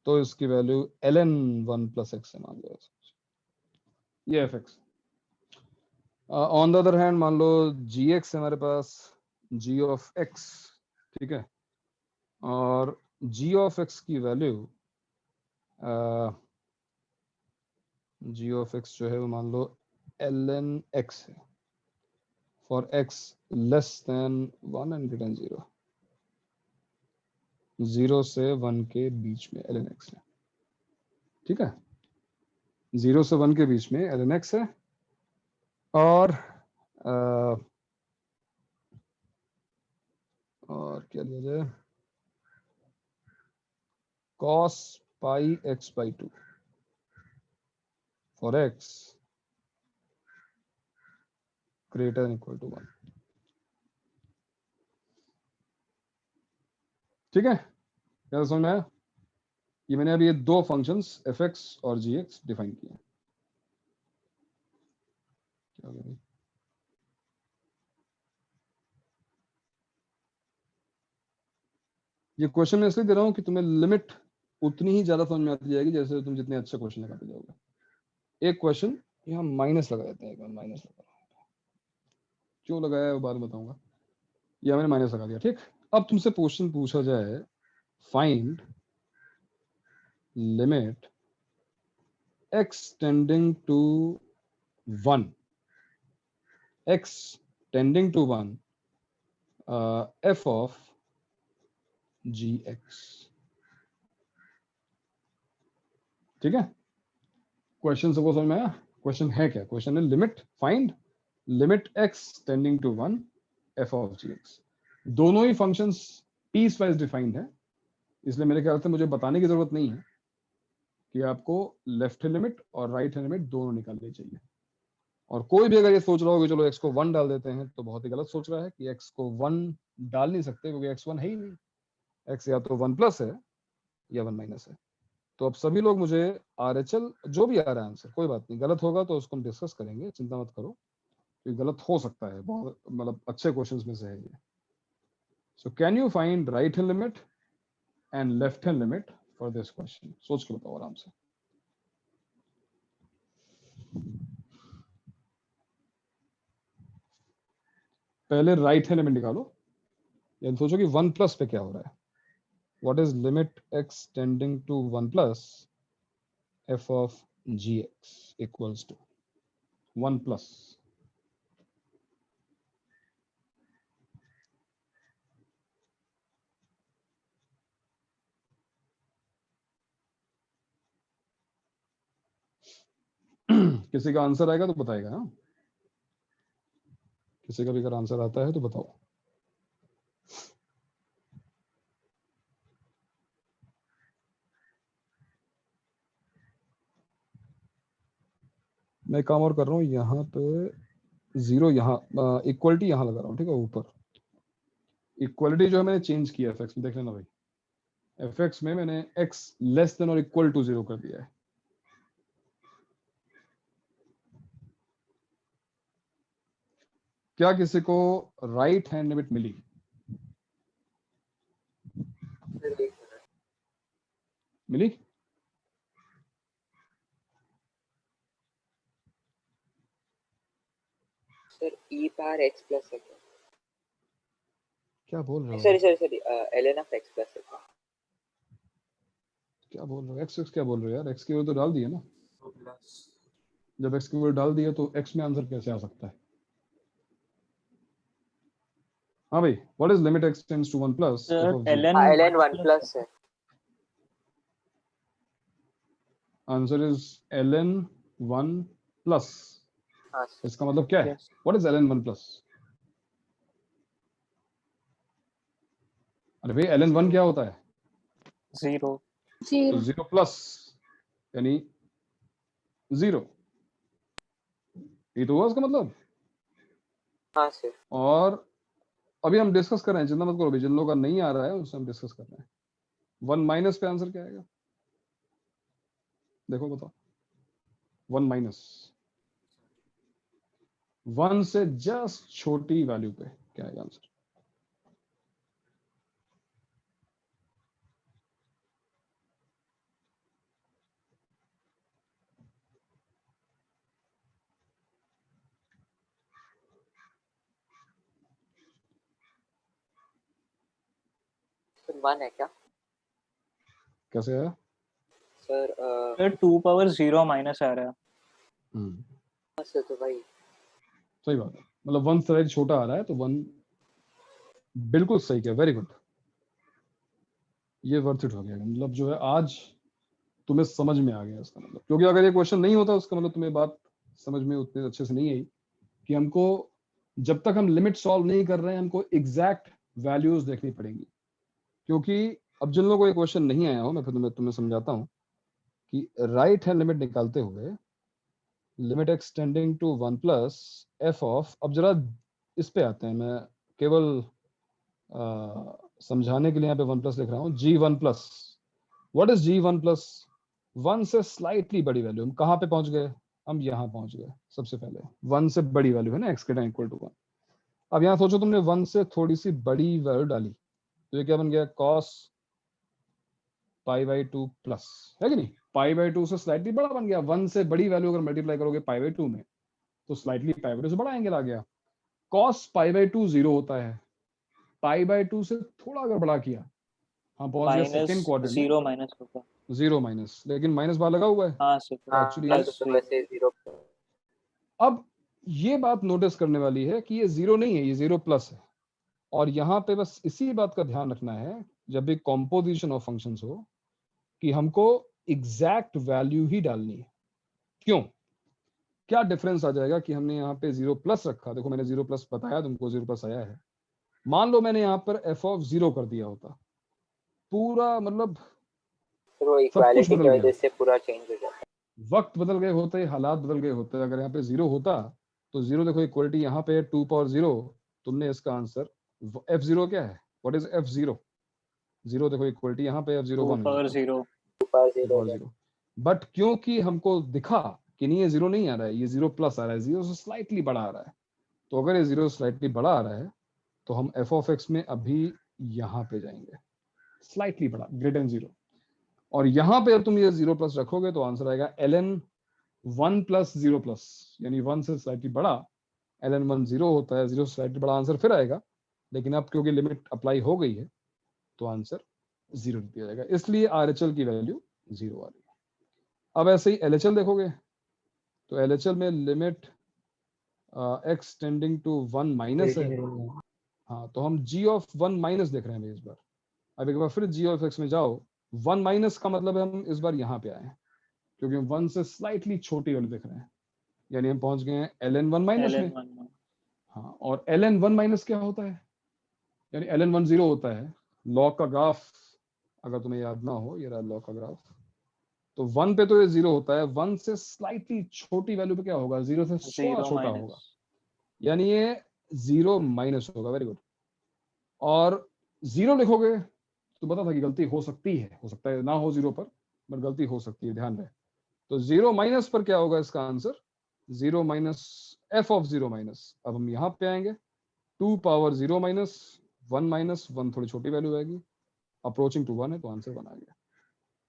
[SPEAKER 1] तो इसकी वैल्यू ln 1 प्लस x है, मान लो ये fx। On the other hand मान लो gx है हमारे पास, g ऑफ x, ठीक है, और g ऑफ x की वैल्यू g ऑफ x जो है वो मान लो ln x है for x less then 1 and greater than 0, 0 से 1 के बीच में ln x है। ठीक है, 0 से 1 के बीच में ln x है, और क्या लिया जाए, cos pi x by 2 for x greater than equal to 1। ठीक है, क्या समझ में आया? ये मैंने अभी ये दो फंक्शंस fx और gx डिफाइन किए हैं। क्या हो गया भाई? ये क्वेश्चन मैं इसलिए दे रहा हूँ कि तुम्हें लिमिट उतनी ही ज्यादा समझ में आती जाएगी जैसे तुम जितने अच्छे क्वेश्चन लगाते जाओगे। एक क्वेश्चन यहाँ माइनस लगा देते हैं, एक बार माइनस लगा, क्यों लगाया है वो बाद में बताऊंगा। या मैंने माइनस लगा दिया, ठीक। अब तुमसे क्वेश्चन पूछा जाए find limit x tending to 1, x tending to 1 f of gx, ठीक है। क्वेश्चन सबको समझ में आया? क्वेश्चन है क्या? क्वेश्चन है limit find limit x tending to 1 f of gx। दोनों ही फंक्शंस पीस वाइज डिफाइंड है, इसलिए मेरे ख्याल से मुझे बताने की जरूरत नहीं है कि आपको लेफ्ट हैंड लिमिट और राइट हैंड लिमिट दोनों निकालनी चाहिए। और कोई भी अगर ये सोच रहा हो कि चलो x को 1 डाल देते हैं, तो बहुत ही गलत सोच रहा है कि x को 1 डाल नहीं सकते, क्योंकि x 1 है ही नहीं। x या तो 1 प्लस है या 1 माइनस है। तो अब सभी लोग मुझे RHL जो भी आ रहा है आंसर, कोई बात नहीं, गलत होगा तो उसको हम डिस्कस करेंगे, चिंता मत करो, क्योंकि गलत हो सकता है, बहुत मतलब अच्छे क्वेश्चंस में से है ये। So can you find right hand limit and left hand limit for this question? सोच के बताओ आराम से। पहले राइट हैंड लिमिट निकालो, यानी सोचो कि 1 प्लस पे क्या हो रहा है। What is limit x tending to 1 plus f of gx equals to 1 plus. किसी का आंसर आएगा तो बताएगा। हाँ, किसी का भी अगर आंसर आता है तो बताओ। मैं काम और कर रहा हूँ, यहाँ पे 0, यहाँ इक्वलिटी यहाँ लगा रहा हूँ, ठीक है। ऊपर इक्वलिटी जो है मैंने चेंज किया fx में, देख लेना भाई। fx में मैंने x लेस देन और इक्वल टू 0 कर दिया है। क्या किसी को राइट हैंड लिमिट मिली? मिली?
[SPEAKER 2] Sir e power x plus है क्या?
[SPEAKER 1] क्या बोल रहे हो?
[SPEAKER 2] Sorry ln of x plus है क्या?
[SPEAKER 1] क्या बोल रहे हो? x क्या बोल रहे हो यार? x की वैल्यू तो डाल दी है ना। जब x की वैल्यू डाल दी है तो x में आंसर कैसे आ सकता है? हाँ भाई, what is limit x tends to 1 plus
[SPEAKER 2] ln 1 plus है।
[SPEAKER 1] Answer is ln 1 plus.
[SPEAKER 2] हाँ,
[SPEAKER 1] इसका मतलब क्या है? What is ln 1 plus? अरे भाई ln 1 क्या होता है?
[SPEAKER 3] 0
[SPEAKER 1] तो 0 प्लस यानी 0, ये तो हुआ उसका मतलब।
[SPEAKER 2] हाँ सर।
[SPEAKER 1] और अभी हम डिस्कस कर रहे हैं, चिंता मत करो भाई, जिन लोगों का नहीं आ रहा है उससे हम डिस्कस कर रहे हैं। 1 माइनस पे आंसर क्या आएगा? देखो बताओ। 1 माइनस 1 से जस्ट छोटी वैल्यू पे क्या आएगा आंसर?
[SPEAKER 2] सर 1 है क्या?
[SPEAKER 1] कैसे आया?
[SPEAKER 2] सर
[SPEAKER 3] 2 पावर 0 माइनस आ रहा है।
[SPEAKER 2] सर तो भाई
[SPEAKER 1] सही बात है, मतलब 1 से छोटा आ रहा है तो 1 बिल्कुल सही किया, वेरी गुड। ये वर्थ इट हो गया, मतलब जो है आज तुम्हें समझ में आ गया इसका मतलब। क्योंकि अगर ये क्वेश्चन नहीं होता उसका मतलब तुम्हें बात समझ में उतने अच्छे से नहीं आई कि हमको जब तक हम लिमिट सॉल्व नहीं कर रहे हैं हमको एग्जैक्ट वैल्यूज देखनी पड़ेंगी। क्योंकि अब जिन लोगों को ये क्वेश्चन नहीं आया हो, मैं फिर तुम्हें समझाता हूँ कि राइट हैंड लिमिट निकालते हुए limit x tending to 1 plus f of, अब जरा इस पे आते हैं, मैं केवल समझाने के लिए यहाँ पे 1 प्लस लिख रहा हूँ, g1 plus what is g 1 plus 1 से स्लाइटली बड़ी वैल्यू। हम कहाँ पे पहुंच गए, हम यहाँ पहुंच गए सबसे पहले, 1 से बड़ी वैल्यू है ना x ग्रेटर इक्वल टू 1। अब यहाँ सोचो तुमने 1 से थोड़ी सी बड़ी वैल्यू डाली तो ये क्या बन गया, cos π/2 प्लस, है कि नहीं, π/2 से स्लाइटली बड़ा बन गया। 1 से बड़ी वैल्यू अगर मल्टीप्लाई करोगे π/2 में तो स्लाइटली π/2 से बड़ा एंगल आ गया। cos π/2 0 होता है, π/2 से थोड़ा अगर बड़ा किया, हाँ पहुंच गया सेकंड क्वाड्रेंट में,
[SPEAKER 3] जीरो माइनस होगा।
[SPEAKER 1] जीरो माइनस, लेकिन माइनस बार लगा हुआ है
[SPEAKER 3] हाँ सर,
[SPEAKER 1] तो एक्चुअली
[SPEAKER 2] प्लस तो वैसे 0।
[SPEAKER 1] अब ये बात नोटिस करने वाली है कि ये जीरो नहीं है, ये जीरो प्लस है। और यहाँ पे बस इसी बात का ध्यान रखना है जब भी कॉम्पोजिशन ऑफ फंक्शंस हो कि हमको एग्जैक्ट वैल्यू ही डालनी है। क्यों, क्या डिफरेंस आ जाएगा कि हमने यहाँ पे जीरो प्लस रखा, देखो मैंने जीरो प्लस बताया तुमको, जीरो प्लस आया है। मान लो मैंने यहाँ पर f(0) कर दिया होता, पूरा मतलब
[SPEAKER 2] तो
[SPEAKER 1] सब कुछ
[SPEAKER 2] इक्वालिटी
[SPEAKER 1] बदल
[SPEAKER 2] की
[SPEAKER 1] गया,
[SPEAKER 2] वजह से पूरा चेंज हो जाता है।
[SPEAKER 1] वक्त बदल गए होते, हालात बदल गए होते। अगर यहाँ पे जीरो होता तो जीरो देखो इक्वलिटी यहाँ पे 2 पावर 0, तुमने इसका आंसर f(0) क्या है, व्हाट इज f(0)? जीरो देखो इक्वलिटी यहाँ पे f(0) 1 हो जाता, 2 पावर 0। बट क्योंकि हमको दिखा कि नहीं ये जीरो नहीं आ रहा है, ये जीरो प्लस आ रहा है, जीरो से स्लाइटली बड़ा आ रहा है, तो अगर ये जीरो स्लाइटली बड़ा आ रहा है तो हम f(x) में अभी यहाँ पे जाएंगे, स्लाइटली बड़ा, ग्रेटर देन 0। और यहाँ पे अब तुम ये 0 प्लस रखोगे तो आंसर आएगा ln 1 प्लस 0 प्लस, यानी 1 से स्लाइटली बड़ा, ln 1 0 होता है, 0 से स्लाइटली बड़ा आंसर फिर आएगा। लेकिन अब क्योंकि लिमिट अप्लाई हो गई है तो आंसर 0 दिया जाएगा, इसलिए RHL की वैल्यू 0 आ रही है। अब ऐसे ही LHL देखोगे तो LHL में limit x tending to 1 minus है, हाँ तो हम g ऑफ 1 माइनस देख रहे हैं इस बार। अब एक बार फिर g ऑफ x में जाओ, 1 माइनस का मतलब है हम इस बार यहाँ पे आए हैं क्योंकि हम 1 से स्लाइटली छोटी वैल्यू देख रहे हैं, यानी हम पहुंच गए हैं ln 1 माइनस में। हाँ, और ln 1 माइनस क्या होता है, यानी ln 1 0 होता है। लॉग का ग्राफ अगर तुम्हें याद ना हो, ये रहा लॉग का ग्राफ, तो 1 पे तो ये 0 होता है, 1 से स्लाइटली छोटी वैल्यू पे क्या होगा, 0 से थोड़ा छोटा होगा, यानी ये 0 माइनस होगा। Very good. और 0 लिखोगे तो पता था कि गलती हो सकती है, हो सकता है ना हो 0 पर, बट गलती हो सकती है, ध्यान रहे। तो 0 माइनस पर क्या होगा इसका आंसर, 0 माइनस f(0 माइनस। अब हम यहाँ पे आएंगे, 2 पावर 0 माइनस 1 माइनस 1, थोड़ी छोटी वैल्यू आएगी, अप्रोचिंग टू 1 है तो आंसर 1 आ गया।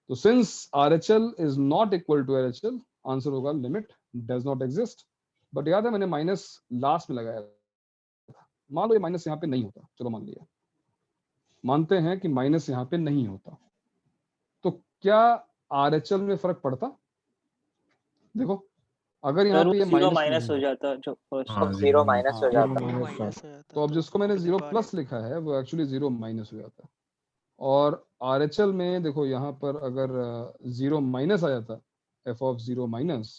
[SPEAKER 1] तो since RHL is not equal to LHL, answer होगा limit does not exist. But याद है मैंने माइनस लास्ट में लगाया था, मान लो ये माइनस यहाँ पे नहीं होता, चलो मान लिया, मानते हैं कि माइनस यहाँ पे नहीं होता, तो क्या RHL में फर्क पड़ता? देखो अगर यहाँ पे ये माइनस
[SPEAKER 3] हो जाता, जो फर्स्ट
[SPEAKER 2] 0 माइनस हो जाता,
[SPEAKER 1] तो अब जिसको मैंने 0 प्लस लिखा है वो एक्चुअली 0 माइनस हो जाता है। और RHL में देखो यहाँ पर अगर 0 माइनस आ जाता, f(0 माइनस),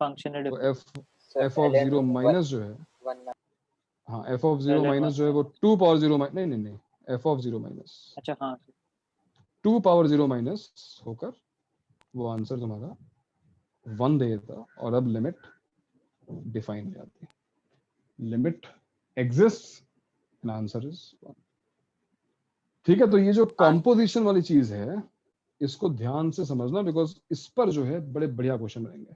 [SPEAKER 3] फंक्शन
[SPEAKER 1] तो f(0 माइनस जो है, हाँ f(0 माइनस जो है वो 2 पावर 0 नहीं नहीं नहीं f(0 माइनस),
[SPEAKER 3] अच्छा हाँ
[SPEAKER 1] 2 पावर 0 माइनस होकर वो आंसर तुम्हारा 1 दे देता। और अब लिमिट डिफाइन हो जाती है, limit exist and answer is 1। ठीक है, तो ये जो कॉम्पोजिशन वाली चीज है इसको ध्यान से समझना, बिकॉज इस पर जो है बड़े बढ़िया क्वेश्चन बनेंगे,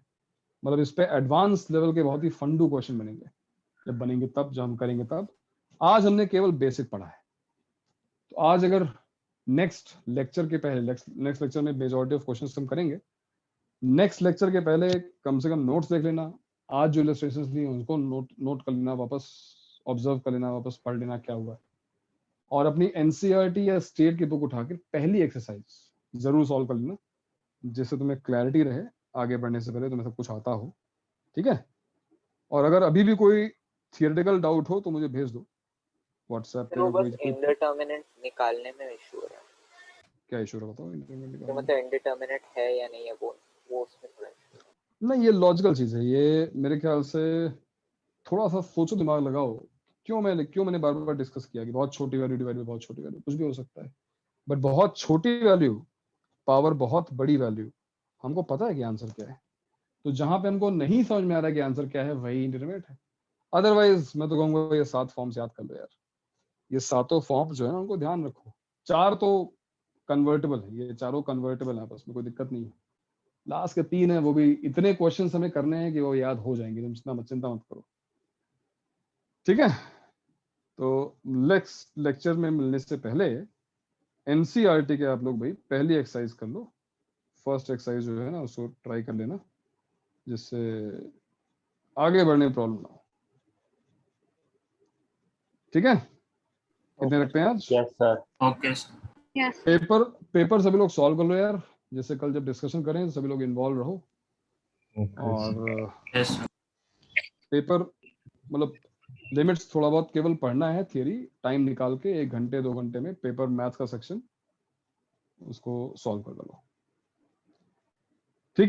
[SPEAKER 1] मतलब इस पे एडवांस लेवल के बहुत ही फंडू क्वेश्चन बनेंगे, जब बनेंगे तब, जब हम करेंगे तब। आज हमने केवल बेसिक पढ़ा है, तो आज अगर नेक्स्ट लेक्चर के पहले, नेक्स्ट लेक्चर में मेजॉरिटी ऑफ क्वेश्चंस हम करेंगे, नेक्स्ट लेक्चर के पहले कम से कम नोट्स देख लेना, आज जो इलस्ट्रेशंस ली उनको नोट कर लेना, वापस ऑब्जर्व कर लेना, वापस पढ़ लेना क्या हुआ, और अपनी एनसीईआरटी या स्टेट की बुक उठा के पहली एक्सरसाइज जरूर सॉल्व कर लेना, जिससे तुम्हें क्लैरिटी रहे आगे बढ़ने से पहले, तुम्हें सब कुछ आता हो। ठीक है, और अगर अभी भी कोई थियोरेटिकल डाउट हो तो मुझे भेज दो व्हाट्सएप पे।
[SPEAKER 2] बस इंडिटरमिनेट निकालने में इशू हो रहा है।
[SPEAKER 1] क्या इशू रहा, बताओ।
[SPEAKER 2] तो मतलब इंडिटरमिनेट है या नहीं है, वो उसमें थोड़ा
[SPEAKER 1] नहीं, ये लॉजिकल चीज है, ये मेरे ख्याल से थोड़ा सा सोचो, दिमाग लगाओ, क्यों मैंने बार बार डिस्कस किया कि बहुत छोटी वैल्यू डिवाइड बाय बहुत छोटी वैल्यू, कुछ भी हो सकता है, बट बहुत छोटी वैल्यू पावर बहुत बड़ी वैल्यू, हमको पता है कि आंसर क्या है। तो जहां पे हमको नहीं समझ में आ रहा है कि आंसर क्या है, वही इंडिटरमिनेट है। अदरवाइज मैं तो कहूंगा ये 7 फॉर्म्स याद कर लो यार, ये 7 फॉर्म जो है ना उनको ध्यान रखो। 4 तो कन्वर्टेबल है, ये चारों कन्वर्टेबल है आपस में, कोई दिक्कत नहीं है। लास्ट के 3 है, वो भी इतने क्वेश्चंस हमें करने हैं कि वो याद हो जाएंगे, तुम इतना मत चिंता मत करो, ठीक है। तो नेक्स्ट लेक्चर में मिलने से पहले एनसीईआरटी के आप लोग भाई पहली एक्सरसाइज कर लो, फर्स्ट एक्सरसाइज जो है ना उसको ट्राई कर लेना, जिससे आगे बढ़ने में प्रॉब्लम ना हो, ठीक है। कितने रखते हैं आज?
[SPEAKER 4] Yes sir.
[SPEAKER 14] Okay sir.
[SPEAKER 6] Yes
[SPEAKER 1] paper सभी लोग सॉल्व कर लो यार, जैसे कल जब डिस्कशन करें तो सभी लोग इन्वॉल्व रहो। और
[SPEAKER 14] यस सर।
[SPEAKER 1] पेपर मतलब लिमिट्स थोड़ा बहुत केवल पढ़ना है, थियरी टाइम निकाल के 1 घंटे 2 घंटे में पेपर मैथ्स का सेक्शन उसको सॉल्व कर लो।